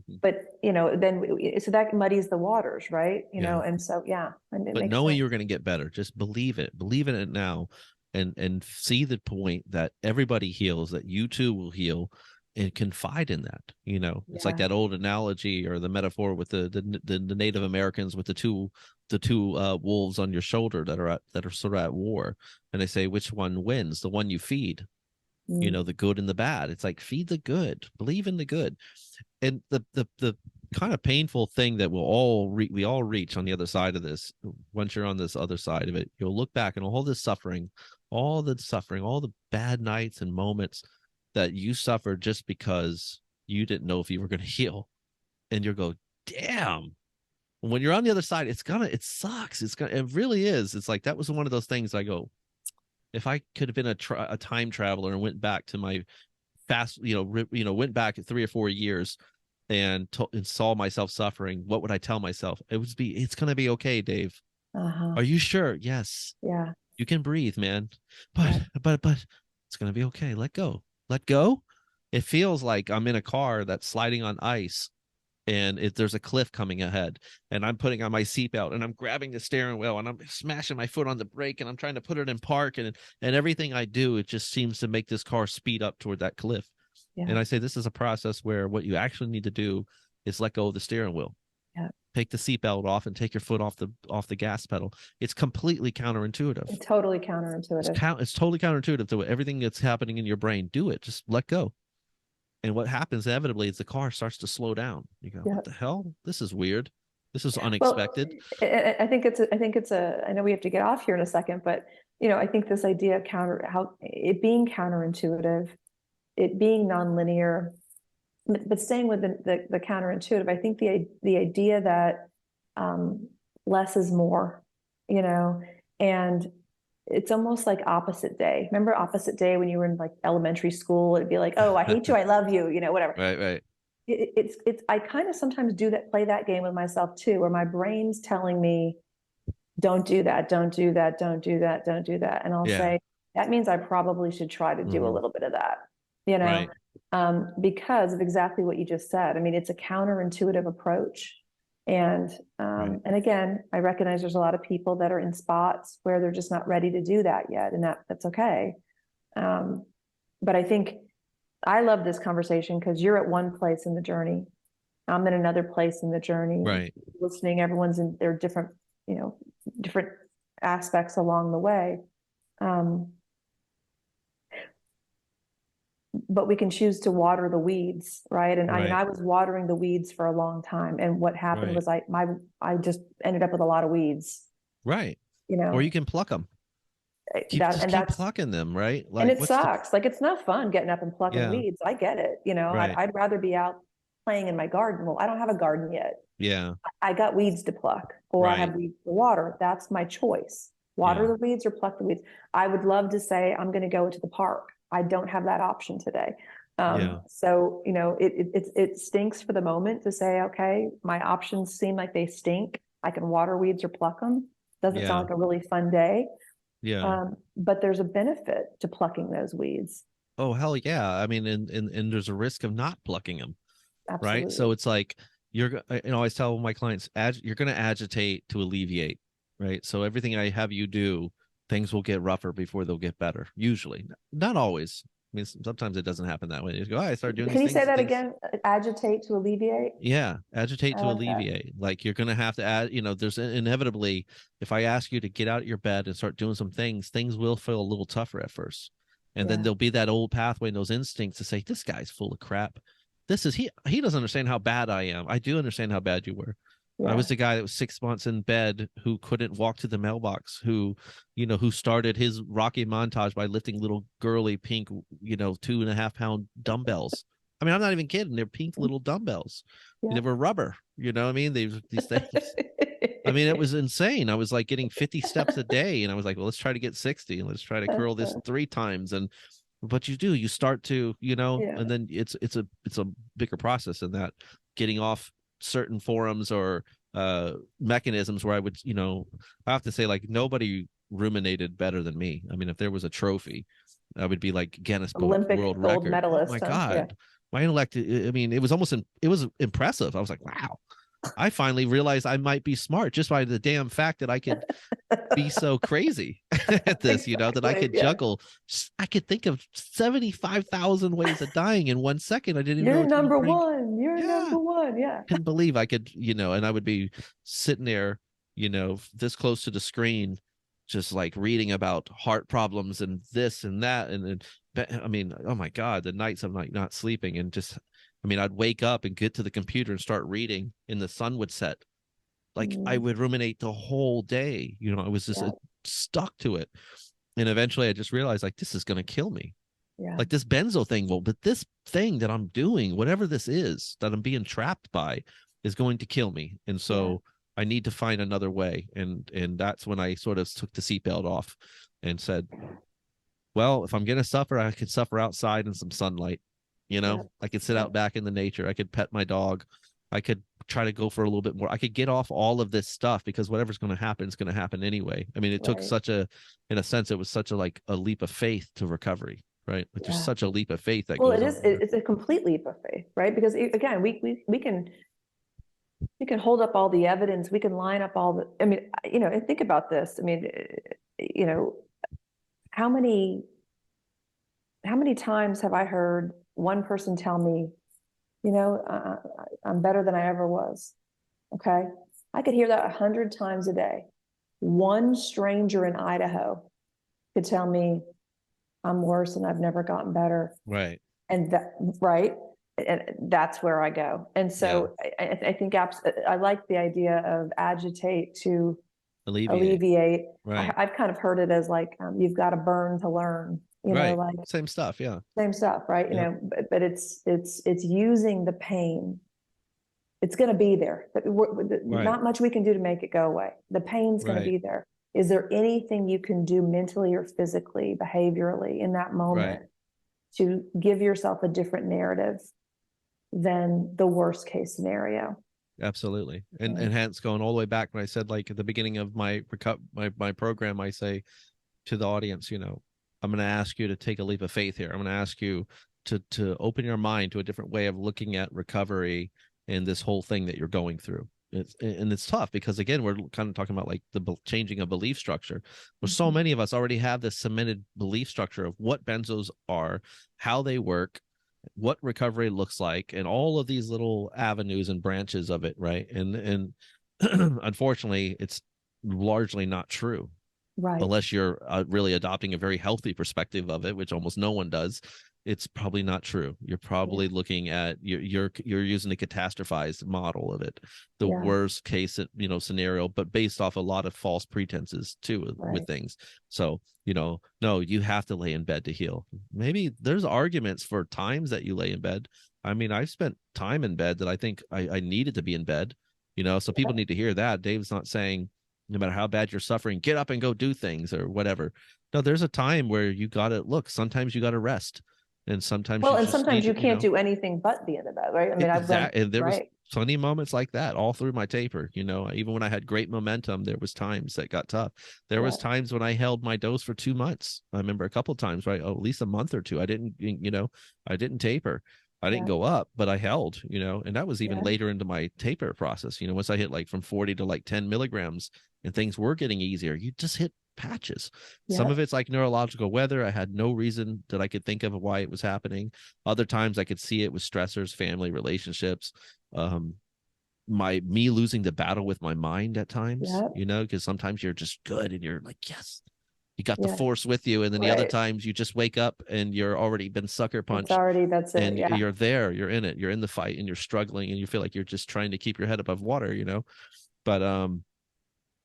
Mhm. but then so that muddies the waters, right? Yeah. And so yeah, it But makes knowing sense. you're going to get better, just believe in it now, and see the point that everybody heals, that you too will heal, and confide in that. It's like Yeah. that old analogy or the metaphor with the Native Americans with the two wolves on your shoulder that are sort of at war, and they say, which one wins? The one you feed. Mm. The good and the bad. It's like, feed the good, believe in the good. And the kind of painful thing that we all reach on the other side of this, once you're on this other side of it, you'll look back and all this suffering, all the bad nights and moments that you suffered just because you didn't know if you were going to heal, and you'll go, damn. When you're on the other side, it sucks. It really is. It's like, that was one of those things I go, if I could have been a time traveler and went back to my went back 3 or 4 years and saw myself suffering, what would I tell myself? It would be, it's going to be okay, Dave. Uh-huh. Are you sure? Yes. Yeah. You can breathe, man. But, Yeah. but it's going to be okay. Let go. Let go. It feels like I'm in a car that's sliding on ice, and there's a cliff coming ahead, and I'm putting on my seatbelt, and I'm grabbing the steering wheel, and I'm smashing my foot on the brake, and I'm trying to put it in park, and everything I do, it just seems to make this car speed up toward that cliff. Yeah. And I say, this is a process where what you actually need to do is let go of the steering wheel, Yeah. take the seatbelt off, and take your foot off the gas pedal. It's completely counterintuitive. It's totally counterintuitive. It's totally counterintuitive to everything that's happening in your brain. Do it. Just let go. And what happens inevitably is the car starts to slow down. You go, Yeah. what the hell? This is weird. This is Well, unexpected. I think I know we have to get off here in a second, but I think this idea of how it being counterintuitive, it being nonlinear, but staying with the counterintuitive, I think the idea that less is more, and it's almost like opposite day. Remember opposite day when you were in like elementary school? It'd be like, oh, I hate you, I love you, whatever. Right. It's I kind of sometimes play that game with myself too, where my brain's telling me, don't do that, don't do that, don't do that, don't do that. And I'll Yeah. say, that means I probably should try to do a little bit of that, Right. because of exactly what you just said. I mean, it's a counterintuitive approach. And Right. and again, I recognize there's a lot of people that are in spots where they're just not ready to do that yet, and that's okay. But I think I love this conversation because you're at one place in the journey. I'm in another place in the journey. Right. Listening, everyone's in their different, different aspects along the way. But we can choose to water the weeds, right? And Right. I was watering the weeds for a long time, and what happened Right. was I just ended up with a lot of weeds, Right. you Or know. you can pluck them. Keep That's plucking them, right? and Like, it what's the sucks. Like it's not fun getting up and plucking yeah, weeds. I get it, right. I'd rather be out playing in my garden. Well, I don't have a garden yet. Yeah, I got weeds to pluck, or I have right. weeds to water. That's my choice. Water Yeah, the weeds or pluck the weeds. I would love to say I'm going to go to the park. I don't have that option today. yeah, So it stinks for the moment to say, okay, my options seem like they stink. I can water weeds or pluck them. Doesn't yeah, sound like a really fun day. yeah. But there's a benefit to plucking those weeds. Oh, hell yeah. I mean, and there's a risk of not plucking them, right? Absolutely. So it's like, I always tell my clients, you're going to agitate to alleviate, right? So everything I have you do, things will get rougher before they'll get better. Usually, not always, mean, sometimes it doesn't happen that way. You go, oh, I started doing Can these you say things, that things. again? Agitate to alleviate? Yeah, agitate I to like that. alleviate. Like you're gonna have to add, there's inevitably, if I ask you to get out of your bed and start doing some things, things will feel a little tougher at first. And then Yeah. there'll be that old pathway and those instincts to say, this guy's full of crap. This is he doesn't understand how bad I am. I do understand how bad you were. I Yeah. was the guy that was 6 months in bed who couldn't walk to the mailbox, who started his Rocky montage by lifting little girly pink, 2.5 pound dumbbells. I mean, I'm not even kidding. They're pink little dumbbells. Yeah. They were rubber. You know what I mean? These things. I mean, it was insane. I was like getting 50 steps a day, and I was like, well, let's try to get 60, and let's try to curl this 3 times. And but you start to, Yeah. and then it's a bigger process than that. Getting off certain forums or mechanisms where I would, I have to say, like, nobody ruminated better than me. I mean, if there was a trophy, I would be like Guinness Book Olympic World gold Record. Oh my medalist, huh? Yeah. God. My intellect, I mean, it was impressive. I was like, wow. I finally realized I might be smart just by the damn fact that I could be so crazy at this, that I Exactly. could Yeah. juggle. I could think of 75,000 ways of dying in 1 second. I didn't even know You're it to my number brain. one. You're Yeah. number one. Yeah. Couldn't believe I could, and I would be sitting there, this close to the screen, just like reading about heart problems and this and that. And then, I mean, oh my God, the nights I'm like not sleeping and just, I mean, I'd wake up and get to the computer and start reading and the sun would set. Like I Mm, would ruminate the whole day. I was just yeah. stuck to it. And eventually I just realized like, this is going to kill me. Yeah. Like this benzo thing will, but this thing that I'm doing, whatever this is that I'm being trapped by, is going to kill me. And Yeah. so I need to find another way. And that's when I sort of took the seatbelt off and said, well, if I'm gonna suffer, I could suffer outside in some sunlight. Yeah. I could sit Yeah. out back in the nature. I could pet my dog. I could try to go for a little bit more. I could get off all of this stuff because whatever's going to happen is going to happen anyway. I mean, it took Right. in a sense, it was such a leap of faith to recovery, right? Like there's Yeah. such a leap of faith that Well, goes on there. it's a complete leap of faith, right? Because again, we can hold up all the evidence. We can line up all the, I mean, and think about this. I mean, you know, how many, how many times have I heard one person tell me, I'm better than I ever was. Okay. I could hear that 100 times a day. One stranger in Idaho could tell me I'm worse and I've never gotten better. Right. And that, right. And that's where I go. And Yeah. so I think I like the idea of agitate to Alleviate. alleviate. Right. I've kind of heard it as like, you've got to burn to learn, Right. like Same stuff. Yeah. same stuff, right? Yep. But it's using the pain. It's going to be there. Right. Not much we can do to make it go away. The pain's going to Right. be there. Is there anything you can do mentally or physically, behaviorally in that moment Right. to give yourself a different narrative than the worst case scenario? Absolutely. And Yeah. and hence going all the way back when I said, like, at the beginning of my program, I say to the audience, I'm going to ask you to take a leap of faith here. I'm going to ask you to open your mind to a different way of looking at recovery and this whole thing that you're going through. It's tough because, again, we're kind of talking about like the changing of belief structure. Where so many of us already have this cemented belief structure of what benzos are, how they work, what recovery looks like, and all of these little avenues and branches of it, right? And unfortunately, it's largely not true Right. unless you're really adopting a very healthy perspective of it, which almost no one does. It's probably not true. You're probably looking at you're using a catastrophized model of it, the worst case scenario, but based off a lot of false pretenses too with things. So no, you have to lay in bed to heal. Maybe there's arguments for times that you lay in bed. I mean, I've spent time in bed that I think I needed to be in bed. So people need to hear that. Dave's not saying no matter how bad you're suffering, get up and go do things or whatever. No, there's a time where you got to look. Sometimes you got to rest. And sometimes you just sometimes you need, can't do anything but be in the bed, right? I mean, I've done, and there was right. plenty of moments like that all through my taper. Even when I had great momentum, there was times that got tough. There was times when I held my dose for 2 months. I remember a couple of times, right? Oh, at least a month or two. I didn't taper. I didn't go up, but I held, and that was even later into my taper process. Once I hit like from 40 to like 10 milligrams and things were getting easier, you just hit patches. Some Yeah. of it's like neurological weather. I had no reason that I could think of why it was happening. Other times I could see it with stressors, family, relationships, me losing the battle with my mind at times, Yeah. you know, because sometimes you're just good and you're like, yes, you got the Yeah. force with you. And then the other Right. times you just wake up and you're already been sucker It's punched, already, that's it. and Yeah. you're there, you're in it, you're in the fight, and you're struggling, and you feel like you're just trying to keep your head above water, you know.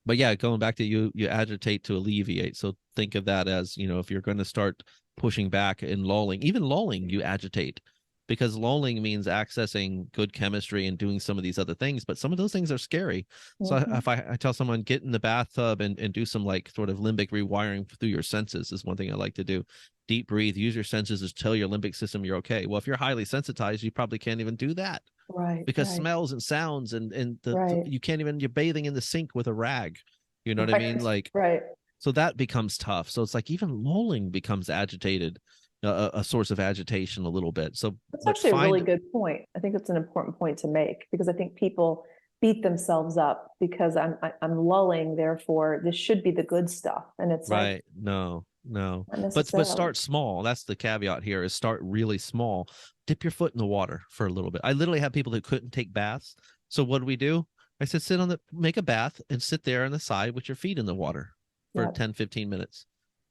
But yeah, going back to you agitate to alleviate. So think of that as, you know, if you're going to start pushing back and lulling, even lulling, you agitate, because lulling means accessing good chemistry and doing some of these other things. But some of those things are scary. So Mhm. if I tell someone, get in the bathtub and do some like sort of limbic rewiring through your senses, is one thing I like to do. Deep breathe, use your senses to tell your limbic system you're okay. Well, if you're highly sensitized, you probably can't even do that, Right. because Right. smells and sounds and Right. you can't even, you're bathing in the sink with a rag, you know what I mean, Right. like, Right. so that becomes tough. So it's like even lulling becomes agitated, a source of agitation a little bit. So That's but actually a really find, good point. I think it's an important point to make, because I think people beat themselves up because I'm lulling, therefore this should be the good stuff, and it's like, right, no, no, not but necessarily. start small. That's the caveat here, is start really small. Dip your foot in the water for a little bit. I literally have people who couldn't take baths, so what do we do? I said, make a bath and sit there on the side with your feet in the water for Yeah. 10-15 minutes.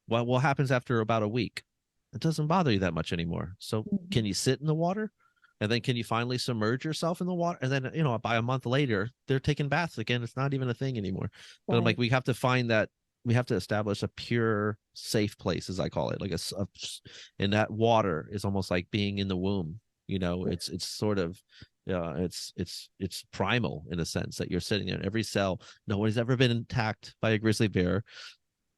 Well, what happens after about a week? It doesn't bother you that much anymore. So Mhm. can you sit in the water? And then can you finally submerge yourself in the water? And then, you know, by a month later, they're taking baths again. It's not even a thing anymore. But I'm like, Right. we have to find that, we have to establish a pure, safe place, as I call it. Like and that water is almost like being in the womb. You know, it's sort of, it's primal in a sense, that you're sitting in every cell. Nobody's ever been attacked by a grizzly bear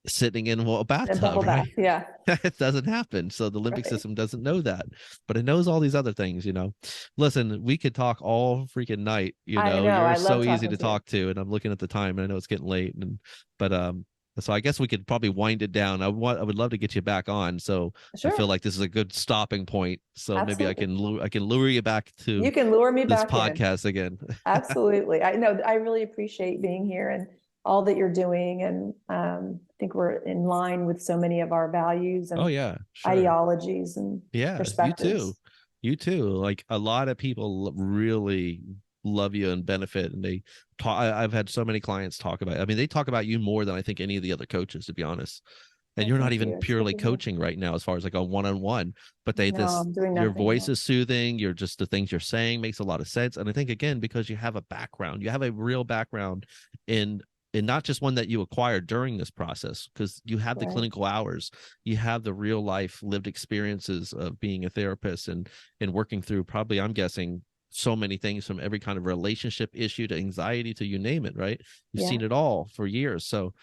sitting in a And bathtub, bubble bath. right? Yeah. It doesn't happen. So the limbic Right. system doesn't know that, but it knows all these other things, you know. Listen, we could talk all freaking night, you I know. know. You're I so love easy talking to to you. talk to, and I'm looking at the time and I know it's getting late, and but so I guess we could probably wind it down. I would love to get you back on. So I feel Sure. like this is a good stopping point. So maybe Absolutely. I can lure you back to You can lure me this back in. podcast again. Absolutely. I know, I really appreciate being here and all that you're doing. And I think we're in line with so many of our values Oh and yeah, sure. ideologies and Yeah, you too. perspectives. You too. Like a lot of people really love you and benefit, and they talk. I've had so many clients talk about it. I mean, they talk about you more than I think any of the other coaches, to be honest. And Well, you're not thank even you. It's good purely to hear. coaching right now, as far as like a one-on-one. But they No, this I'm doing your nothing voice yet. is soothing. You're just, the things you're saying makes a lot of sense. And I think again, because you have a background, you have a real background in and not just one that you acquired during this process, because you have the Right. clinical hours, you have the real life lived experiences of being a therapist and working through, probably, I'm guessing, so many things, from every kind of relationship issue to anxiety to you name it, right? You've Yeah. seen it all for years. So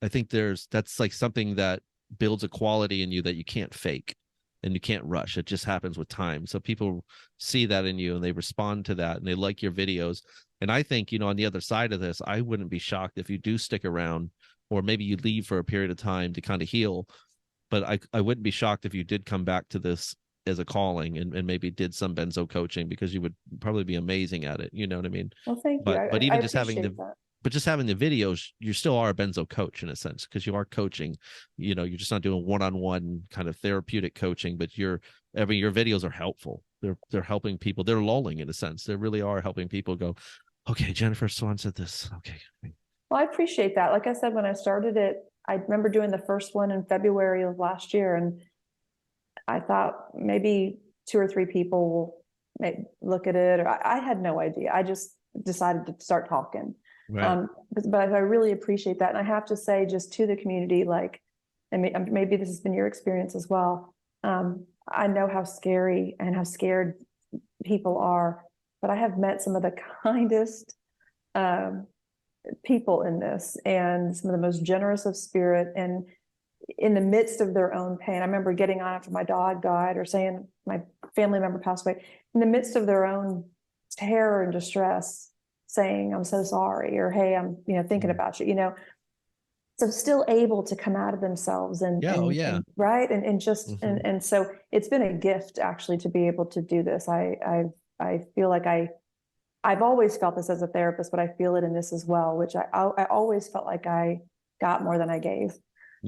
I think that's like something that builds a quality in you that you can't fake and you can't rush. It just happens with time. So people see that in you and they respond to that and they like your videos. And I think, you know, on the other side of this, I wouldn't be shocked if you do stick around, or maybe you leave for a period of time to kind of heal. But I wouldn't be shocked if you did come back to this as a calling, and maybe did some benzo coaching, because you would probably be amazing at it. You know what I mean? Well, thank you. But I even just having appreciate the that. but just having the videos, you still are a benzo coach in a sense, because you are coaching. You know, you're just not doing one-on-one kind of therapeutic coaching, but your videos are helpful. They're helping people. They're lulling in a sense. They really are helping people go, okay, Jennifer Swan said this. Okay. Well, I appreciate that. Like I said, when I started it, I remember doing the first one in February of last year, and I thought maybe two or three people will look at it. Or I had no idea. I just decided to start talking. Right. But I really appreciate that. And I have to say, just to the community, like, and maybe this has been your experience as well. I know how scary and how scared people are, but I have met some of the kindest um, people in this, and some of the most generous of spirit, and in the midst of their own pain. I remember getting on after my dog died, or saying my family member passed away, in the midst of their own terror and distress, saying, I'm so sorry, or hey, I'm, thinking about you, so still able to come out of themselves and Yeah. Oh yeah. and right, and just Mm-hmm. and so it's been a gift actually to be able to do this. I feel like I've always felt this as a therapist, but I feel it in this as well, which I always felt like I got more than I gave.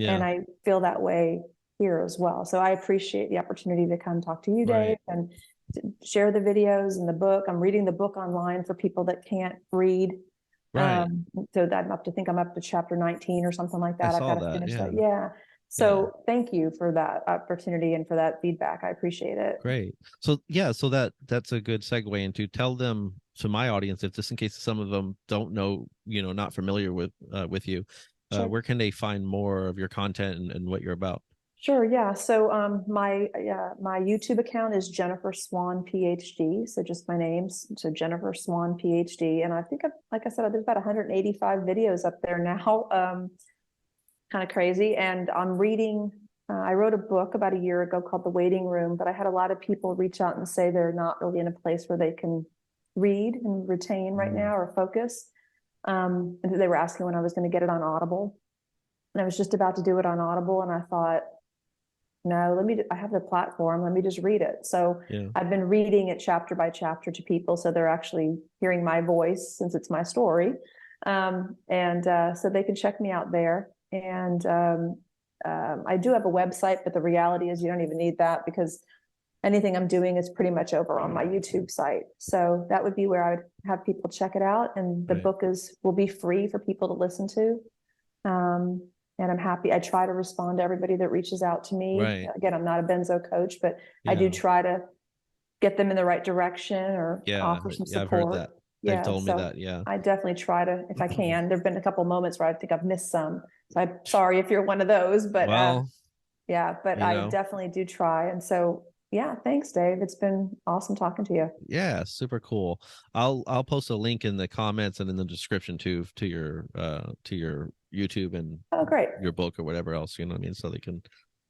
And I feel that way here as well. So I appreciate the opportunity to come talk to you, Dave, and to share the videos and the book. I'm reading the book online for people that can't read. So I'm up to chapter 19 or something like that. I've got to finish that. Yeah. So thank you for that opportunity and for that feedback. I appreciate it. Great. So that's a good segue into, tell them, to my audience, if just in case some of them don't know, not familiar with you, where can they find more of your content and what you're about? Sure. Yeah. So my YouTube account is Jennifer Swan Ph.D. So just my names. So Jennifer Swan Ph.D. And I think, like I said, there's about 185 videos up there now. Kind of crazy. And I'm reading. I wrote a book about a year ago called The Waiting Room, but I had a lot of people reach out and say they're not really in a place where they can read and retain right now or focus. And they were asking when I was going to get it on Audible. And I was just about to do it on Audible, and I thought, no, I have the platform, let me just read it. So I've been reading it chapter by chapter to people, so they're actually hearing my voice since it's my story. So they can check me out there. And I do have a website, but the reality is you don't even need that, because anything I'm doing is pretty much over on my YouTube site. So that would be where I would have people check it out. And the book will be free for people to listen to. And I'm happy. I try to respond to everybody that reaches out to me. Again, I'm not a benzo coach, but I do try to get them in the right direction or offer some support. I've heard that. They've told me that. I definitely try to, if I can. There've been a couple of moments where I think I've missed some. So I'm sorry if you're one of those, but I definitely do try. And so, thanks, Dave. It's been awesome talking to you. Yeah, super cool. I'll post a link in the comments and in the description to your YouTube and great, your book or whatever else, you know what I mean, so they can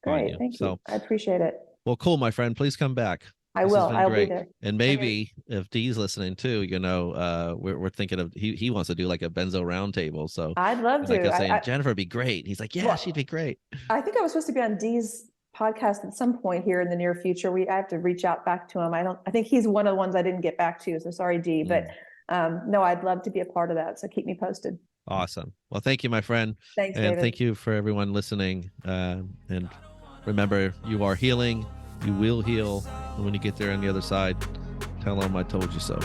find you. Thank you. I appreciate it. Well, cool, my friend. Please come back. I will. I'll be there. And maybe if Dee's listening too, we're thinking of, he wants to do like a benzo roundtable. So I'd love to. Like I was saying, Jennifer would be great. He's like, she'd be great. I think I was supposed to be on Dee's podcast at some point here in the near future. I have to reach out back to him. I think he's one of the ones I didn't get back to. So sorry, Dee, but no, I'd love to be a part of that. So keep me posted. Awesome. Well, thank you, my friend. Thanks, and David. Thank you for everyone listening. And remember, you are healing. You will heal. And when you get there on the other side, tell them I told you so.